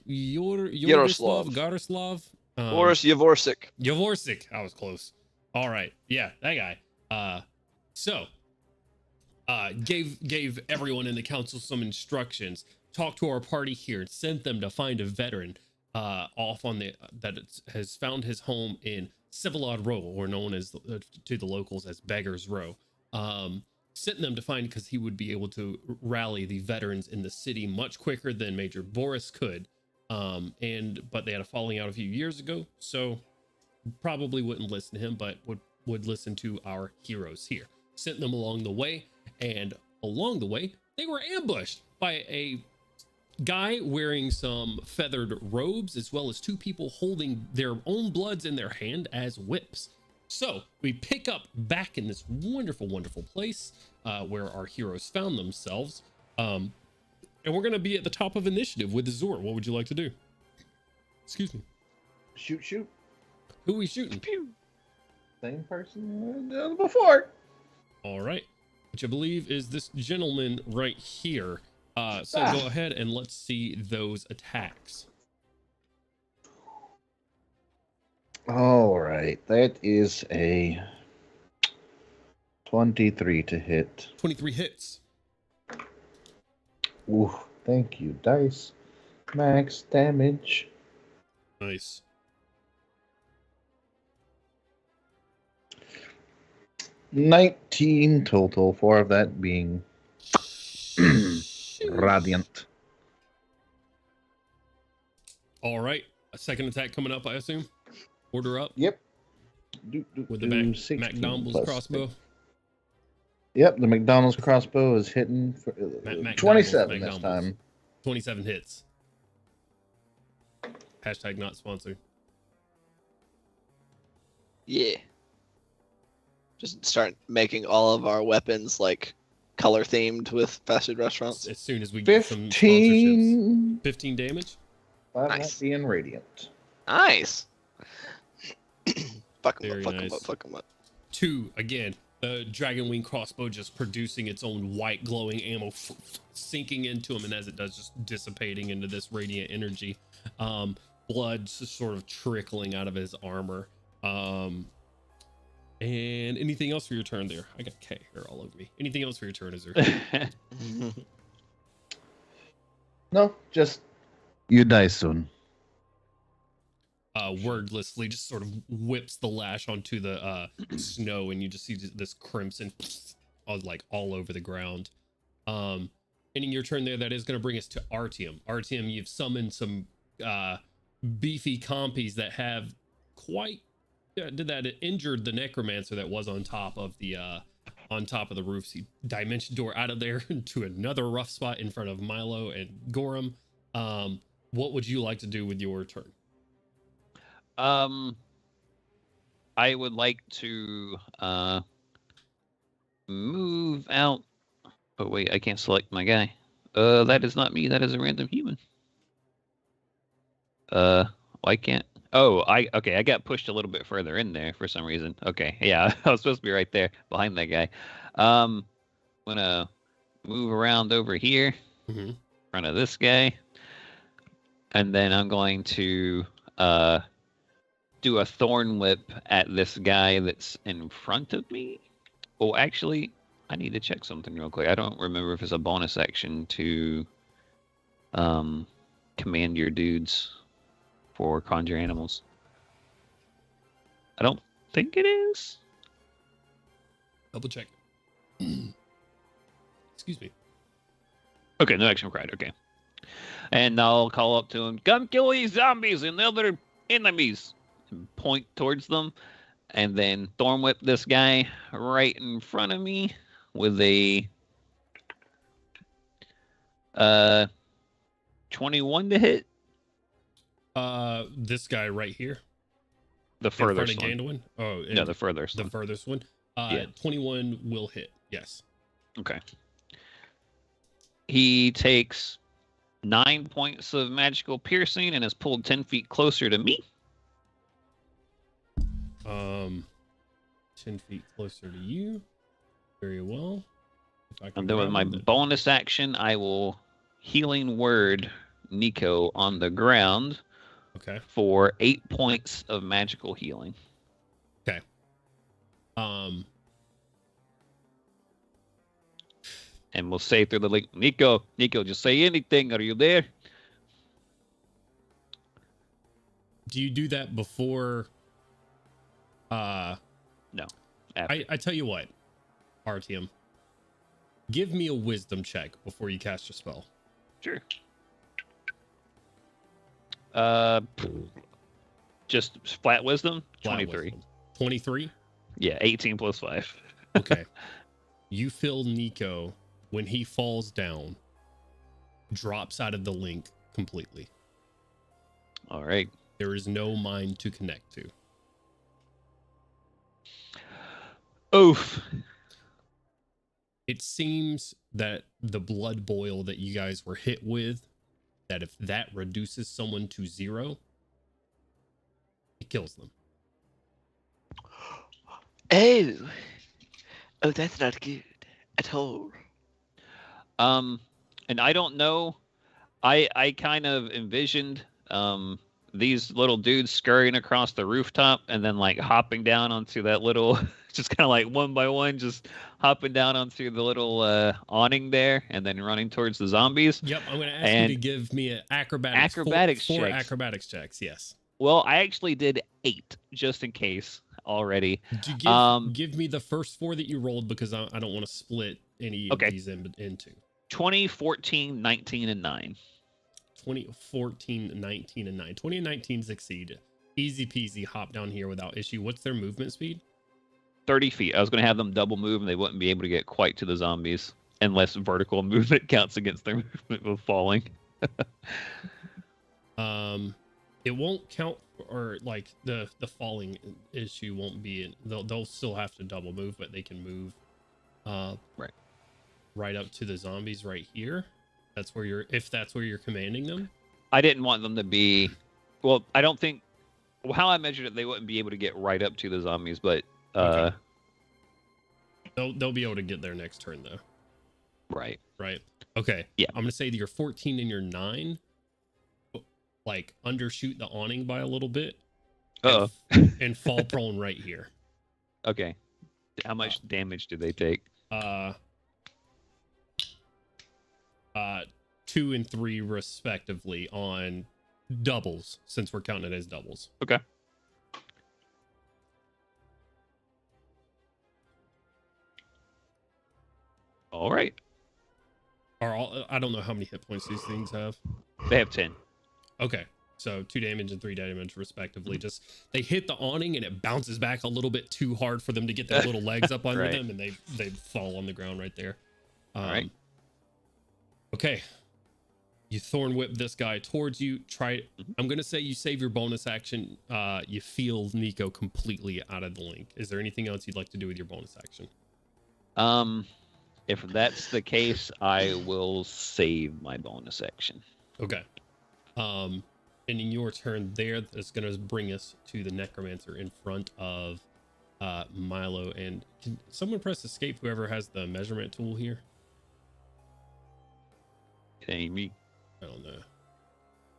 Boris Yavorsik. Yavorsik. I was close. All right, yeah, that guy. Gave everyone in the council some instructions, talked to our party here, and sent them to find a veteran off on has found his home in Civilad Row, or known as to the locals as Beggar's Row. Sent them to find because he would be able to rally the veterans in the city much quicker than Major Boris could. But they had a falling out a few years ago, so probably wouldn't listen to him, but would listen to our heroes here. Sent them along the way. And along the way, they were ambushed by a guy wearing some feathered robes, as well as two people holding their own bloods in their hand as whips. So we pick up back in this wonderful, wonderful place where our heroes found themselves. And we're going to be at the top of initiative with Azor. What would you like to do? Excuse me. Shoot. Who are we shooting? Pew. Same person before. All right. Which I believe is this gentleman right here. So go ahead and let's see those attacks. All right, that is a 23 to hit. 23 hits. Ooh, thank you, dice. Max damage. Nice. $19 total, 4 of that being radiant. All right, a second attack coming up, I assume. Order up. Yep. With the McDonald's crossbow. Yep, the McDonald's crossbow is hitting for 27 this time. 27 hits. Hashtag not sponsored. Yeah. Just start making all of our weapons like color themed with fast food restaurants. As soon as we get some sponsorships. 15 damage. 5 Nice. being radiant. Nice. Fuck Very nice. Fuck 'em up. 2 again. The dragon wing crossbow just producing its own white glowing ammo, sinking into him, and as it does, just dissipating into this radiant energy. Blood just sort of trickling out of his armor. And anything else for your turn there? I got K here all over me. Anything else for your turn, is there? No, just you die soon. Wordlessly just sort of whips the lash onto the snow, and you just see this crimson all over the ground. Ending your turn there, that is going to bring us to Artyom. Artyom, you've summoned some beefy compies that have injured the necromancer that was on top of the roof. So you dimension door out of there to another rough spot in front of Milo and Gorham. What would you like to do with your turn? I would like to move out. Oh wait, I can't select my guy. That is not me. That is a random human. Why can't? Oh, I got pushed a little bit further in there for some reason. Okay, yeah, I was supposed to be right there behind that guy. I'm gonna move around over here, in front of this guy, and then I'm going to do a thorn whip at this guy that's in front of me. Oh, actually, I need to check something real quick. I don't remember if it's a bonus action to command your dudes for conjure animals. I don't think it is. Double check. Excuse me. Okay, no action required. Okay. And I'll call up to him, come kill these zombies and the other enemies. And point towards them. And then thorn whip this guy right in front of me with a 21 to hit. This guy right here. The furthest one. Gandalf? Oh, no, the furthest the one. furthest one. Yeah. 21 will hit. Yes. Okay. He takes 9 points of magical piercing and is pulled 10 feet closer to me. 10 feet closer to you. Very well. If I can And then with my grab him, bonus action, I will healing word Nico on the ground Okay. for 8 points of magical healing. Okay. And we'll say through the link, Nico, just say anything. Are you there? Do you do that before? No. After. I tell you what, Artyom, give me a wisdom check before you cast your spell. Sure. Just flat wisdom. Flat 23. wisdom. 23. Yeah, 18 plus 5. Okay. You feel Nico, when he falls down, drops out of the link completely. All right. There is no mind to connect to. Oof. It seems that the blood boil that you guys were hit with, that if that reduces someone to 0, it kills them. Oh, that's not good at all. And I don't know. I kind of envisioned these little dudes scurrying across the rooftop and then like hopping down onto that little, just kind of like one by one, just hopping down onto the little awning there and then running towards the zombies. Yep, I'm going to ask you to give me an acrobatics four checks. acrobatics checks. Yes. Well, I actually did 8 just in case already. Give me the first 4 that you rolled because I don't want to split any of these into 20, 14, 19, and 9. 20, 14, 19, and 9. 20 and 19 succeed. Easy peasy, hop down here without issue. What's their movement speed? 30 feet. I was going to have them double move and they wouldn't be able to get quite to the zombies unless vertical movement counts against their movement of falling. It won't count, or like the falling issue won't be. They'll still have to double move, but they can move right up to the zombies right here. That's where you're commanding them. I didn't want them to be. Well, I don't think. Well, how I measured it, they wouldn't be able to get right up to the zombies, but okay. They'll be able to get there next turn though. Right. Okay. Yeah. I'm gonna say that your 14 and your 9, like undershoot the awning by a little bit. And fall prone right here. Okay. How much damage do they take? 2 and 3 respectively on doubles, since we're counting it as doubles. Okay. All right. I don't know how many hit points these things have. They have 10. Okay. So 2 damage and 3 damage respectively. Just they hit the awning and it bounces back a little bit too hard for them to get their little legs up under them, and they fall on the ground right there. All right. Okay. You thorn whip this guy towards you. I'm gonna say you save your bonus action. You feel Nico completely out of the link. Is there anything else you'd like to do with your bonus action? If that's the case, I will save my bonus action. Okay. And in your turn there, that's gonna bring us to the necromancer in front of Milo. And can someone press escape, whoever has the measurement tool here? It ain't me. I don't know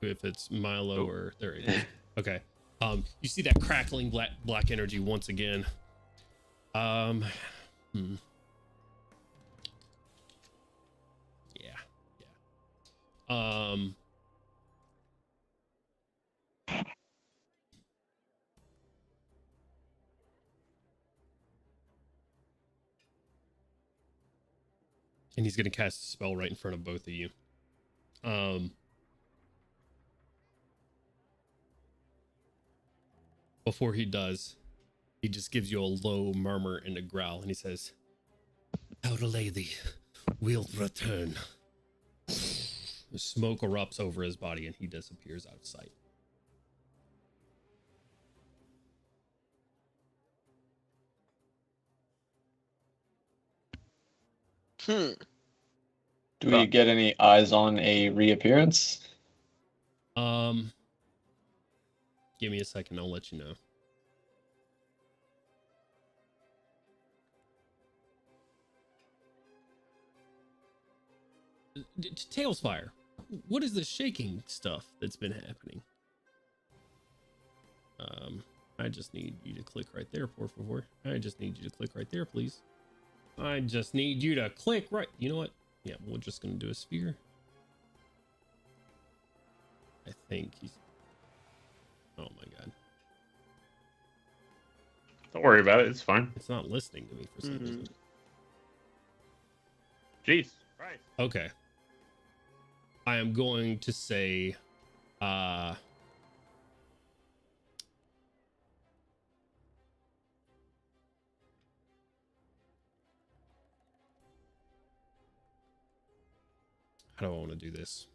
if it's Milo or there it is. Okay. You see that crackling black energy once again. Yeah. And he's gonna cast a spell right in front of both of you. Before he does, he just gives you a low murmur and a growl, and he says, "Our lady will return." The smoke erupts over his body, and he disappears out of sight. Do we get any eyes on a reappearance? Give me a second. I'll let you know. Tailspire, what is this shaking stuff that's been happening? I just need you to click right there, por favor. I just need you to click right there, please. I just need you to click right. You know what? Yeah, we're just gonna do a sphere. I think he's. Oh my god. Don't worry about it. It's fine. It's not listening to me for some reason. Jeez. Right. Okay. I am going to say, how do I want to do this?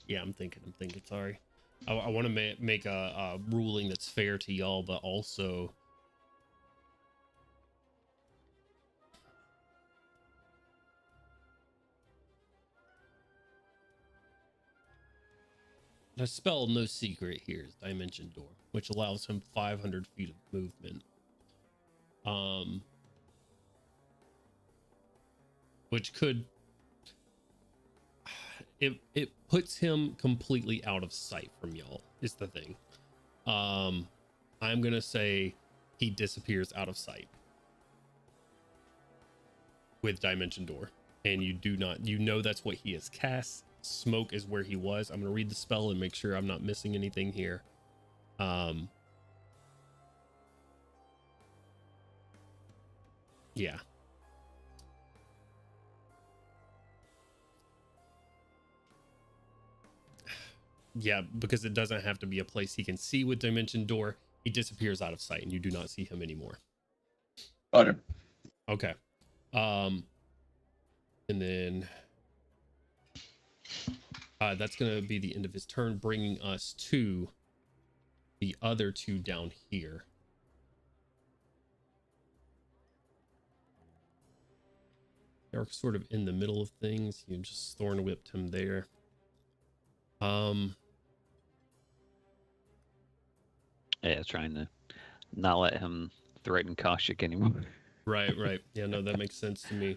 Yeah, I'm thinking. Sorry. I want to make a ruling that's fair to y'all, but also the spell No Secret here is Dimension Door, which allows him 500 feet of movement. Which could it puts him completely out of sight from y'all is the thing. I'm gonna say he disappears out of sight with Dimension Door, and you know that's what he has cast. Smoke is where he was. I'm gonna read the spell and make sure I'm not missing anything here. Yeah. Yeah, because it doesn't have to be a place he can see with Dimension Door. He disappears out of sight and you do not see him anymore. Okay. Okay. And then that's going to be the end of his turn, bringing us to the other two down here. They're sort of in the middle of things. You just thorn whipped him there. Yeah, trying to not let him threaten Kaushik anymore. Right. Yeah, no, that makes sense to me.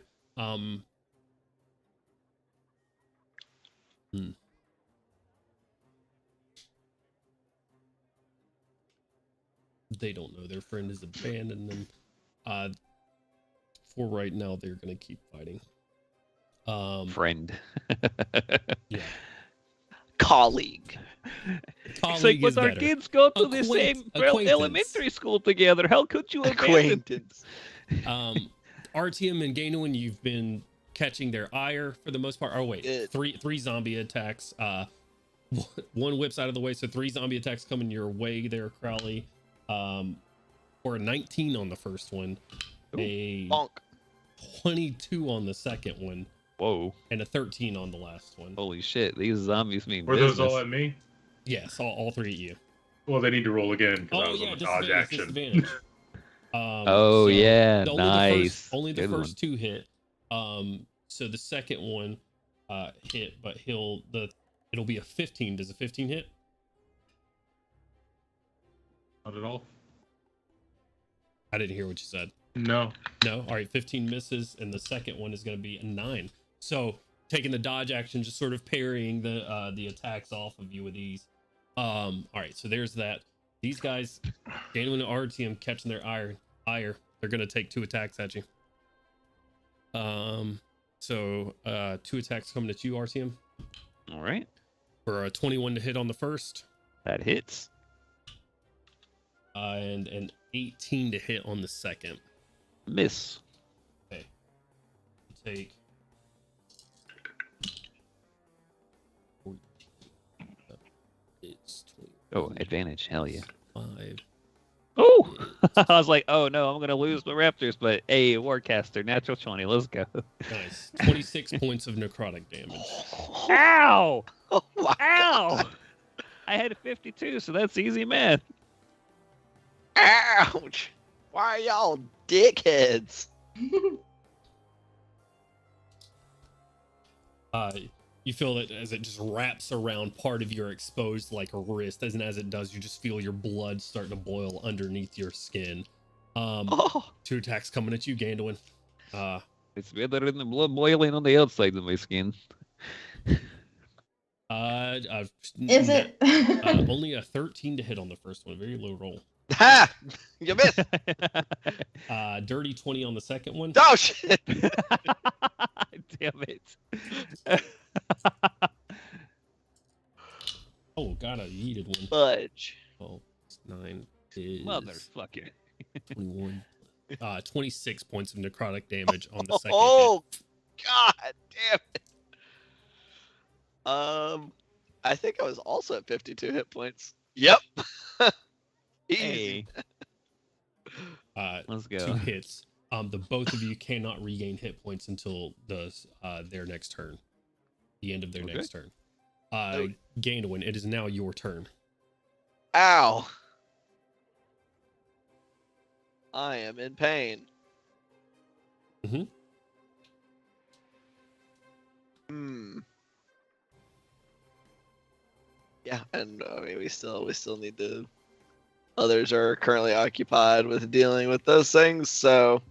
They don't know their friend has abandoned them. For right now, they're gonna keep fighting. Friend. Yeah. Colleague. It's like, but our kids go to the same elementary school together. How could you abandon? Acquaintance. Artyom and Gainwin, you've been catching their ire for the most part. Oh wait, Good. three zombie attacks. One whips out of the way, so 3 zombie attacks coming your way there, Crowley. For a 19 on the first one, a Bonk. 22 on the second one, Whoa. and a 13 on the last one. Holy shit, these zombies mean Were business. those all at me? Yes, all 3 at you. Well, they need to roll again because I Oh was yeah, on the dodge action. disadvantage. Oh, yeah, nice. Only the Good first 2 hit. So the second one hit, but it'll be a 15. Does a 15 hit? Not at all. I didn't hear what you said. No. No. All right, 15 misses, and the second one is going to be a 9. So taking the dodge action, just sort of parrying the attacks off of you with ease. All right, so there's that. These guys, Daniel and Artyom, catching their ire. They're going to take 2 attacks at you. So 2 attacks coming at you, Artyom. All right. For a 21 to hit on the first. That hits. And an 18 to hit on the second. Miss. Okay. Take. It's 20. Oh, advantage. Hell yeah. 5, Oh, I was like, oh no, I'm gonna lose the Raptors, but hey, Warcaster, natural 20, let's go. Nice. 26 points of necrotic damage. Ow! Oh my Ow! god. I had 52, so that's easy math. Ouch. Why are y'all dickheads? You feel it as it just wraps around part of your exposed like wrist, and as it does, you just feel your blood start to boil underneath your skin. Oh. 2 attacks coming at you, Gandolin. It's better than the blood boiling on the outside of my skin. Is it? Only a 13 to hit on the first one. Very low roll. Ha! You missed. Dirty 20 on the second one. Oh shit. Damn it. Oh god, I yeeted one. Fudge. Oh, 9 is Motherfucker. 21. 26 points of necrotic damage on the second Oh god damn it. I think I was also at 52 hit points. Yep. Easy. Hey, let's go. 2 hits. The both of you cannot regain hit points until their next turn. The end of their next turn. Gandolin, it is now your turn. Ow. I am in pain. Mhm. Yeah, and I mean we still need to. Others are currently occupied with dealing with those things, so.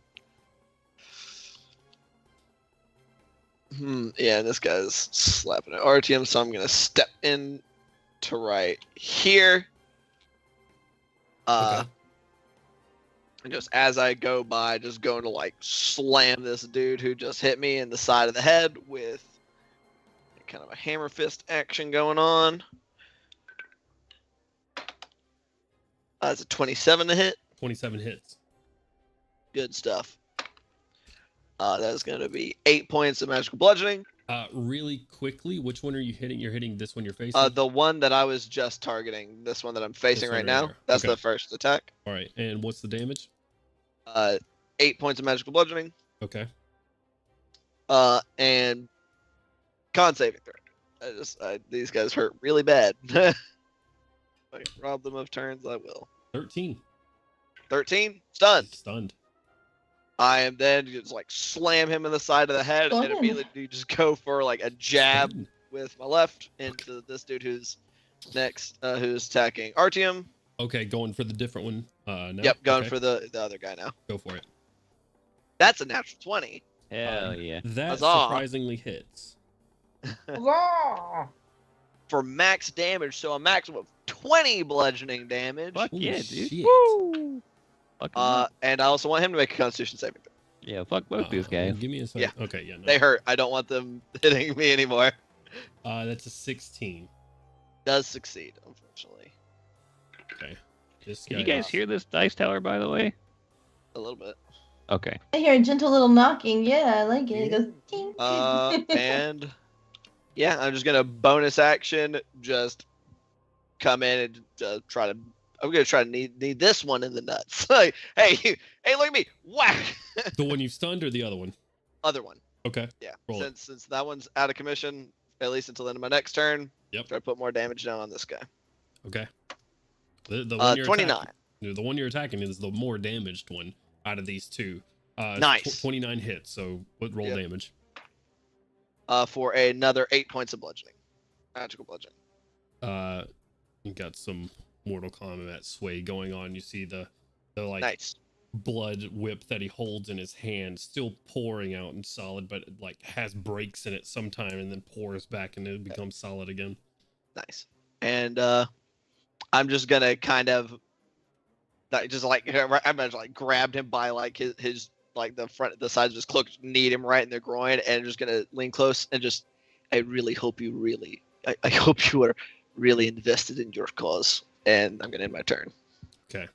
Yeah, this guy's slapping at RTM, so I'm gonna step in to right here. Okay. And just as I go by, just going to like slam this dude who just hit me in the side of the head with kind of a hammer fist action going on. That's a 27 to hit. 27 hits. Good stuff. That's going to be 8 points of magical bludgeoning. Really quickly, which one are you hitting? You're hitting this one you're facing? The one that I was just targeting, this one that I'm facing right now. there. That's Okay. the first attack. All right, and what's the damage? 8 points of magical bludgeoning. Okay. And con saving throw. These guys hurt really bad. If I can rob them of turns, I will. 13. 13, stunned. Stunned. I am then just like slam him in the side of the head and Stunned. immediately just go for like a jab Stunned. with my left into this dude who's next, who's attacking Artium. Okay, going for the different one. Now? Yep, going Okay, for the other guy now. Go for it. That's a natural 20 Hell yeah. That Huzzah. surprisingly hits. for max damage, so a maximum of 20 bludgeoning damage. Fuck Holy yeah, dude. shit. Woo! Fuck 'em up. And I also want him to make a Constitution saving throw. Yeah, fuck both these guys. Give me a second. Okay, yeah. No. They hurt. I don't want them hitting me anymore. That's a 16. Does succeed, unfortunately. Okay. This Can you guy guys is- hear this dice tower, by the way? A little bit. Okay. I hear a gentle little knocking. Yeah, I like it. It goes ding. And yeah, I'm just gonna bonus action, just come in and try to. I'm gonna try to need this one in the nuts. Like, hey, look at me, whack. The one you stunned or the other one? Other one. Okay. Yeah. Roll it. Since that one's out of commission, at least until the end of my next turn. Yep. Try to put more damage down on this guy. Okay. The one you're 29. attacking, the one you're attacking is the more damaged one out of these two. Nice. 29 hits. So what roll Yep. damage? For another 8 points of bludgeoning, magical bludgeoning. You got some Mortal Kombat sway going on. You see the like Nice. blood whip that he holds in his hand, still pouring out and solid, but like has breaks in it sometime and then pours back and it becomes solid again. Nice. And I'm just gonna kind of just like I'm gonna like grabbed him by like his like the sides of his cloak, kneed him right in the groin, and just gonna lean close and just I really hope you really I hope you are really invested in your cause. And I'm gonna end my turn. Okay.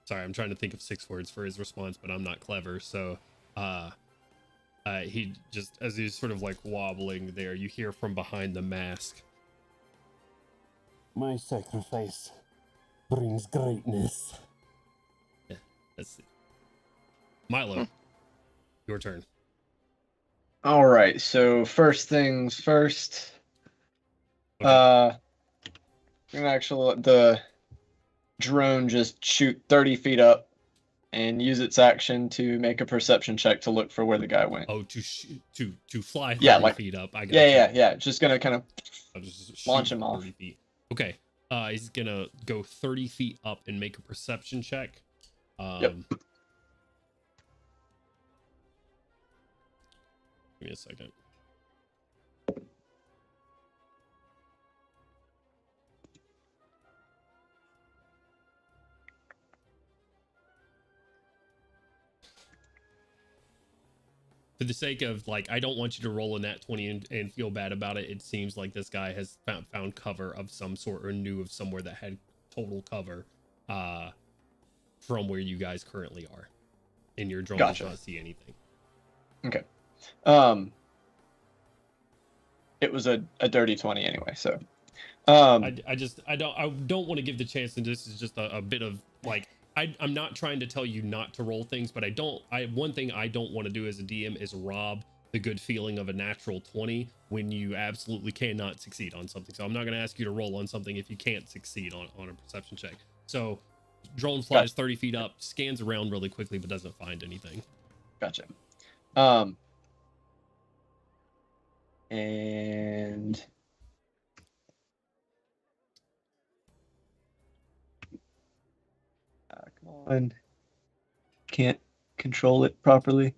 Sorry, I'm trying to think of 6 words for his response, but I'm not clever. So, he just, as he's sort of like wobbling there, you hear from behind the mask. My sacrifice brings greatness. Yeah, that's it. Milo, your turn. All right. So first things first. Okay. I'm gonna actually let the drone just shoot 30 feet up and use its action to make a perception check to look for where the guy went. Oh, to fly 30 Yeah, like- feet up. I got Yeah. Just gonna kind of I'll just launch shoot him off. 30 feet. Okay. He's gonna go 30 feet up and make a perception check. Yep. Give me a second. For the sake of, like, I don't want you to roll a nat 20 and feel bad about it. It seems like this guy has found cover of some sort or knew of somewhere that had total cover from where you guys currently are. And your drone Gotcha. does not see anything. Okay. It was a dirty 20 anyway, so. I don't want to give the chance, and this is just a bit of, like, I'm not trying to tell you not to roll things, but one thing I don't want to do as a DM is rob the good feeling of a natural 20 when you absolutely cannot succeed on something. So I'm not going to ask you to roll on something if you can't succeed on a perception check. So drone flies 30 feet up, scans around really quickly, but doesn't find anything. Gotcha. And come on. Can't control it properly.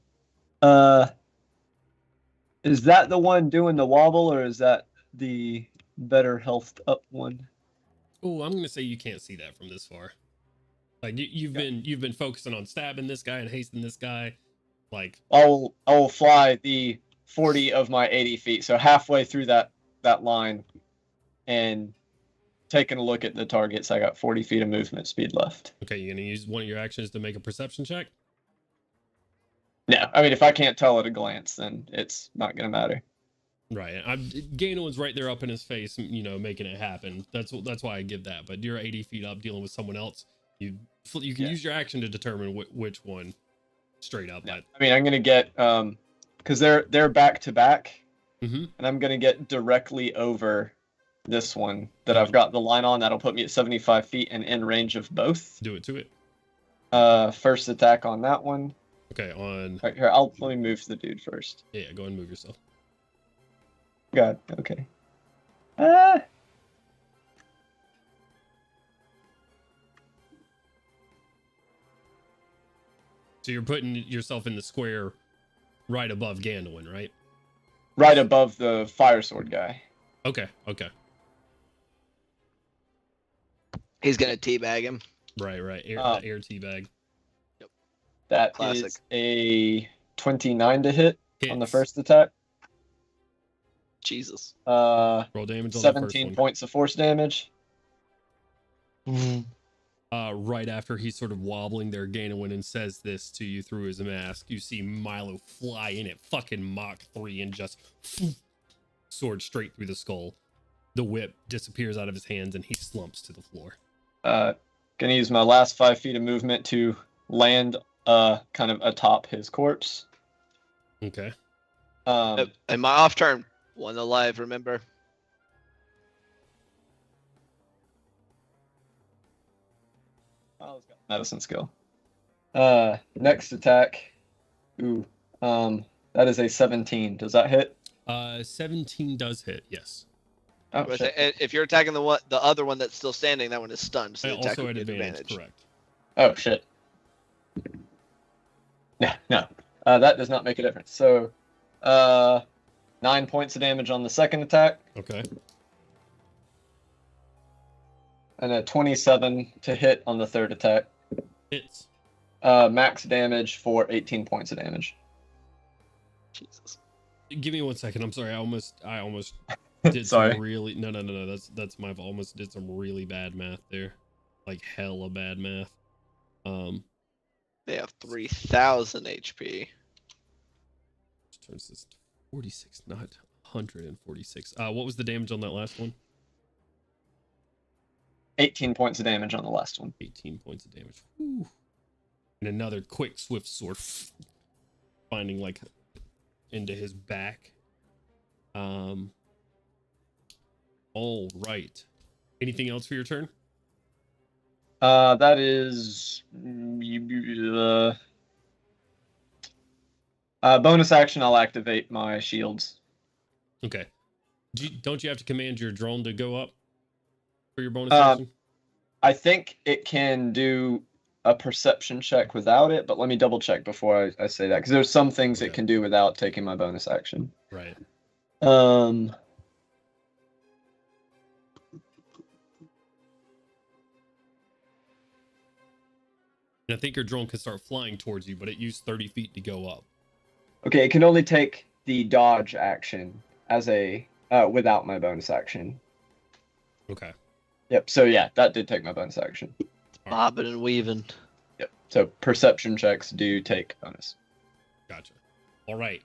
Is that the one doing the wobble, or is that the better healthed up one? Oh, I'm going to say you can't see that from this far. Like you've been focusing on stabbing this guy and hasting this guy. Like I will fly the 40 of my 80 feet, so halfway through that line, and taking a look at the targets. I got 40 feet of movement speed left. Okay, you're gonna use one of your actions to make a perception check? No, I mean, if I can't tell at a glance, then it's not gonna matter. Right. Gano's right there up in his face, making it happen. That's why I give that. But you're 80 feet up dealing with someone else. You can use your action to determine which one straight up. I mean, I'm gonna get because they're back to back, and I'm gonna get directly over this one that I've got the line on. That'll put me at 75 feet and in range of both. Do it to it. First attack on that one. Okay, on. Right here, let me move the dude first. Yeah, go ahead and move yourself. God, okay. So you're putting yourself in the square right above Gandalin, right? Right above the fire sword guy. Okay. He's gonna teabag him. Right. Air teabag. Yep. That Classic. is a 29 to hit on the Hits. first attack. Jesus. Roll damage on the first 17 one. points of force damage. Right after he's sort of wobbling there, Ganowin, and says this to you through his mask, you see Milo fly in at fucking Mach 3 and just sword straight through the skull. The whip disappears out of his hands and he slumps to the floor. Gonna use my last 5 feet of movement to land kind of atop his corpse. Okay. And my off turn, one alive, remember? Oh, it's got medicine skill. Next attack. Ooh. That is a 17. Does that hit? 17 does hit, yes. Oh, But shit. if you're attacking the other one that's still standing, that one is stunned. So the attack Also would at be an advantage, correct. Oh, shit. No. That does not make a difference. So, 9 points of damage on the second attack, Okay. and a 27 to hit on the third attack. Hits. Max damage for 18 points of damage. Jesus. Give me 1 second. I'm sorry. I almost did Sorry. some really no. That's my fault. Almost did some really bad math there. Like hella bad math. They have 3,000 HP. Turns this to 46, not 146. What was the damage on that last one? 18 points of damage on the last one. 18 points of damage. Whew. And another quick, swift sword finding like into his back. All right. Anything else for your turn? That is bonus action. I'll activate my shields. Okay. Don't you have to command your drone to go up for your bonus action? I think it can do a perception check without it, but let me double check before I say that, because there's some things it can do without taking my bonus action. Right. And I think your drone can start flying towards you, but it used 30 feet to go up. Okay, it can only take the dodge action as a without my bonus action. Okay. Yep. So yeah, that did take my bonus action. Bobbing and weaving. Yep. So perception checks do take bonus. Gotcha. All right.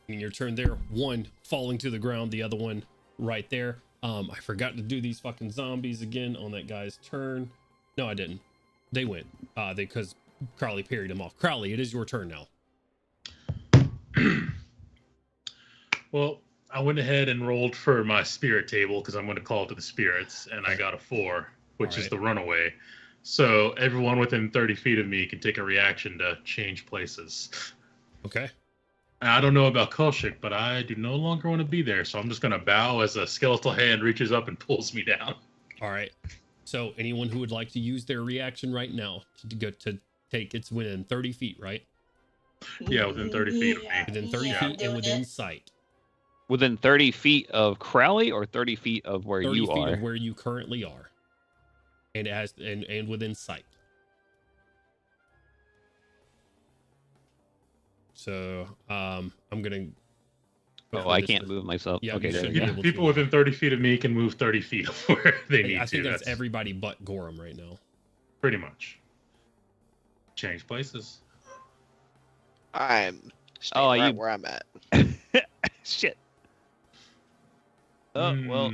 In your turn there, one falling to the ground, the other one right there. I forgot to do these fucking zombies again on that guy's turn. No, I didn't. They went. Because Crowley parried him off. Crowley, it is your turn now. Well, I went ahead and rolled for my spirit table because I'm going to call to the spirits, and I got a 4, which is the runaway. So everyone within 30 feet of me can take a reaction to change places. Okay. I don't know about Kolchak, but I do no longer want to be there, so I'm just going to bow as a skeletal hand reaches up and pulls me down. All right. So anyone who would like to use their reaction right now to go to take it's within 30 feet, right? Yeah, within 30 feet of me. Within 30 feet and within sight. Within 30 feet of Crowley or 30 feet of where 30 you feet are? of where you currently are. And it has and within sight. So I'm gonna I can't move myself. Yeah, okay, you there should we be go. able People to. within 30 feet of me can move 30 feet where they need I think to. that's everybody but Gorham right now. Pretty much. Change places. I'm staying right where I'm at. Shit. Oh, well.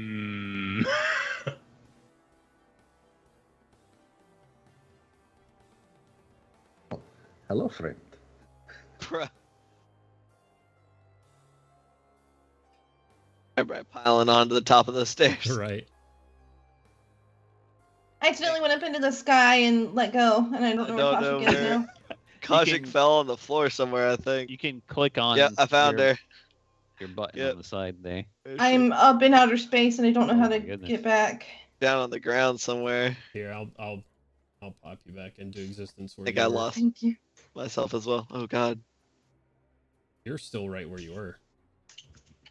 Hello, friend. Everybody piling onto the top of the stairs. Right. I accidentally went up into the sky and let go, and I don't know where Tasha is now. Kolchak fell on the floor somewhere, I think. You can click on Yeah, I found her. Your button on the side there. I'm up in outer space, and I don't know how to get back. Down on the ground somewhere. Here, I'll pop you back into existence. I think I lost myself as well. Oh God. You're still right where you were.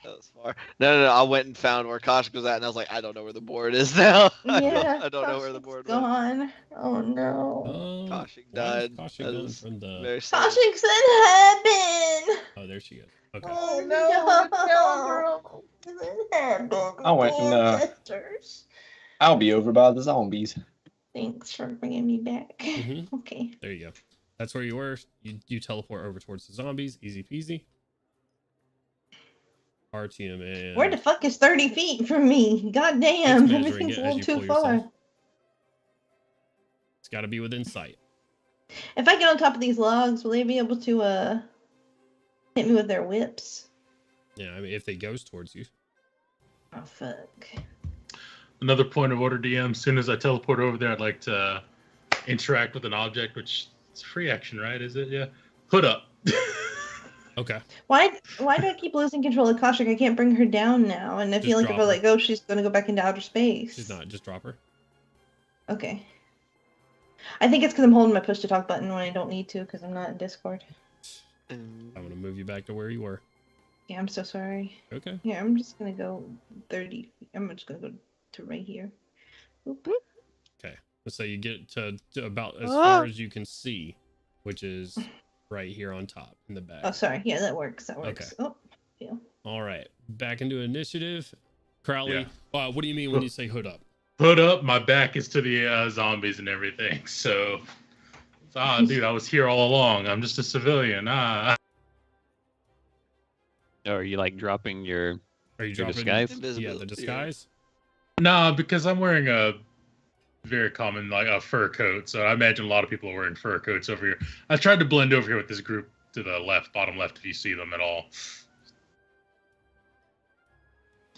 That was far. No. I went and found where Kolchak was at, and I was like, I don't know where the board is now. Yeah, I don't know where the board was. Gone. Oh no. Kolchak died. Kolchak from the... Very sad. Kolchak's in heaven. Oh, there she is. Okay. Oh no. He's in heaven. I went and I'll be over by the zombies. Thanks for bringing me back. Mm-hmm. Okay. There you go. That's where you were. You teleport over towards the zombies. Easy peasy. Artium and... Where the fuck is 30 feet from me? God damn, everything's a little too far. It's got to be within sight. If I get on top of these logs, will they be able to hit me with their whips? Yeah, I mean, if they goes towards you. Oh fuck. Another point of order, DM. As soon as I teleport over there, I'd like to interact with an object, which is free action, right? Is it? Yeah. Hood up. Okay. Why do I keep losing control of Kolchak? I can't bring her down now, and I feel like if I let go, she's gonna go back into outer space. She's not. Just drop her. Okay. I think it's because I'm holding my push to talk button when I don't need to, because I'm not in Discord. I'm gonna move you back to where you were. Yeah, I'm so sorry. Okay. Yeah, I'm just gonna go 30. I'm just gonna go to right here. Oop. Okay. So you get to about as far as you can see, which is right here on top in the back. Oh, sorry. Yeah, that works. That works. Okay. Oh, yeah. All right. Back into initiative. Crowley, what do you mean when you say hood up? Hood up. My back is to the zombies and everything. So Dude, I was here all along. I'm just a civilian. Or are you like dropping your Are you your dropping disguise? Yeah, Invisibility, the disguise. Nah, because I'm wearing a very common like a fur coat, so I imagine a lot of people are wearing fur coats over here. I tried to blend over here with this group to the left, bottom left, if you see them at all.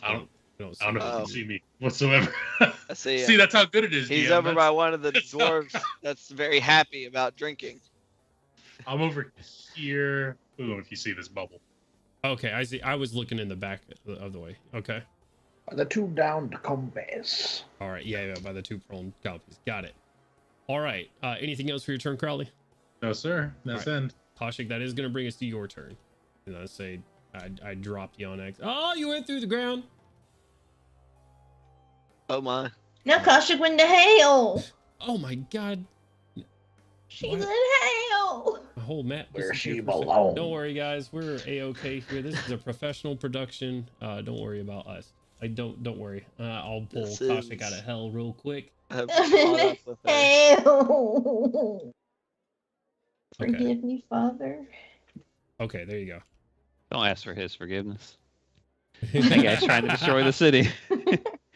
I don't know if you can see me whatsoever. I see. See, that's how good it is. He's DM. over That's- by one of the that's dwarves that's very happy about drinking. I'm over here. Ooh, if you see this bubble. Okay, I see. I was looking in the back of the way. Okay. The 2 downed combatants. All right. Yeah, by the 2 prone copies. Got it. All right. Anything else for your turn, Crowley? No, sir. That's end. Koshik, that is going to bring us to your turn. And I say, I dropped you on X. Oh, you went through the ground. Oh my. Now Koshik went to hell. Oh my God. She's What? in hell. My whole map. Where disappeared she for a second. belongs. Don't worry, guys. We're A-okay here. This is a professional production. Don't worry about us. Don't worry. I'll pull This Koshik is- out of hell real quick. I have I'm caught in up with her. hell. Okay. Forgive me, Father. Okay, there you go. Don't ask for his forgiveness. That guy's trying to destroy the city.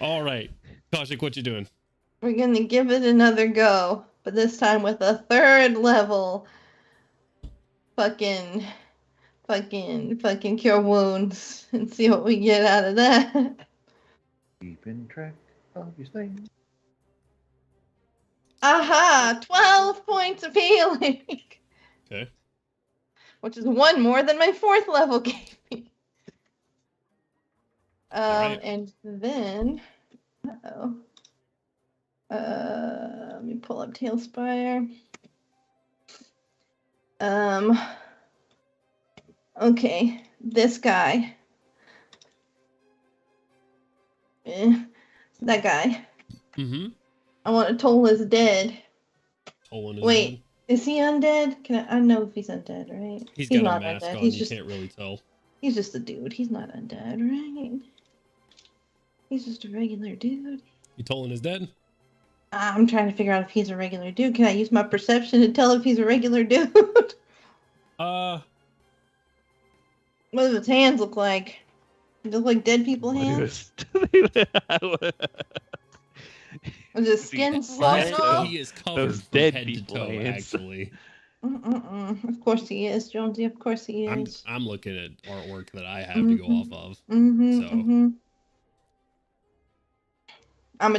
All right. Koshik, what you doing? We're gonna give it another go, but this time with a 3rd level. Fucking cure wounds and see what we get out of that. Keeping track of your things. Aha! 12 points of healing, Okay. which is 1 more than my 4th level gave me. Alright. And then, let me pull up Tailspire. Okay, this guy. That guy. Mm-hmm. I want to toll his dead. Tolan is Wait, dead. is he undead? Can I know if he's undead, right? He's got not a mask undead. on. He's You just can't really tell. he's just a dude. He's not undead, right? He's just a regular dude. You Tolan is dead? I'm trying to figure out if he's a regular dude. Can I use my perception to tell if he's a regular dude? What do his hands look like? They look like dead people hands? Is his skin floating off? He is covered Those from dead head to people toe, hands. actually. Of course he is, Jonesy. Of course he is. I'm looking at artwork that I have to go off of. So. I'm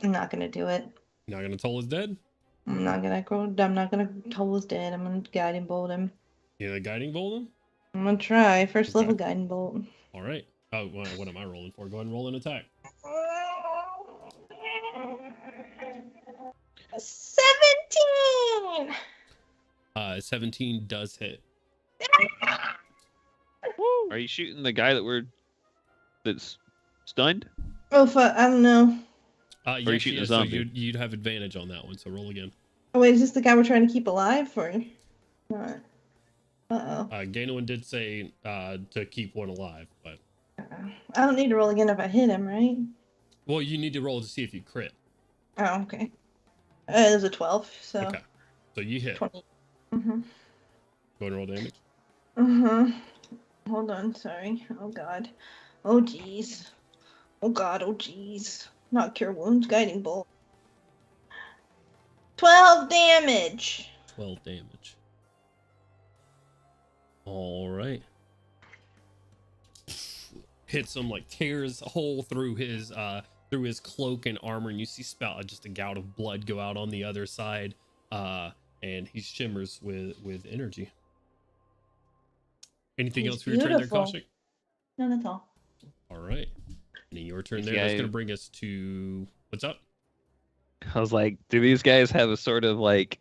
not gonna do it. You're not gonna toll his dead? I'm not gonna toll his dead. I'm gonna guiding bolt him. You know, guiding bolt him? I'm gonna try first Okay. level guiding bolt. All right. Oh, what am I rolling for? Go ahead and roll an attack. 17. 17 does hit. Are you shooting the guy that's stunned? Oh fuck! I don't know. Yes, you shooting a zombie? You'd have advantage on that one, so roll again. Oh wait, is this the guy we're trying to keep alive or not? Uh-oh. Gainowin did say to keep one alive, but I don't need to roll again if I hit him, right? well, you need to roll to see if you crit. Oh, okay. It was a 12, so Okay, so you hit. 20. Go ahead and roll damage. Hold on, sorry. Oh god. Oh jeez. Oh god, oh jeez. Not cure wounds, guiding bolt. 12 damage. 12 damage. All right. Hits him, like tears a hole through his cloak and armor, and you see spout just a gout of blood go out on the other side, and he shimmers with energy. Anything He's else for your turn there, beautiful. Koshik? No, that's all. All right. And in your turn This there, that's guy- going to bring us to what's up? I was like, do these guys have a sort of like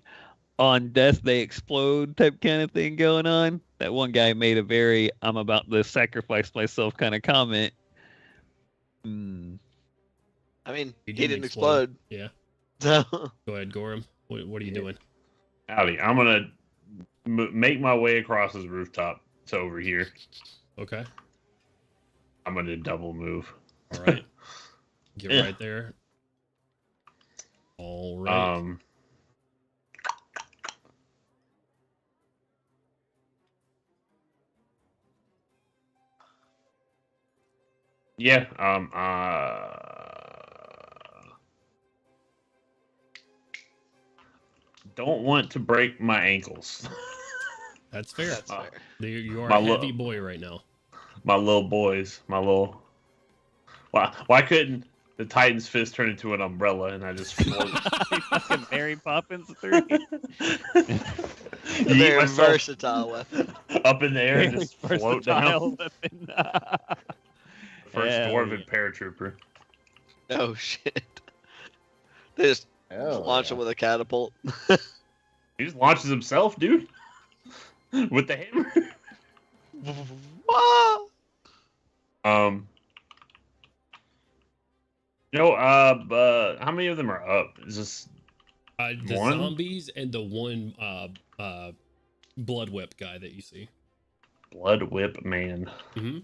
on death they explode type kind of thing going on? That one guy made a very I'm about to sacrifice myself kind of comment. I mean, He he didn't didn't explode. explode. Yeah. So Go ahead, Gorham. What are you doing? Howdy, I'm gonna make my way across this rooftop to over here. Okay. I'm gonna double move. All right. Get right there. All right. Yeah. Don't want to break my ankles. That's fair. That's fair. You are My a heavy lo- boy right now. My little boys. My little. Why couldn't the Titan's fist turn into an umbrella and I just float? Fucking Mary Poppins 3. A very versatile weapon. Up in the air and just float down. Weapon. First Hell dwarven yeah. paratrooper. Oh shit. They just launch him with a catapult. He just launches himself, dude. With the hammer. How many of them are up? Is this The one? zombies and the one blood whip guy that you see. Blood whip man? Mm-hmm.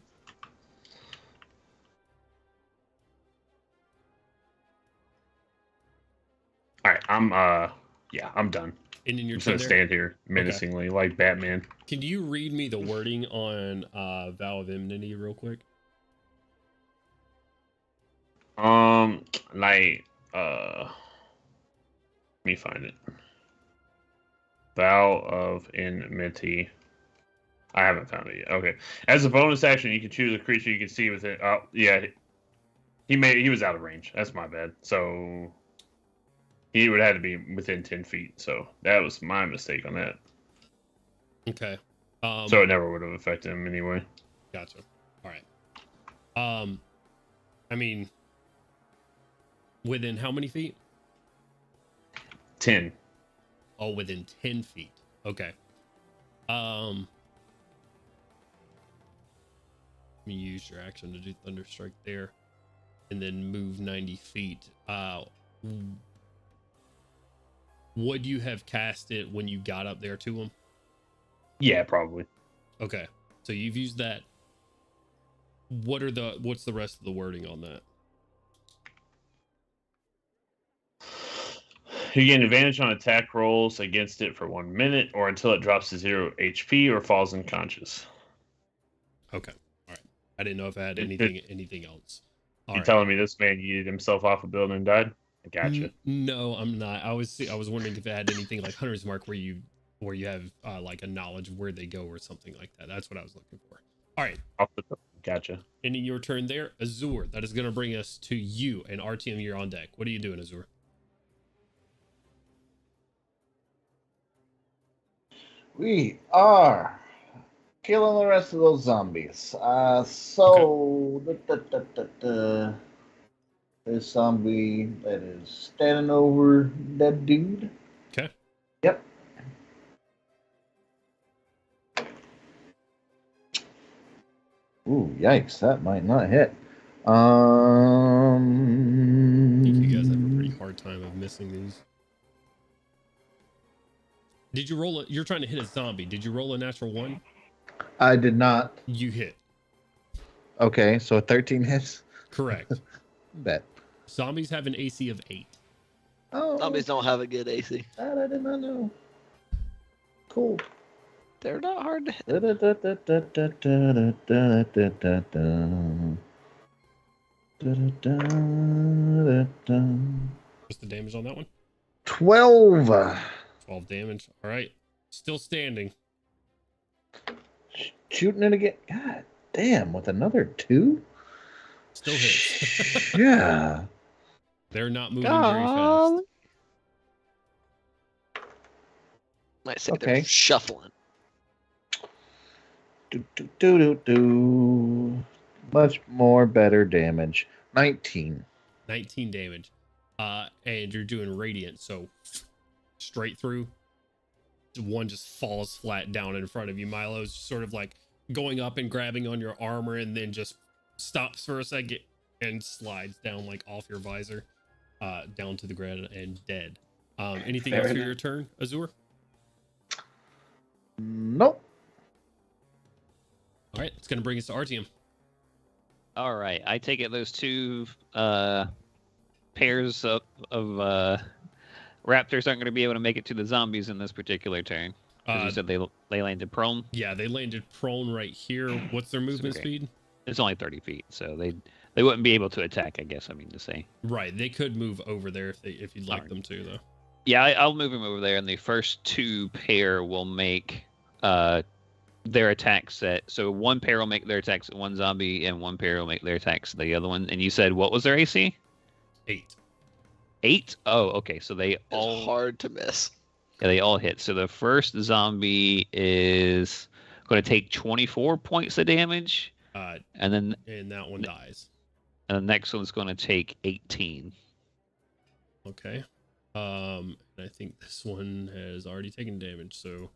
All right, I'm done. And in your I'm just gonna turn there? stand here menacingly like Batman. Can you read me the wording on vow of enmity real quick? Let me find it. Vow of enmity. I haven't found it yet. Okay. As a bonus action, you can choose a creature you can see within. Oh, yeah. He was out of range. That's my bad. So he would have to be within 10 feet. So that was my mistake on that. Okay. So it never would have affected him anyway. Gotcha. All right. I mean, within how many feet? 10. Oh, within 10 feet. Okay. Let me use your action to do Thunderstrike there. And then move 90 feet. Would you have cast it when you got up there to him? Yeah, probably. Okay. So you've used that. What's the rest of the wording on that? You gain advantage on attack rolls against it for 1 minute or until it drops to 0 HP or falls unconscious. Okay. All right. I didn't know if I had anything else. You telling me this man yeeted himself off a building and died? I gotcha. No, I'm not. I was wondering if it had anything like Hunter's Mark where you have like a knowledge of where they go or something like that. That's what I was looking for. All right. Gotcha. Ending your turn there, Azur. That is going to bring us to you and RTM. You're on deck. What are you doing, Azur? We are killing the rest of those zombies. This zombie that is standing over that dude. Okay. Yep. Ooh, yikes! That might not hit. I think you guys have a pretty hard time of missing these. Did you roll you're trying to hit a zombie. Did you roll a natural 1? I did not. You hit. Okay, so 13 hits? Correct. Bet. Zombies have an AC of 8. Oh. Zombies don't have a good AC. That I did not know. Cool. They're not hard to hit. What's the damage on that one? 12. 12 damage. All right. Still standing. Shooting it again. God damn, with another 2? Still hits. Yeah. They're not moving very fast. Might say Okay. they're shuffling. Much more better damage. 19. 19 damage. And you're doing radiant, so straight through. One just falls flat down in front of you. Milo's sort of like going up and grabbing on your armor and then just stops for a second and slides down like off your visor down to the ground and dead. Anything else for your turn, Azur? Nope. All right, it's going to bring us to Artium. All right, I take it those two pairs of raptors aren't going to be able to make it to the zombies in this particular turn. 'Cause you said they landed prone. Yeah, they landed prone right here. What's their movement Okay. speed? It's only 30 feet, so they wouldn't be able to attack. I guess I mean to say. Right. They could move over there if you'd like Alright. them to, though. Yeah, I'll move him over there, and the first 2 pair will make their attack set. So 1 pair will make their attacks at 1 zombie, and 1 pair will make their attacks at the other one. And you said what was their AC? 8. 8? Oh, okay. So they It's all hard to miss. Yeah, they all hit. So the first zombie is going to take 24 points of damage, and that one dies. And the next one's going to take 18. Okay. And I think this one has already taken damage. So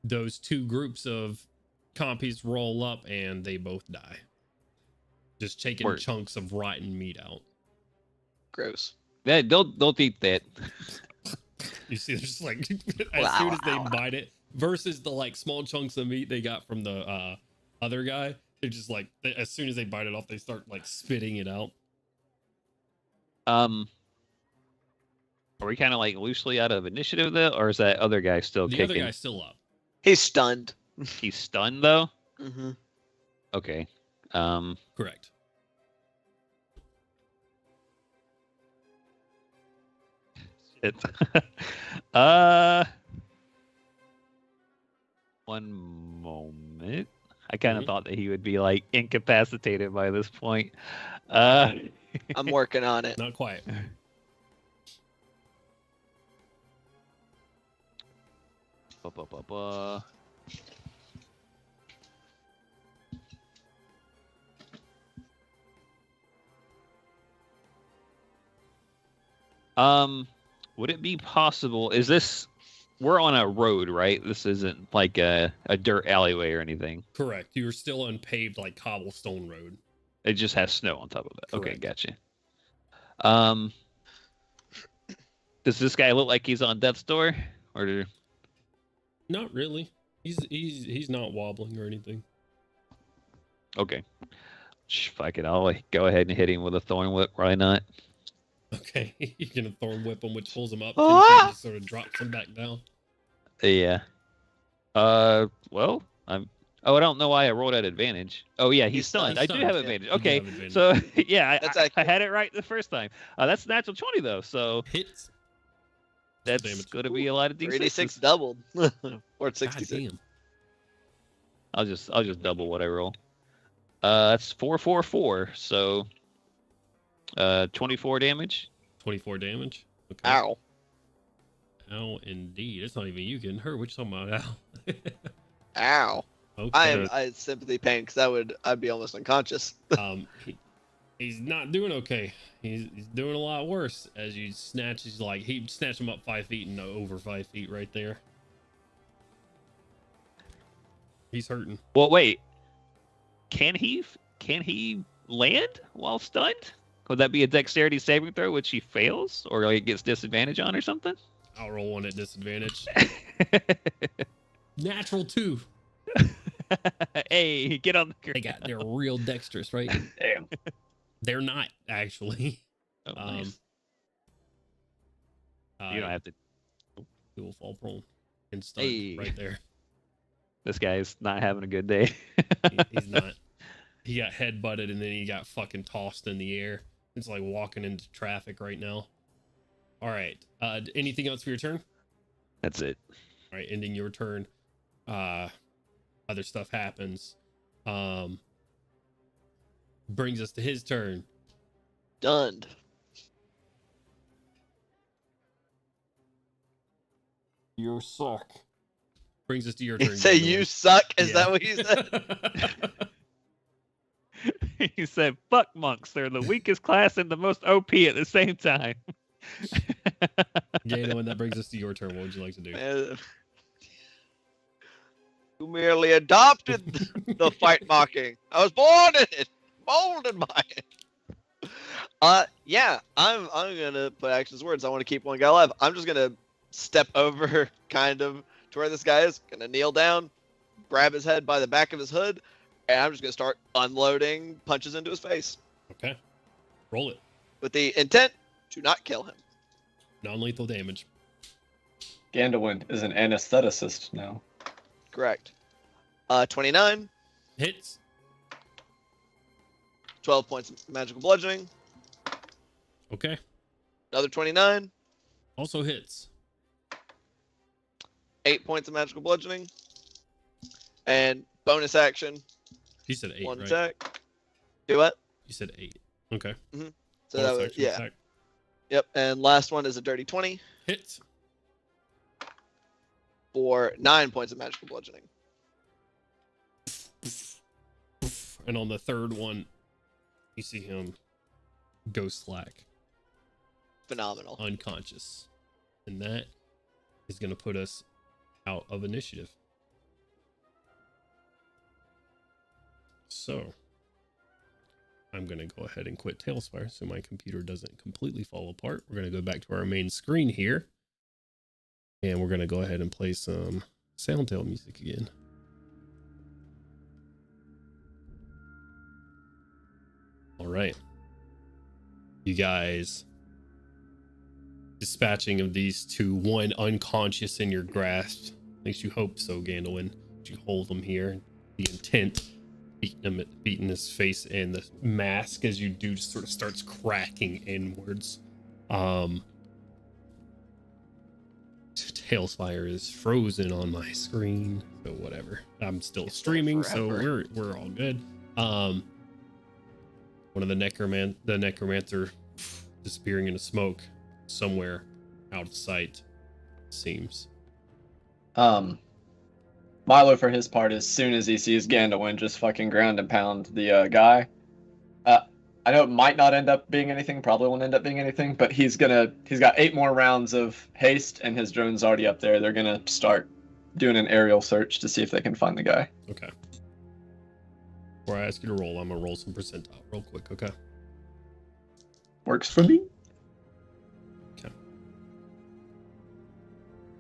those 2 groups of compies roll up and they both die. Just taking Word. chunks of rotten meat out. Gross. Yeah, don't eat that. You see, they're just like as soon as they bite it, versus the like small chunks of meat they got from the other guy. They're just like as soon as they bite it off, they start like spitting it out. Are we kind of like loosely out of initiative though, or is that other guy still The kicking? other guy's still up. He's stunned. He's stunned though. Mm-hmm. Okay. Correct. Shit. One moment. I kind of thought that he would be like incapacitated by this point. I'm working on it. Not quite. Would it be possible? We're on a road, right? This isn't like a dirt alleyway or anything. Correct. You're still on paved like cobblestone road. It just has snow on top of it. Okay, Correct. gotcha. Does this guy look like he's on death's door, or? Not really. He's not wobbling or anything. Okay. Fuck it. I'll go ahead and hit him with a thorn whip. Why not? Okay, you're gonna thorn whip him, which pulls him up, Ah! and just sort of drops him back down. Yeah. Well, Oh, I don't know why I rolled at advantage. Oh yeah, he's stunned. I do have advantage. You do Okay, have advantage. so yeah, That's I had it right the first time. That's natural 20 though, so Hits. that's damage. going to be a lot of D6s. 86 doubled. Or God 66. damn. I'll just double what I roll. That's 444, so 24 damage. 24 damage. Okay. Ow. Ow, indeed. It's not even you getting hurt. What you talking about, Ow? Ow. Okay. I had sympathy pain because I'd be almost unconscious. He's not doing okay. He's doing a lot worse as you snatch. He snatched him up 5 feet and over 5 feet right there. He's hurting. Well, wait. Can he land while stunned? Would that be a dexterity saving throw, which he fails, or like gets disadvantage on, or something? I'll roll one at disadvantage. Natural 2. Hey, get on the ground. They're real dexterous, right? Damn. They're not actually. Oh, nice. You don't have to. He will fall prone and stun Hey. right there. This guy's not having a good day. He's not. He got head butted and then he got fucking tossed in the air. It's like walking into traffic right now. All right. Anything else for your turn? That's it. All right. Ending your turn. Other stuff happens. Brings us to his turn. Stunned. You suck. Brings us to your turn. You say Gandalf. you suck? Is Yeah. that what you said? He said, "Fuck monks. They're the weakest class and the most OP at the same time." Gandalf, that brings us to your turn. What would you like to do? Man, you merely adopted the fight mocking. I was born in it, molded by it. Yeah, I'm gonna put actions words. I want to keep one guy alive. I'm just gonna step over kind of to where this guy is. Gonna kneel down, grab his head by the back of his hood, and I'm just gonna start unloading punches into his face Okay. Roll it. with the intent to not kill him. Non-lethal damage. Gandalf is an anesthetist now. Correct. 29, Hits. 12 points of magical bludgeoning. Okay. Another 29. Also hits. 8 points of magical bludgeoning. And bonus action. He said 8, One right? attack. Do what? You said 8. Okay. So that was, action yeah. attack. Yep. And last one is a dirty 20 Hits. for 9 points of magical bludgeoning. And on the third one, you see him go slack, Phenomenal. unconscious. And that is going to put us out of initiative. So, I'm going to go ahead and quit Tailspire so my computer doesn't completely fall apart. We're going to go back to our main screen here. And we're going to go ahead and play some Soundtail music again. All right. You guys dispatching of these two, one unconscious in your grasp. Makes you hope so, Gandalf. You hold them here. The intent, beating his face, and the mask as you do just sort of starts cracking inwards. Tailspire is frozen on my screen, so whatever. I'm still streaming, so we're all good. One of the necromancer disappearing into smoke somewhere out of sight, seems. Milo, for his part, as soon as he sees Gandalf, just fucking ground and pound the guy. I know it might not end up being anything, probably won't end up being anything, but he's got 8 more rounds of haste, and his drone's already up there. They're gonna start doing an aerial search to see if they can find the guy. Okay. Before I ask you to roll, I'm gonna roll some percentile real quick, okay? Works for me. Okay.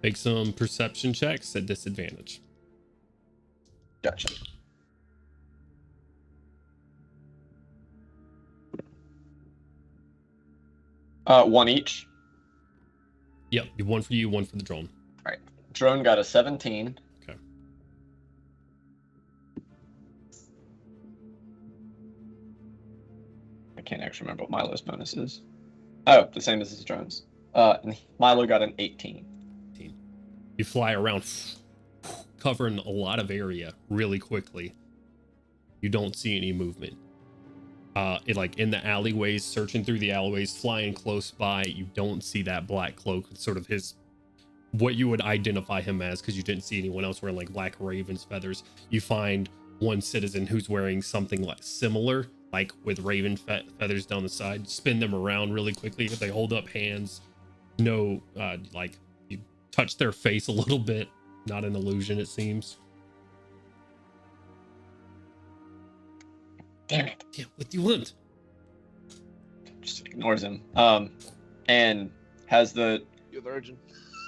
Make some perception checks at disadvantage. Gotcha. One each. Yep, one for you, one for the drone. All right. Drone got a 17. Okay. I can't actually remember what Milo's bonus is. Oh, the same as his drones. And Milo got an 18. You fly around, covering a lot of area really quickly. You don't see any movement. Like in the alleyways, searching through the alleyways, flying close by, you don't see that black cloak. It's sort of what you would identify him as, because you didn't see anyone else wearing like black raven's feathers. You find one citizen who's wearing something like similar, like with raven feathers down the side. Spin them around really quickly. They hold up hands. No, like you touch their face a little bit. Not an illusion, it seems. Damn it. Yeah, what do you want? Just ignores him. And has the You're the virgin.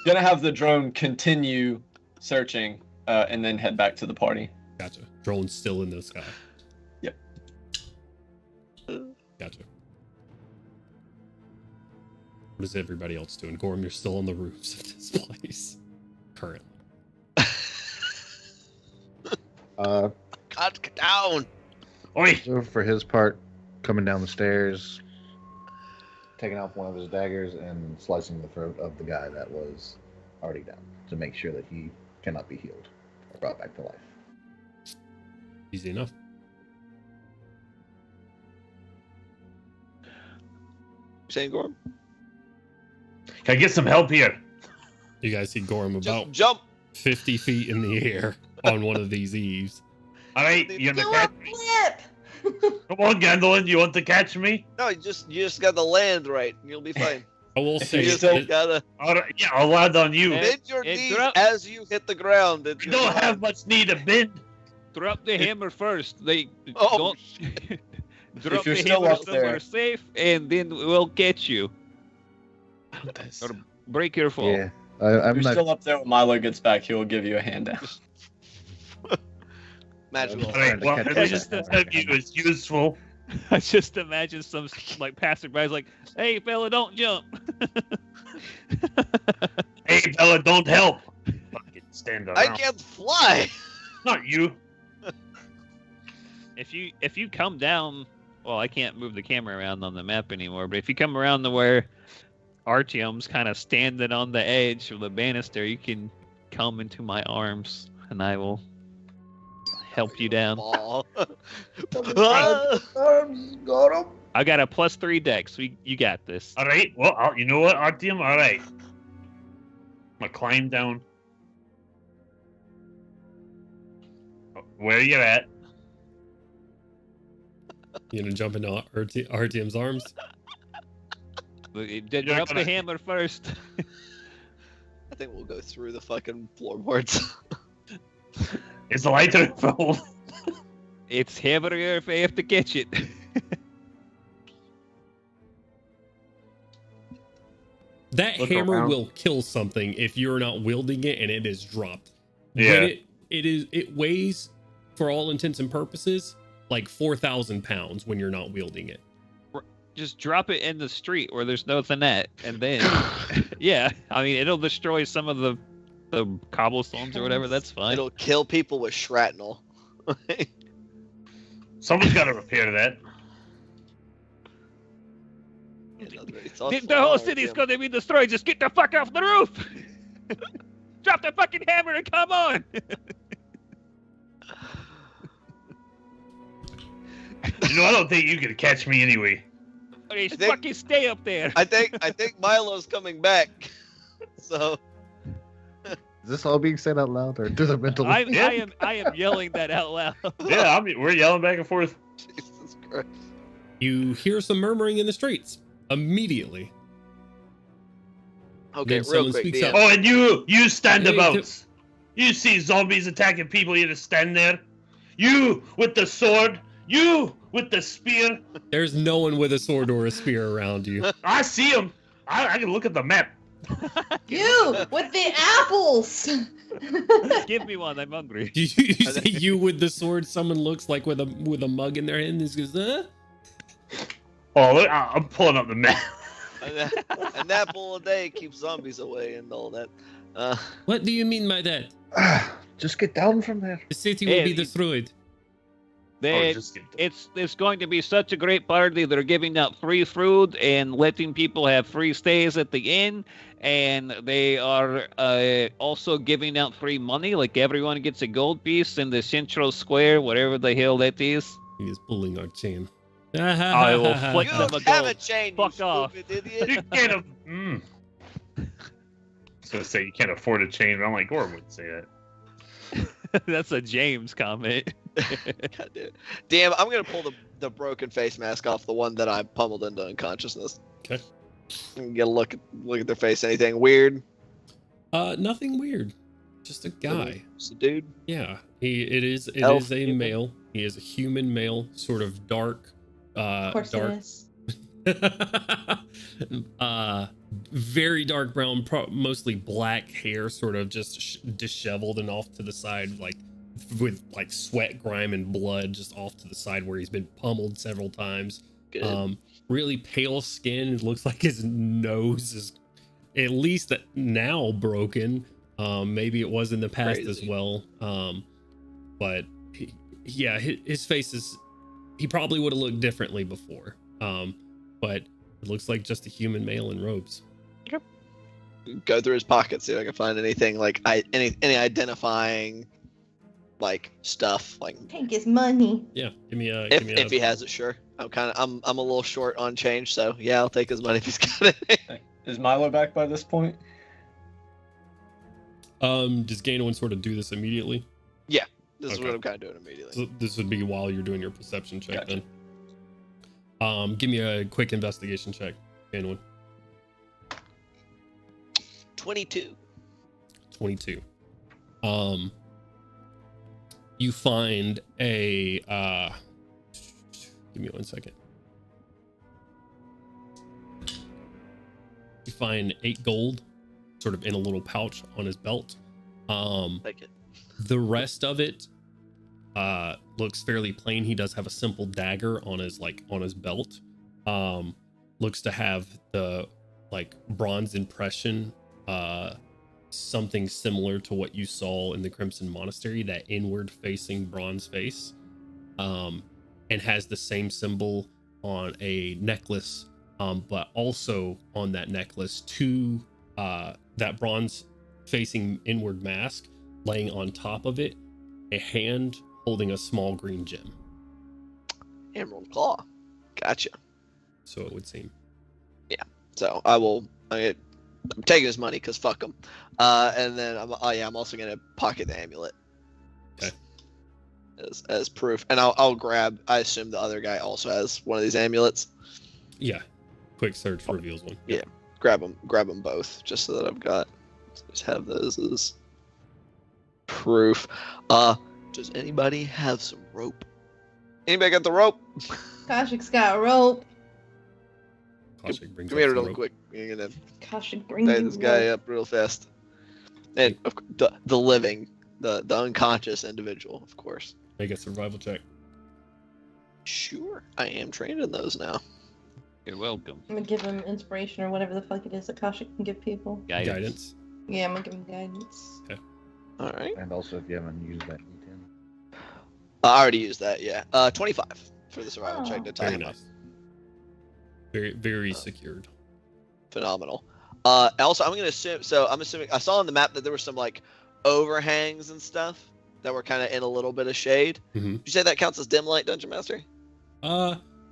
gonna have the drone continue searching, and then head back to the party. Gotcha. Drone's still in the sky. Yep. Gotcha. What is everybody else doing? Gorm, you're still on the roofs of this place. Currently. God, get down. Oi! So for his part, coming down the stairs, taking out one of his daggers and slicing the throat of the guy that was already down to make sure that he cannot be healed or brought back to life. Easy enough. Saying Gorm? Can I get some help here? You guys see Gorm Just about jump. 50 feet in the air on one of these eaves. All right, you Do gonna a catch me? flip! Come on, Gandalf, you want to catch me? No, you just got to land right. You'll be fine. I will You say, just it, gotta All right, yeah, I'll land on you. Hey, bend your hey, knees drop. as you hit the ground. You don't have much need to bend. Drop the hammer first. They Oh, don't drop If you're the still hammer up somewhere there. safe, and then we'll catch you. Or break your fall. Yeah, I'm You're not. still up there when Milo gets back. He will give you a handout. magical. All right, well, Catch at me. least the you is useful. I just imagine some like passerby's like, "Hey, fella, don't jump." Hey, fella, don't help. Fucking stand around. I can't fly. Not you. If you come down well, I can't move the camera around on the map anymore, but if you come around to where Artyom's kind of standing on the edge of the banister, you can come into my arms, and I will help you down. Ball. Arms, got him. I got a +3 dex. You got this. All right. Well, you know what, Artyom? All right. I'm gonna climb down. Where you at? You gonna jump into Artyom's arms? Drop the hammer first. I think we'll go through the fucking floorboards. Is the lighter full? It's heavier if I have to catch it. That Look hammer around. will kill something if you're not wielding it and it is dropped. Yeah. When it weighs, for all intents and purposes, like 4,000 pounds when you're not wielding it. Just drop it in the street where there's nothing at, and then, yeah, I mean, it'll destroy some of the cobblestones or whatever. That's fine. It'll kill people with shrapnel. Someone's got to repair that. The whole city's going to be destroyed. Just get the fuck off the roof. Drop the fucking hammer and come on. You know, I don't think you could catch me anyway. Okay, think- fucking stay up there. I think Milo's coming back. So Is this all being said out loud or through the mental? I am yelling that out loud. Yeah, we're yelling back and forth. Jesus Christ. You hear some murmuring in the streets immediately. Okay, Then real someone quick, speaks DM. up. Oh, and you stand Hey, about. You see zombies attacking people, you just stand there. You with the sword. You with the spear. There's no one with a sword or a spear around you. I see them. I can look at the map. You with the apples. Give me one. I'm hungry. You say you with the sword. Someone looks like with a mug in their hand. And goes, huh? Oh, look, I'm pulling up the map. An apple a day keeps zombies away and all that. What do you mean by that? Just get down from there. The city will Hey, be destroyed. They, just get it's going to be such a great party. They're giving out free food and letting people have free stays at the inn, and they are also giving out free money. Like everyone gets a gold piece in the central square, whatever the hell that is. He is pulling our chain. I will flick You them a don't have a gold. chain, Fuck you off. stupid idiot. You can't. I was gonna say you can't afford a chain, but I'm like, Gordon wouldn't say that. That's a James comment. God damn, I'm gonna pull the broken face mask off, the one that I pummeled into unconsciousness. Okay. And get a look at their face. Anything weird? Nothing weird. Just a guy. Just a dude. Yeah. It is Elf a human? male. He is a human male, sort of dark. Of course Dark. it is. Very dark brown, mostly black hair, sort of just disheveled and off to the side, like with like sweat, grime, and blood just off to the side where he's been pummeled several times. Good. Really pale skin. It looks like his nose is at least now broken. Maybe it was in the past as Crazy. well. But his face is. He probably would have looked differently before. But it looks like just a human male in robes. Go through his pockets, see if I can find anything like any identifying like stuff. Like Take his money. Yeah, give me a. if he has it, sure. I'm a little short on change, so yeah, I'll take his money if he's got it. Is Milo back by this point? Does Gainwin sort of do this immediately? This is Okay. what I'm kind of doing immediately. So this would be while you're doing your perception check Gotcha. then. Give me a quick investigation check, Gainwin. 22. 22. You find a give me 1 second. You find 8 gold sort of in a little pouch on his belt. Take it. The rest of it looks fairly plain. He does have a simple dagger on his belt. Looks to have the like bronze impression, something similar to what you saw in the Crimson Monastery, that inward facing bronze face. and has the same symbol on a necklace, but also on that necklace that bronze facing inward mask, laying on top of it, a hand holding a small green gem. Emerald Claw. Gotcha. So it would seem. So I'm taking his money because fuck him. And then I'm also gonna pocket the amulet. Okay. As proof, and I'll grab. I assume the other guy also has one of these amulets. Yeah. Quick search reveals one. Yeah. Grab them both, just so that I've got. Just have those as proof. Does anybody have some rope? Anybody got the rope? Kashik's got a rope. Koshik brings Come up here some real rope. quick. You're gonna Kashik brings tie you this guy rope. up real fast. And the living, the unconscious individual, of course. Make a survival check. Sure, I am trained in those now. You're welcome. I'm gonna give him inspiration or whatever the fuck it is that Kashik can give people. Guidance. Yeah, I'm gonna give him guidance. All right. And also, if you haven't used that D10. I already used that. Yeah. 25 for the survival check to tie Very him up. nice. Very, very secured. Phenomenal. Also, I'm gonna assume. So I'm assuming I saw on the map that there were some like overhangs and stuff that were kind of in a little bit of shade. Mhm. Did you say that counts as dim light, Dungeon Master?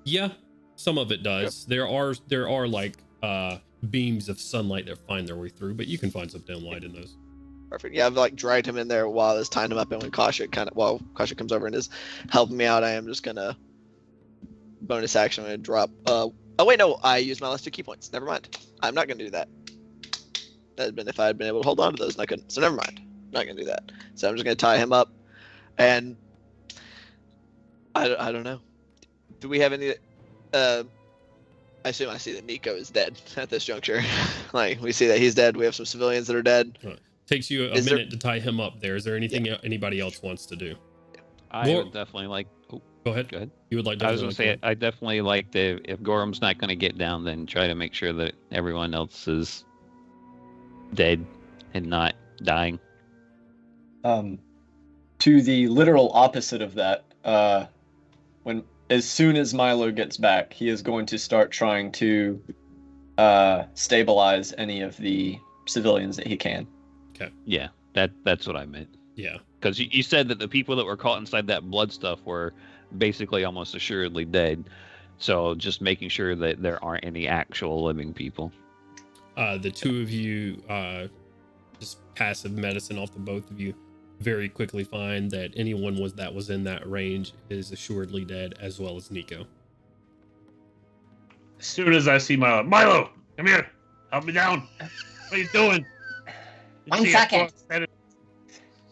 Yeah, some of it does. There are like beams of sunlight that find their way through, but you can find some dim light in those. Perfect. Yeah, I've like dragged him in there while I was tying him up, and when Kashik comes over and is helping me out, I am just gonna bonus action. I'm gonna drop. Oh wait, no, I used my last 2 key points. Never mind. I'm not gonna do that. That had been if I had been able to hold on to those, and I couldn't. So never mind. I'm not gonna do that. So I'm just gonna tie him up, and I don't know. Do we have any? I assume I see that Nico is dead at this juncture. Like we see that he's dead. We have some civilians that are dead. Takes you a Is there- minute to tie him up there. Is there anything anybody else wants to do? I Gor- would definitely like. Oh, Go ahead. go ahead. You would like to I was gonna say I definitely like to. If Gorham's not gonna get down, then try to make sure that everyone else is dead and not dying. To the literal opposite of that, as soon as Milo gets back, he is going to start trying to stabilize any of the civilians that he can. Yeah, that's what I meant. Yeah. Because you said that the people that were caught inside that blood stuff were basically almost assuredly dead. So just making sure that there aren't any actual living people. The two of you, just passive medicine off the both of you, very quickly find that anyone that was in that range is assuredly dead, as well as Nico. As soon as I see Milo, come here, help me down. What are you doing? You 1 see second.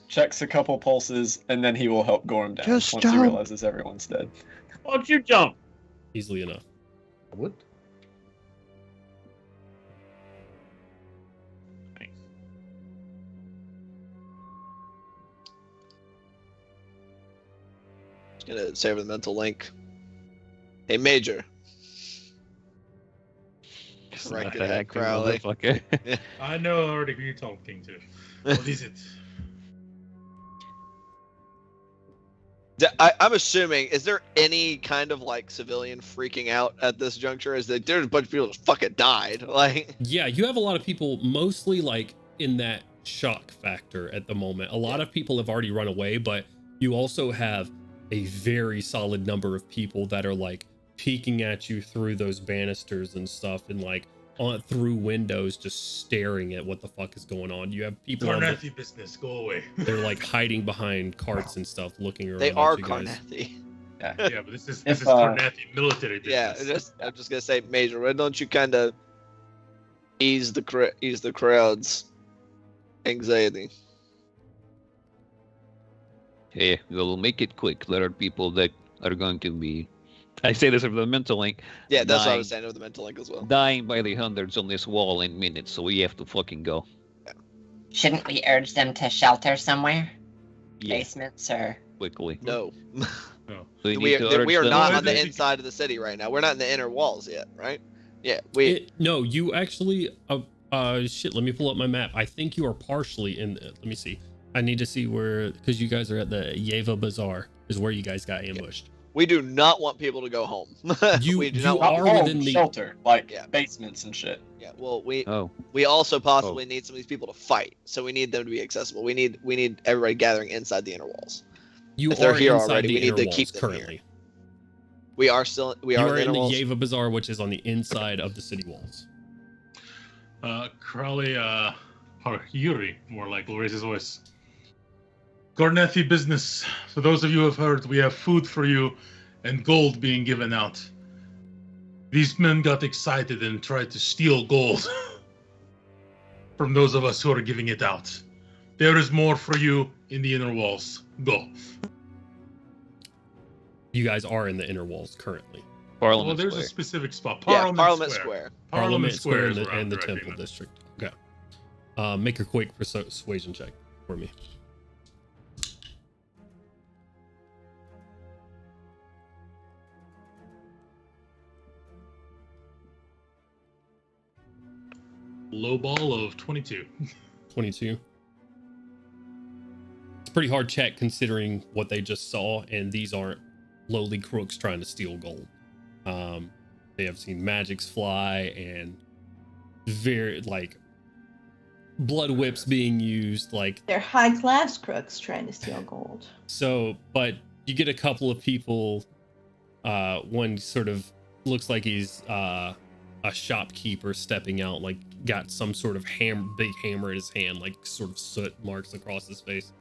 Checks a couple pulses, and then he will help Gorham down Just once he jump. realizes everyone's dead. Why don't you jump? Easily enough. I would. Just gonna savor the mental link. Hey, Major. Right Not at acting Crowley. motherfucker. I know already who you're talking to. What is it? I'm assuming, is there any kind of like civilian freaking out at this juncture? Is that there's a bunch of people that fucking died? Like, Yeah, you have a lot of people mostly like in that shock factor at the moment. A lot of people have already run away, but you also have a very solid number of people that are like peeking at you through those banisters and stuff, and like through windows, just staring at what the fuck is going on. You have people on Carnathy business, go away. they're like hiding behind carts and stuff, looking around. they at are you guys. Carnathy. Yeah, but this is If, Carnathy military Yeah, business. I'm just gonna say, Major, why don't you kind of ease the crowd's anxiety? Hey, we'll make it quick. There are people that are going to be. I say this over the mental link. Yeah, that's what I dying- was saying with the mental link as well. Dying by the hundreds on this wall in minutes, so we have to fucking go. Shouldn't we urge them to shelter somewhere? Yeah, Basements or... quickly. No, We we need to are, urge we are them- not No, on the they- inside of the city right now. We're not in the inner walls yet, right? Yeah, No, you actually shit, let me pull up my map. I think you are partially in let me see. I need to see where, because you guys are at the Yeva Bazaar is where you guys got ambushed. We do not want people to go home. You- we do you not Not want. are home, within the- shelter, like Yeah. basements and shit. Yeah. Well, we Oh, also possibly need some of these people to fight, so we need them to be accessible. We need everybody gathering inside the inner walls. You If they're are here inside already, the we need inner to walls keep them here. currently. We are still You in are the in inner the walls. Yeva Bazaar, which is on the inside of the city walls. Crowley, or Yuri, more like, will raise his voice. Garnethi business. For those of you who have heard, we have food for you and gold being given out. These men got excited and tried to steal gold from those of us who are giving it out. There is more for you in the inner walls. Go. You guys are in the inner walls currently. Well, Parliament there's Square. a specific spot. Yeah, Parliament Square. Parliament Square and is the, where I'm and the directing Temple them. District. Okay. Make a quick persuasion check for me. Low ball of 22. 22. It's a pretty hard check considering what they just saw, and these aren't lowly crooks trying to steal gold. They have seen magics fly and very like blood whips being used, like They're high class crooks trying to steal gold. so. But you get a couple of people. One sort of looks like he's a shopkeeper stepping out, like got some sort of big hammer in his hand, like sort of soot marks across his face.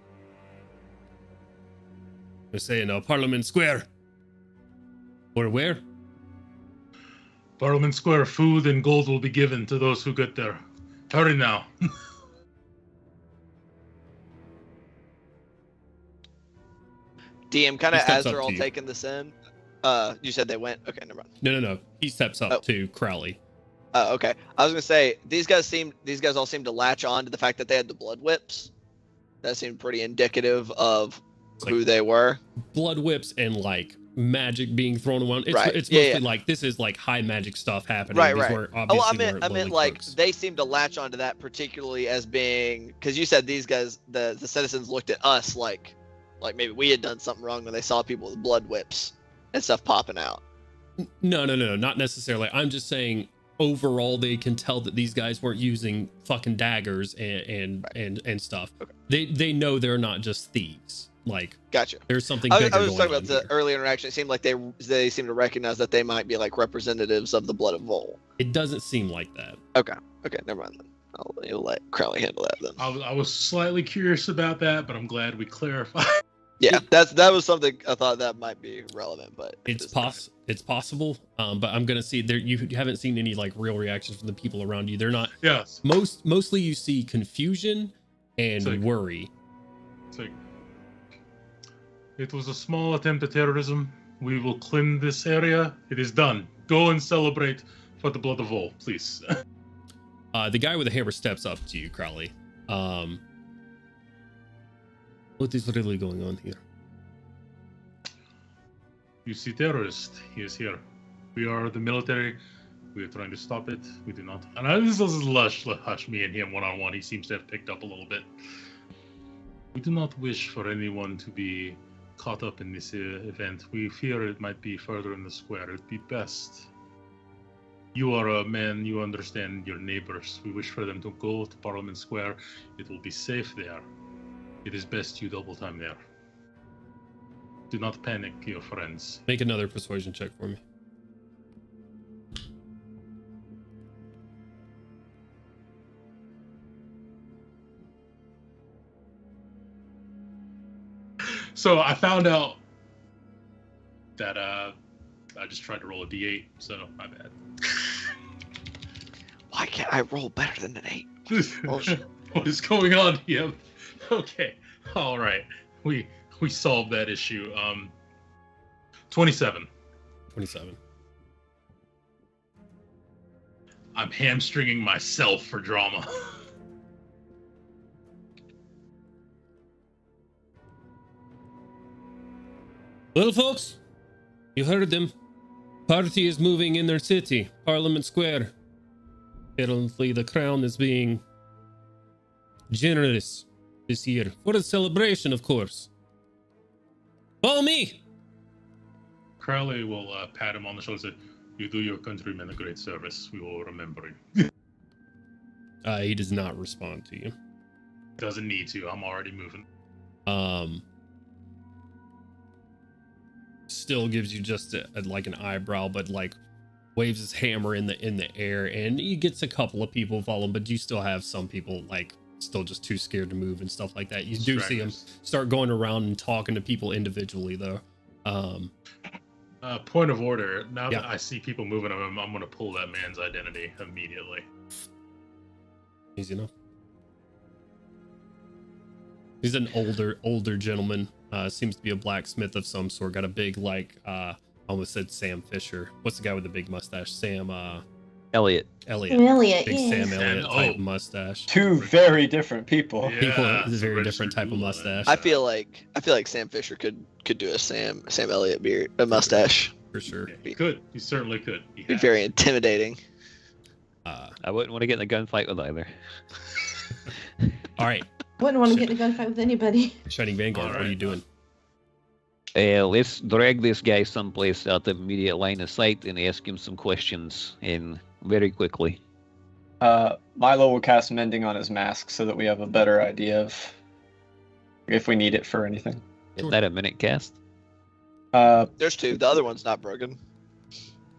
They're saying Parliament Square. Or where? Parliament Square, food and gold will be given to those who get there. Hurry now. DM, kind of He steps as up they're all to you. taking this in. You said they went. Okay, never mind. No. He steps up Oh. to Crowley. Okay. I was gonna say these guys all seem to latch on to the fact that they had the blood whips. That seemed pretty indicative of Like- who they were. Blood whips and like magic being thrown around. It's, Right. it's Yeah, mostly yeah. like this is like high magic stuff happening. Right, These right. weren't- Oh, obviously I meant weren't lowly like crooks. they seem to latch onto that particularly as being because you said these guys, the citizens looked at us like maybe we had done something wrong when they saw people with blood whips and stuff popping out. No, not necessarily. I'm just saying overall they can tell that these guys weren't using fucking daggers and stuff. Okay. They know they're not just thieves. Like Gotcha. there's something I bigger was going talking on about the here. early interaction. It seemed like they seem to recognize that they might be like representatives of the blood of Vol. It doesn't seem like that. Okay, never mind then. You'll let Crowley handle that then. I was slightly curious about that, but I'm glad we clarified. Yeah, that was something I thought that might be relevant, but It's possible. But I'm gonna see there. You haven't seen any like real reactions from the people around you. They're not. Yes. Mostly you see confusion and It's like- worry. It's like, it was a small attempt at terrorism. We will cleanse this area. It is done. Go and celebrate for the blood of all, please. The guy with the hammer steps up to you, Crowley. What is really going on here? You see terrorist. He is here. We are the military. We are trying to stop it. We do not. And this is hush me and him one-on-one. He seems to have picked up a little bit. We do not wish for anyone to be caught up in this event. We fear it might be further in the square. It'd be best. You are a man. You understand your neighbors. We wish for them to go to Parliament Square. It will be safe there. It is best you double time there. Do not panic, your friends. Make another persuasion check for me. So I found out that I just tried to roll a d8, so my bad. why can't I roll better than an 8? Oh, shit. What is going on here? Okay, all right, we solved that issue. 27. 27. I'm hamstringing myself for drama. Well, folks, you heard them. Party is moving in their city, Parliament Square. Apparently, the crown is being generous this year for a celebration, of course. Follow me. Crowley will pat him on the shoulder and say, "You do your countrymen a great service. We will remember you." He does not respond to you. Doesn't need to. I'm already moving. Still gives you just like an eyebrow, but like waves his hammer in the air, and he gets a couple of people follow him, but you still have some people like still just too scared to move and stuff like that. You do see him start going around and talking to people individually though. Point of order. Now Yeah. that I see people moving on him, I'm going to pull that man's identity immediately. Easy enough. He's an older gentleman. Seems to be a blacksmith of some sort. Got a big almost said Sam Fisher. What's the guy with the big mustache? Sam Elliot. Elliot, Big yeah. Sam Elliot type Oh. mustache. Two very different people. People Yeah, with a very registered different type of Google mustache. I feel like Sam Fisher could do a Sam Elliott beard, a mustache. For sure. Yeah, he could. He certainly could. He Be has. very intimidating. I wouldn't want to get in a gunfight with either. All right, Wouldn't want to get in a gunfight with anybody. Shining Vanguard. All What are you right. doing? Let's drag this guy someplace out of immediate line of sight and ask him some questions, and very quickly. Milo will cast Mending on his mask so that we have a better idea of if we need it for anything. Is that a minute cast? There's two. The other one's not broken.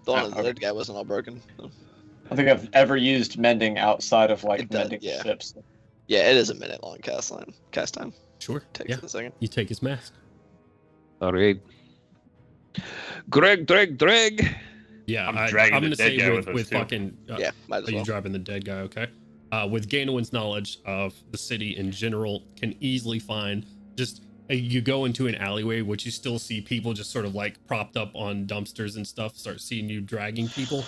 The one Oh, the other guy wasn't all broken. So. I don't think I've ever used Mending outside of like It does, mending yeah. ships. Yeah, it is a minute long cast time. Sure. Takes Yeah. a second. You take his mask. All right. Drag. Yeah, I'm dragging I'm the gonna dead say guy with, with us, with too. fucking. Yeah, might as Are you well. driving the dead guy? Okay. With Ganowin's knowledge of the city in general, can easily find just you go into an alleyway, which you still see people just sort of like propped up on dumpsters and stuff. Start seeing you dragging people,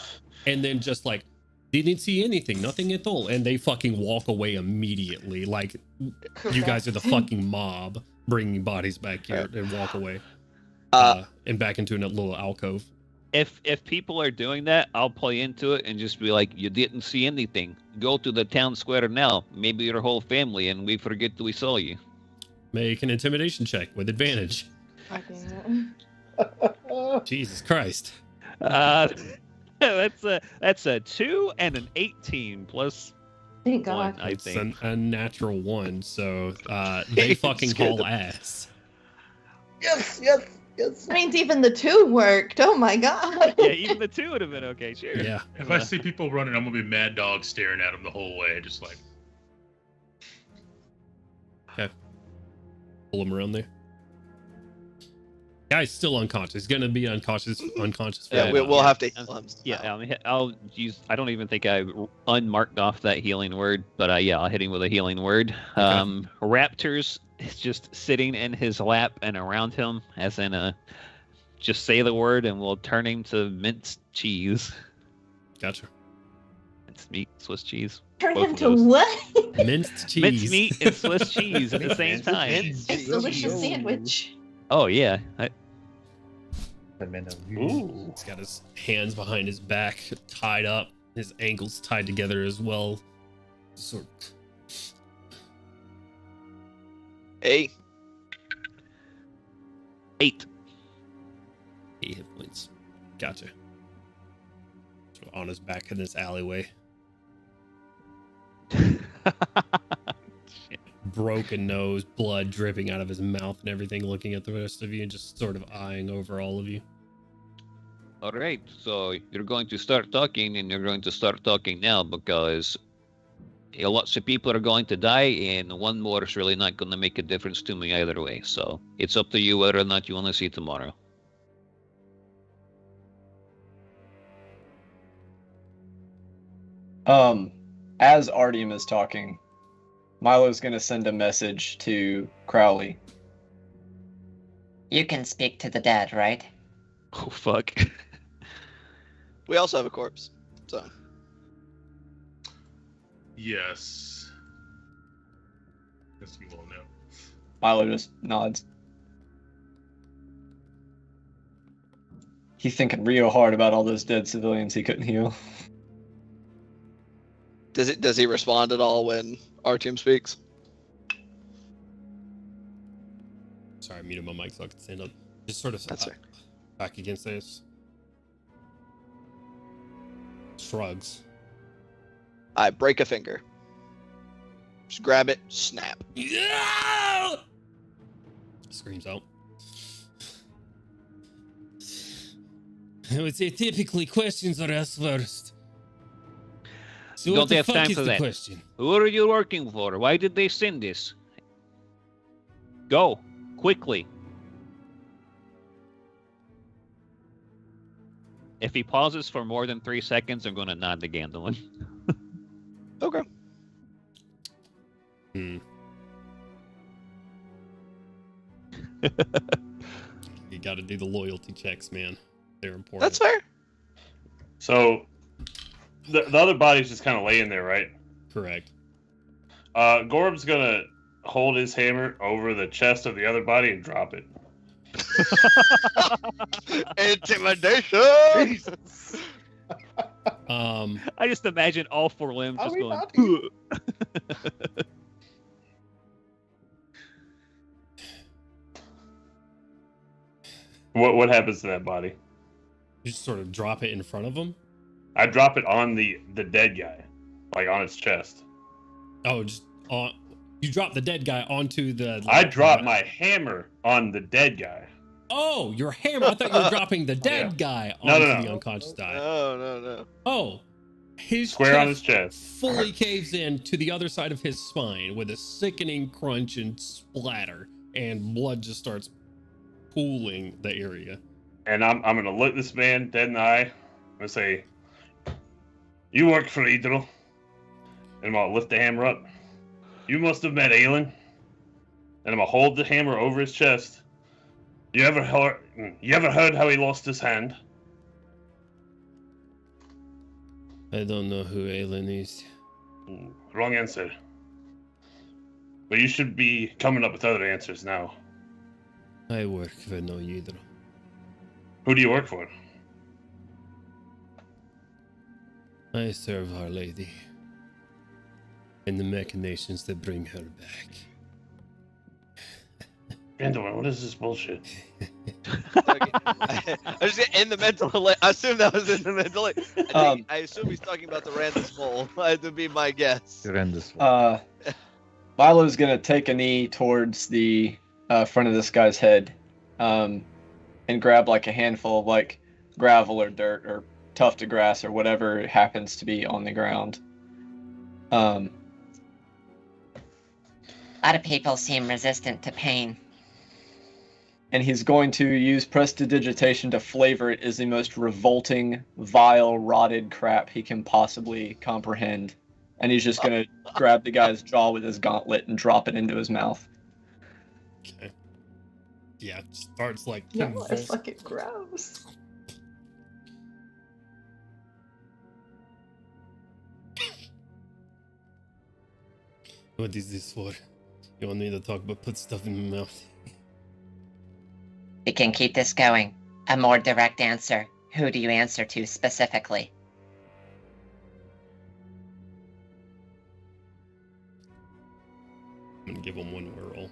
and then just like didn't see anything, nothing at all, and they fucking walk away immediately. Like you guys are the fucking mob bringing bodies back here and walk away, and back into a little alcove. If people are doing that, I'll play into it and just be like, "You didn't see anything. Go to the town square now. Maybe your whole family, and we forget that we saw you." Make an intimidation check with advantage. Jesus Christ. That's a 2 and an 18 plus Thank 1, God. I It's think. a natural one, so they fucking Scared haul the- ass. Yes. That means even the two worked. Oh my God. Yeah, even the 2 would have been okay. Sure. Yeah. If I see people running, I'm gonna be mad dog staring at them the whole way, just like. Pull him around there. Guy's still unconscious. He's gonna be unconscious for Yeah, a we'll while. have to heal him. Yeah, I'll use. I don't even think I unmarked off that healing word, but yeah, I'll hit him with a healing word. Raptors is just sitting in his lap and around him, as in just say the word and we'll turn him to minced cheese. Gotcha. Minced meat, Swiss cheese. Turn Both him of to those. what? Minced cheese. Minced meat and Swiss cheese at the same Minced time. Minced It's a delicious sandwich. Oh yeah, Ooh. He's got his hands behind his back, tied up, his ankles tied together as well. Sort of. Hey, 8. 8 hit points. Gotcha. So on his back in this alleyway. Broken nose, blood dripping out of his mouth and everything, looking at the rest of you and just sort of eyeing over all of you. All right, so you're going to start talking, and you're going to start talking now because lots of people are going to die, and one more is really not going to make a difference to me either way. So it's up to you whether or not you want to see tomorrow. As Artyom is talking, Milo's gonna send a message to Crowley. You can speak to the dead, right? Oh fuck! we also have a corpse. So Yes. Guess you will know. Milo just nods. He's thinking real hard about all those dead civilians he couldn't heal. does he respond at all when Artyom speaks? Sorry, I muted my mic so I could stand up. Just sort of. That's right. Back against this. Shrugs. I break a finger. Just grab it, snap. Yeah! Screams out. I would say typically questions are asked first. So Don't what the have fuck time is for the that. question? Who are you working for? Why did they send this? Go quickly. If he pauses for more than 3 seconds, I'm going to nod to Gandalf. Okay. You got to do the loyalty checks, man. They're important. That's fair. So the other body's just kind of laying there, right? Correct. Gorb's gonna hold his hammer over the chest of the other body and drop it. Intimidation. I just imagine all 4 limbs Are just we going. not? What happens to that body? You just sort of drop it in front of him. I drop it on the dead guy, like on its chest. Oh, just on. You drop the dead guy onto the. I drop my hammer on the dead guy. Oh, your hammer! I thought you were dropping the dead guy No, onto no. the unconscious guy. No. Oh, his Square on his chest. fully caves in to the other side of his spine with a sickening crunch and splatter, and blood just starts pooling the area. And I'm gonna look this man dead in the eye. I'm gonna say, "You work for Idril." And I'm gonna lift the hammer up. You must have met Aelin. And I'm gonna hold the hammer over his chest. You ever heard how he lost his hand? I don't know who Aelin is. Wrong answer. But you should be coming up with other answers now. I work for no Yidro. Who do you work for? I serve Our Lady and the machinations that bring her back. Gandalf, what is this bullshit? I was just in the mental. I assume that was in the mental. I assume he's talking about the Randus Mole. That would be my guess. Horrendous. Milo's gonna take a knee towards the front of this guy's head, and grab like a handful of like gravel or dirt or tuft of grass or whatever happens to be on the ground. A lot of people seem resistant to pain. And he's going to use prestidigitation to flavor it as the most revolting, vile, rotted crap he can possibly comprehend. And he's just going to grab the guy's jaw with his gauntlet and drop it into his mouth. Okay. Yeah, starts like. No, it's fucking gross. What is this for? You want me to talk about put stuff in my mouth? We can keep this going. A more direct answer. Who do you answer to specifically? I'm gonna give him one whirl.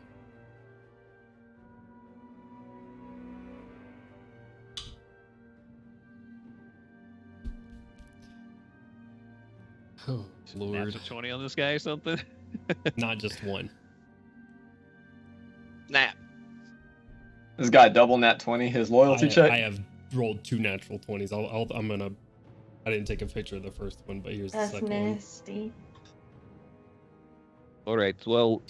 Oh, Lord. Natural 20 on this guy or something? Not just one. Nap. This guy double nat 20, his loyalty check. I have rolled 2 natural 20s. I'm gonna. I didn't take a picture of the first one, but here's the That's second one. nasty. All right. Well,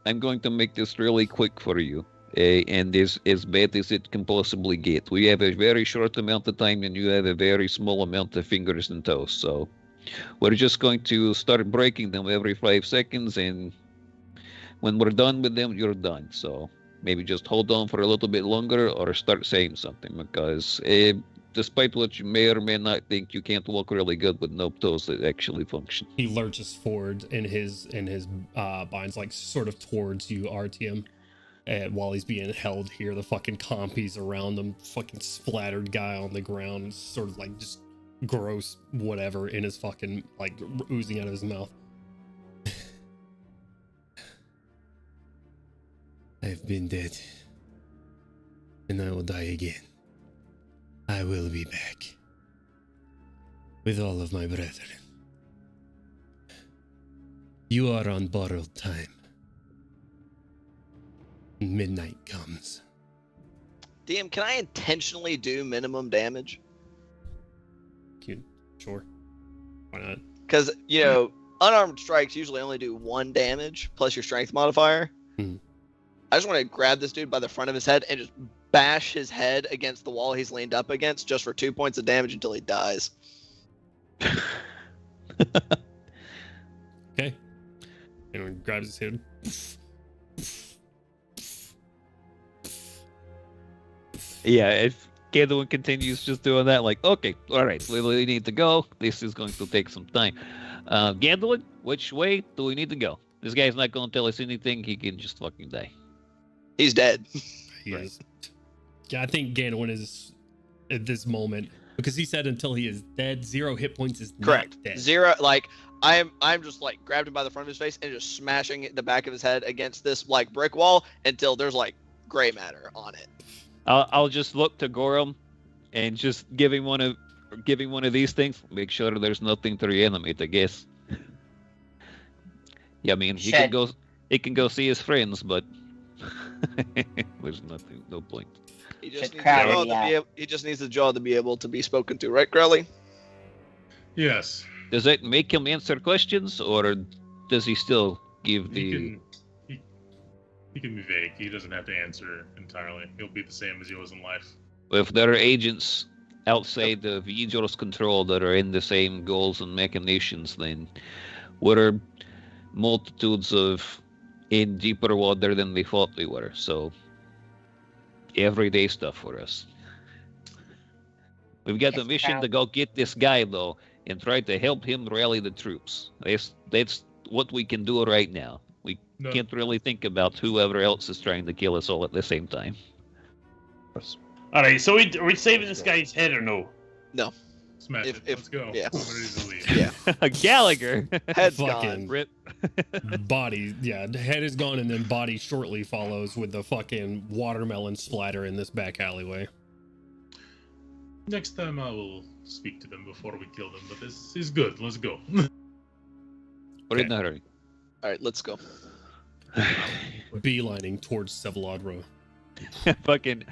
I'm going to make this really quick for you, and as bad as it can possibly get. We have a very short amount of time, and you have a very small amount of fingers and toes. So, we're just going to start breaking them every 5 seconds, and when we're done with them, you're done. So, maybe just hold on for a little bit longer, or start saying something, because despite what you may or may not think, you can't walk really good with no toes that actually function. He lurches forward in his binds, like sort of towards you, RTM. And while he's being held here, the fucking compies around him, fucking splattered guy on the ground, sort of like just gross whatever in his fucking, like, oozing out of his mouth. I've been dead. and I will die again. I will be back with all of my brethren. You are on borrowed time. Midnight comes. DM, can I intentionally do minimum damage? Sure. Why not? Because, unarmed strikes usually only do 1 damage plus your strength modifier. Hmm. I just want to grab this dude by the front of his head and just bash his head against the wall he's leaned up against just for 2 points of damage until he dies. Okay. And grabs his head. Yeah, if Gandalf continues just doing that, like, okay, all right, we need to go. This is going to take some time. Gandalf, which way do we need to go? This guy's not going to tell us anything. He can just fucking die. He's dead. He is. Yeah, I think Gandalf is at this moment, because he said until he is dead, 0 hit points is Correct. not dead. 0, like, I'm just like grabbed him by the front of his face and just smashing the back of his head against this like brick wall until there's like gray matter on it. I'll just look to Gorham and just give him one of these things. Make sure there's nothing to reanimate, I guess. Yeah, I mean, he can go see his friends, but there's no point. He just Should needs Crowley, he just needs the jaw to be able to be spoken to, right, Crowley? Yes. Does that make him answer questions, or does he still give the... He can be vague. He doesn't have to answer entirely. He'll be the same as he was in life. If there are agents outside of Yidor's control that are in the same goals and machinations, then we're multitudes of in deeper water than they thought we were. So, everyday stuff for us. We've got a mission to go get this guy, though, and try to help him rally the troops. That's what we can do right now. We can't really think about whoever else is trying to kill us all at the same time. All right, so are we saving this guy's head or no? No. Smash it. Let's go. Yeah. I'm ready to leave. Yeah. Gallagher. Head's Fucking gone. Rip. Body, yeah, the head is gone, and then body shortly follows with the fucking watermelon splatter in this back alleyway. Next time I will speak to them before we kill them, but this is good. Let's go. We're in a hurry. All right, let's go. Beelining towards Sevalod Row. Fucking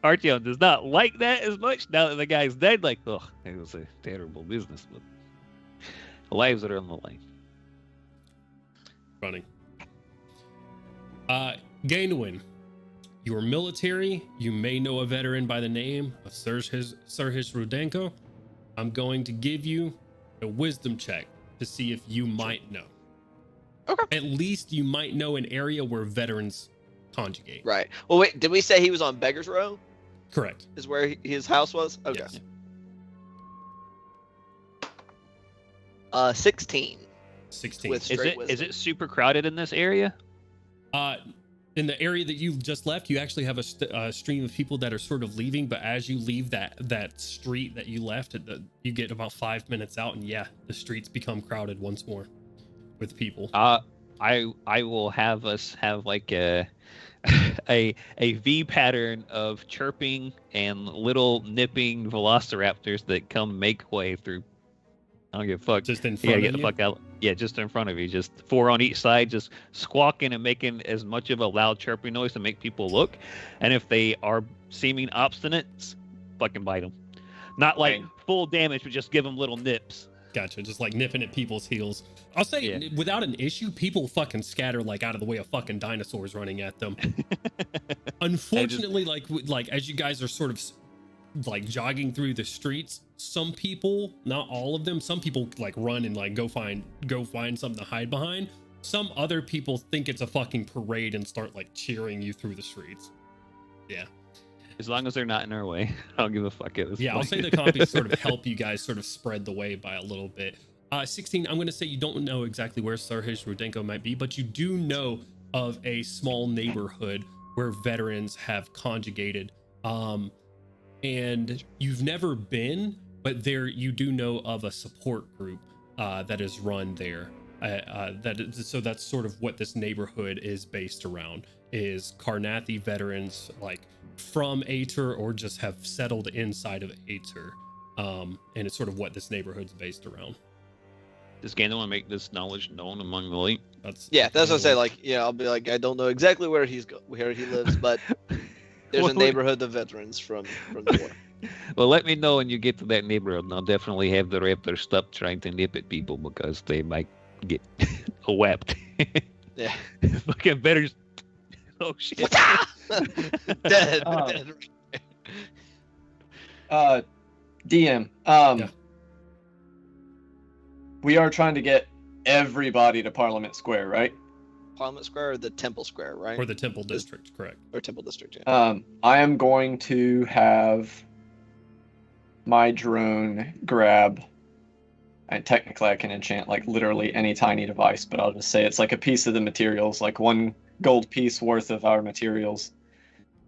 Artyom does not like that as much now that the guy's dead. Like, oh, it was a terrible business, but lives are on the line. Running. Gainwin, you are military. You may know a veteran by the name of Sirhish Rudenko. I'm going to give you a wisdom check to see if you might know. Okay. At least you might know an area where veterans conjugate. Right. Well, wait. Did we say he was on Beggar's Row? Correct. Is where his house was? Okay. Yes. 16. 16. With Is straight it wisdom. super crowded in this area? In the area that you just left, you actually have a stream of people that are sort of leaving. But as you leave that street that you left, you get about 5 minutes out, and yeah, the streets become crowded once more with people. I will have us have like a V pattern of chirping and little nipping velociraptors that come make way through. I don't give a fuck. Just in Yeah, front get of the you. fuck out. Yeah, just in front of you. Just 4 on each side, just squawking and making as much of a loud chirping noise to make people look. And if they are seeming obstinate, fucking bite them. Not like full damage, but just give them little nips. Gotcha. Just like nipping at people's heels. I'll say without an issue, people fucking scatter like out of the way of fucking dinosaurs running at them. Unfortunately, like as you guys are sort of like jogging through the streets, some people, not all of them, some people like run and like go find something to hide behind. Some other people think it's a fucking parade and start like cheering you through the streets. Yeah. As long as they're not in our way, I don't give a fuck. I'll say the copies sort of help you guys sort of spread the way by a little bit. 16, I'm going to say you don't know exactly where Sirhish Rudenko might be, but you do know of a small neighborhood where veterans have conjugated. And you've never been, but there you do know of a support group that is run there. So that's sort of what this neighborhood is based around, is Karnathi veterans like from Aether or just have settled inside of Aether. And it's sort of what this neighborhood's based around. Does Gandalf want to make this knowledge known among the elite? That's what I say. Like, yeah, I'll be like, I don't know exactly where he lives, but there's a neighborhood of veterans from the war. Well, let me know when you get to that neighborhood, and I'll definitely have the raptor stop trying to nip at people because they might get whapped. Yeah. Fucking better. Oh shit. Dead. DM. Yeah. We are trying to get everybody to Parliament Square, right? Parliament Square or the Temple Square, right? Or the Temple District, correct. Or Temple District, yeah. I am going to have my drone grab, and technically I can enchant like literally any tiny device, but I'll just say it's like a piece of the materials, like 1 gold piece worth of our materials,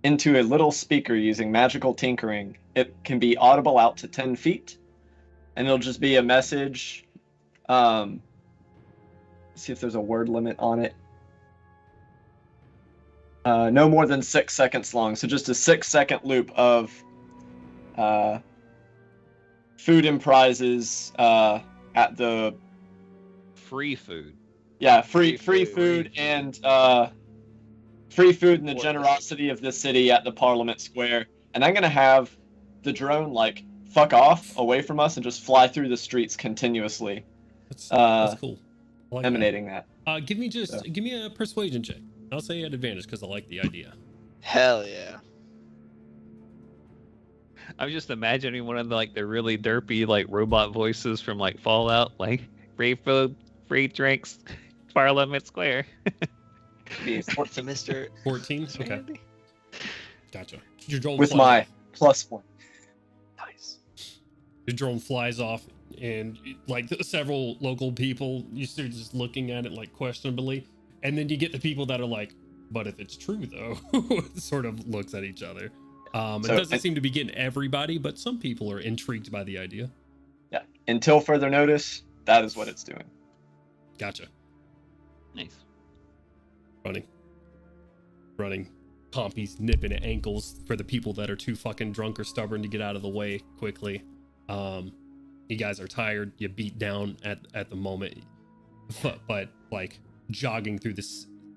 into a little speaker using magical tinkering. It can be audible out to 10 feet, and it'll just be a message. See if there's a word limit on it. No more than 6 seconds long, so just a 6-second loop of food and prizes at the Free food. yeah free food and free food and the generosity of the city at the Parliament Square. And I'm gonna have the drone like fuck off away from us and just fly through the streets continuously. That's cool. I like Emanating that. Give me a persuasion check. I'll say you had advantage because I like the idea. Hell yeah. I'm just imagining one of the really derpy like robot voices from like Fallout, like free food, free drinks, Parliament Square. It's a Mr. 14? Okay. Gotcha. Your drone With flies my off. +1. Nice. Your drone flies off, and like several local people, you start just looking at it like questionably, and then you get the people that are like, but if it's true though, sort of looks at each other. It doesn't seem to be getting everybody, but some people are intrigued by the idea. Yeah. Until further notice, that is what it's doing. Gotcha. Nice. Running. Pompey's nipping at ankles for the people that are too fucking drunk or stubborn to get out of the way quickly. You guys are tired. You beat down at the moment, but like jogging through the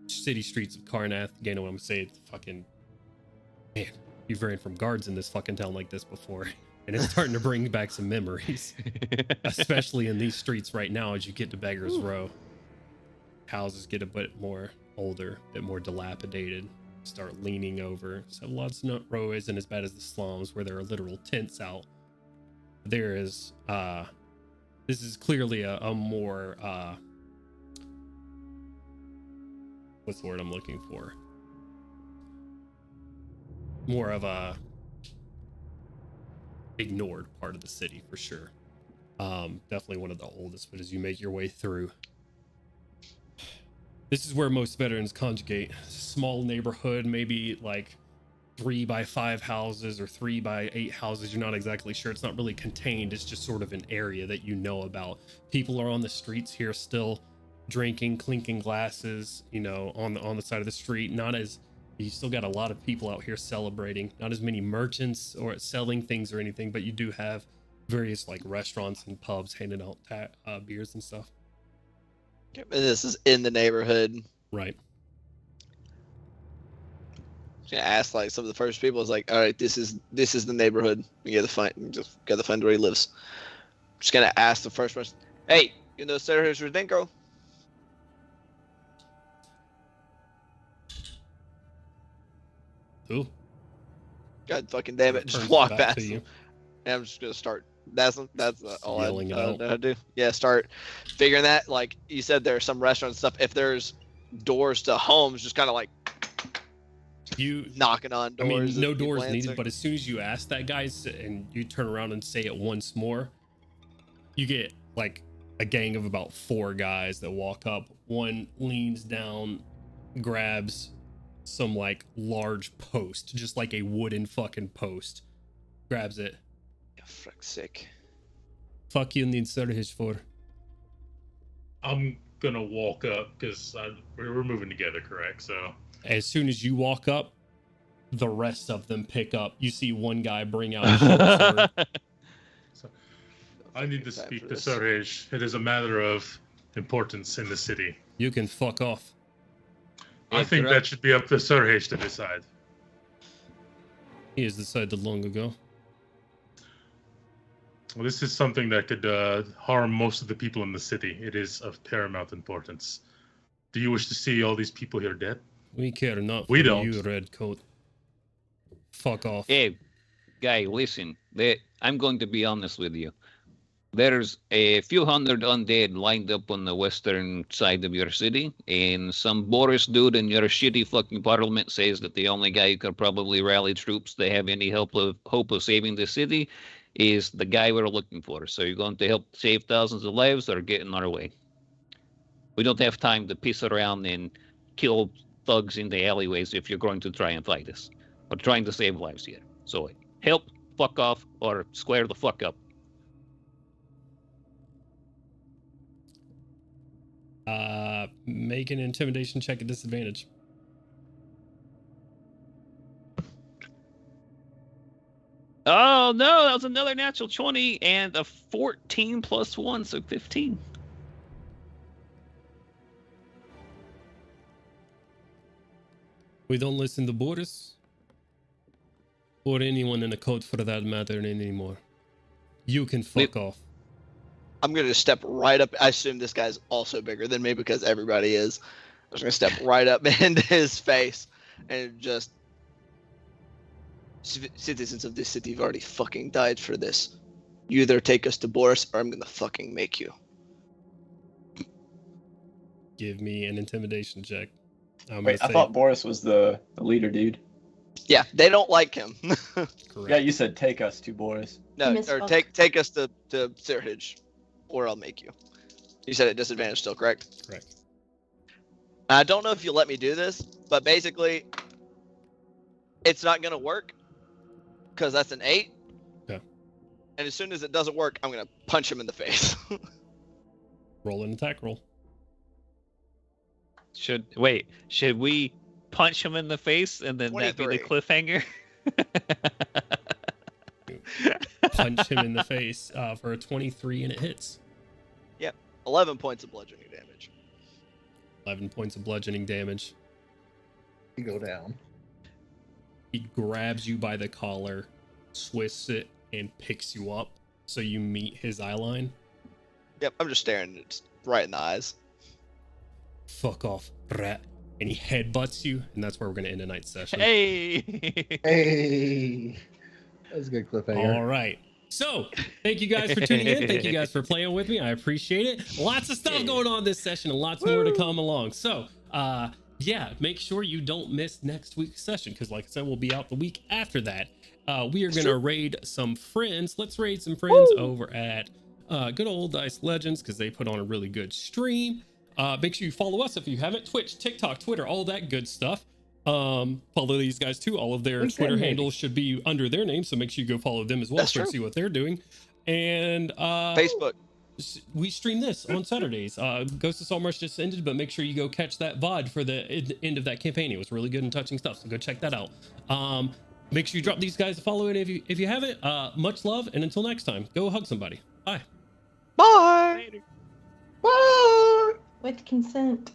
city streets of Karnath. Again, what I'm saying, fucking man, you've ran from guards in this fucking town like this before, and it's starting to bring back some memories, especially in these streets right now as you get to Beggar's Row. Houses get a bit more older, a bit more dilapidated, start leaning over. So Lud's Row isn't as bad as the slums where there are literal tents out. There is this is clearly a more what's the word I'm looking for? More of a ignored part of the city for sure. Definitely one of the oldest, but as you make your way through, this is where most veterans congregate. Small neighborhood, maybe like 3 by 5 houses or 3 by 8 houses. You're not exactly sure. It's not really contained. It's just sort of an area that you know about. People are on the streets here still drinking, clinking glasses, on the side of the street. You still got a lot of people out here celebrating. Not as many merchants or selling things or anything, but you do have various like restaurants and pubs handing out beers and stuff. And this is in the neighborhood. Right. Gonna ask like some of the first people. Is like, all right, this is the neighborhood. You gotta find where he lives. Just gonna ask the first person. Hey, you know Sergio Rudenko? Who? God fucking damn it! Just walk past him. And I'm just gonna start. That's all I know how to do. Yeah, start figuring that. Like you said, there's some restaurant stuff. If there's doors to homes, just kind of like you knocking on doors. I mean, no doors needed, but as soon as you ask that guy and you turn around and say it once more, you get like a gang of about 4 guys that walk up. One leans down, grabs some like large post, just like a wooden fucking post, grabs it. Fuck's sake. Fuck you, need Sergej for. I'm gonna walk up because we're moving together, correct? So As soon as you walk up, the rest of them pick up. You see one guy bring out a short sword. so I need to Time speak for to this. Suraj. It is a matter of importance in the city. You can fuck off. I think that should be up to Suraj to decide. He has decided long ago. Well, this is something that could harm most of the people in the city. It is of paramount importance. Do you wish to see all these people here dead? We care not for We don't. you, Redcoat. Fuck off. Hey, guy, listen. I'm going to be honest with you. There's a few hundred undead lined up on the western side of your city, and some Boris dude in your shitty fucking parliament says that the only guy who could probably rally troops to have any hope of saving the city is the guy we're looking for. So you're going to help save thousands of lives or get in our way? We don't have time to piss around and kill thugs in the alleyways if you're going to try and fight us. We're trying to save lives here. So help, fuck off, or square the fuck up. Make an intimidation check at disadvantage. Oh no, that was another natural 20 and a 14 plus 1, so 15. We don't listen to Boris or anyone in a coat for that matter anymore. You can fuck off. I'm gonna step right up. I assume this guy's also bigger than me because everybody is. I'm just gonna step right up into his face and just, citizens of this city have already fucking died for this. You either take us to Boris or I'm gonna fucking make you. Give me an intimidation check. Wait, I thought Boris was the leader, dude. Yeah, they don't like him. Correct. Yeah, you said take us to Boris. No, or Misspoke. take us to Sirhage, or I'll make you. You said at disadvantage still, correct? Correct. I don't know if you'll let me do this, but basically, it's not gonna work because that's an 8. Yeah. And as soon as it doesn't work, I'm gonna punch him in the face. Roll an attack roll. Should we punch him in the face and then that be the 23. cliffhanger? Punch him in the face for a 23 and it hits. 11 points of bludgeoning damage. 11 points of bludgeoning damage. You go down. He grabs you by the collar, twists it, and picks you up so you meet his eye line. Yep, I'm just staring it right in the eyes. Fuck off, rat. And he headbutts you, and that's where we're going to end tonight's session. Hey! Hey, that was a good cliffhanger. All right. So, thank you guys for tuning in. Thank you guys for playing with me. I appreciate it. Lots of stuff going on this session and lots more to come along. So, yeah, make sure you don't miss next week's session because, like I said, we'll be out the week after that. We are going to raid some friends. Let's raid some friends over at good old Dice Legends because they put on a really good stream. Make sure you follow us if you haven't. Twitch, TikTok, Twitter, all that good stuff. Follow these guys too. All of their Twitter handles should be under their name, so make sure you go follow them as well to see what they're doing. And Facebook. We stream this on Saturdays. Ghost of Saltmarsh just ended, but make sure you go catch that VOD for the end of that campaign. It was really good and touching stuff, so go check that out. Make sure you drop these guys a follow in if you haven't. Much love, and until next time, go hug somebody. Bye. Bye. With consent.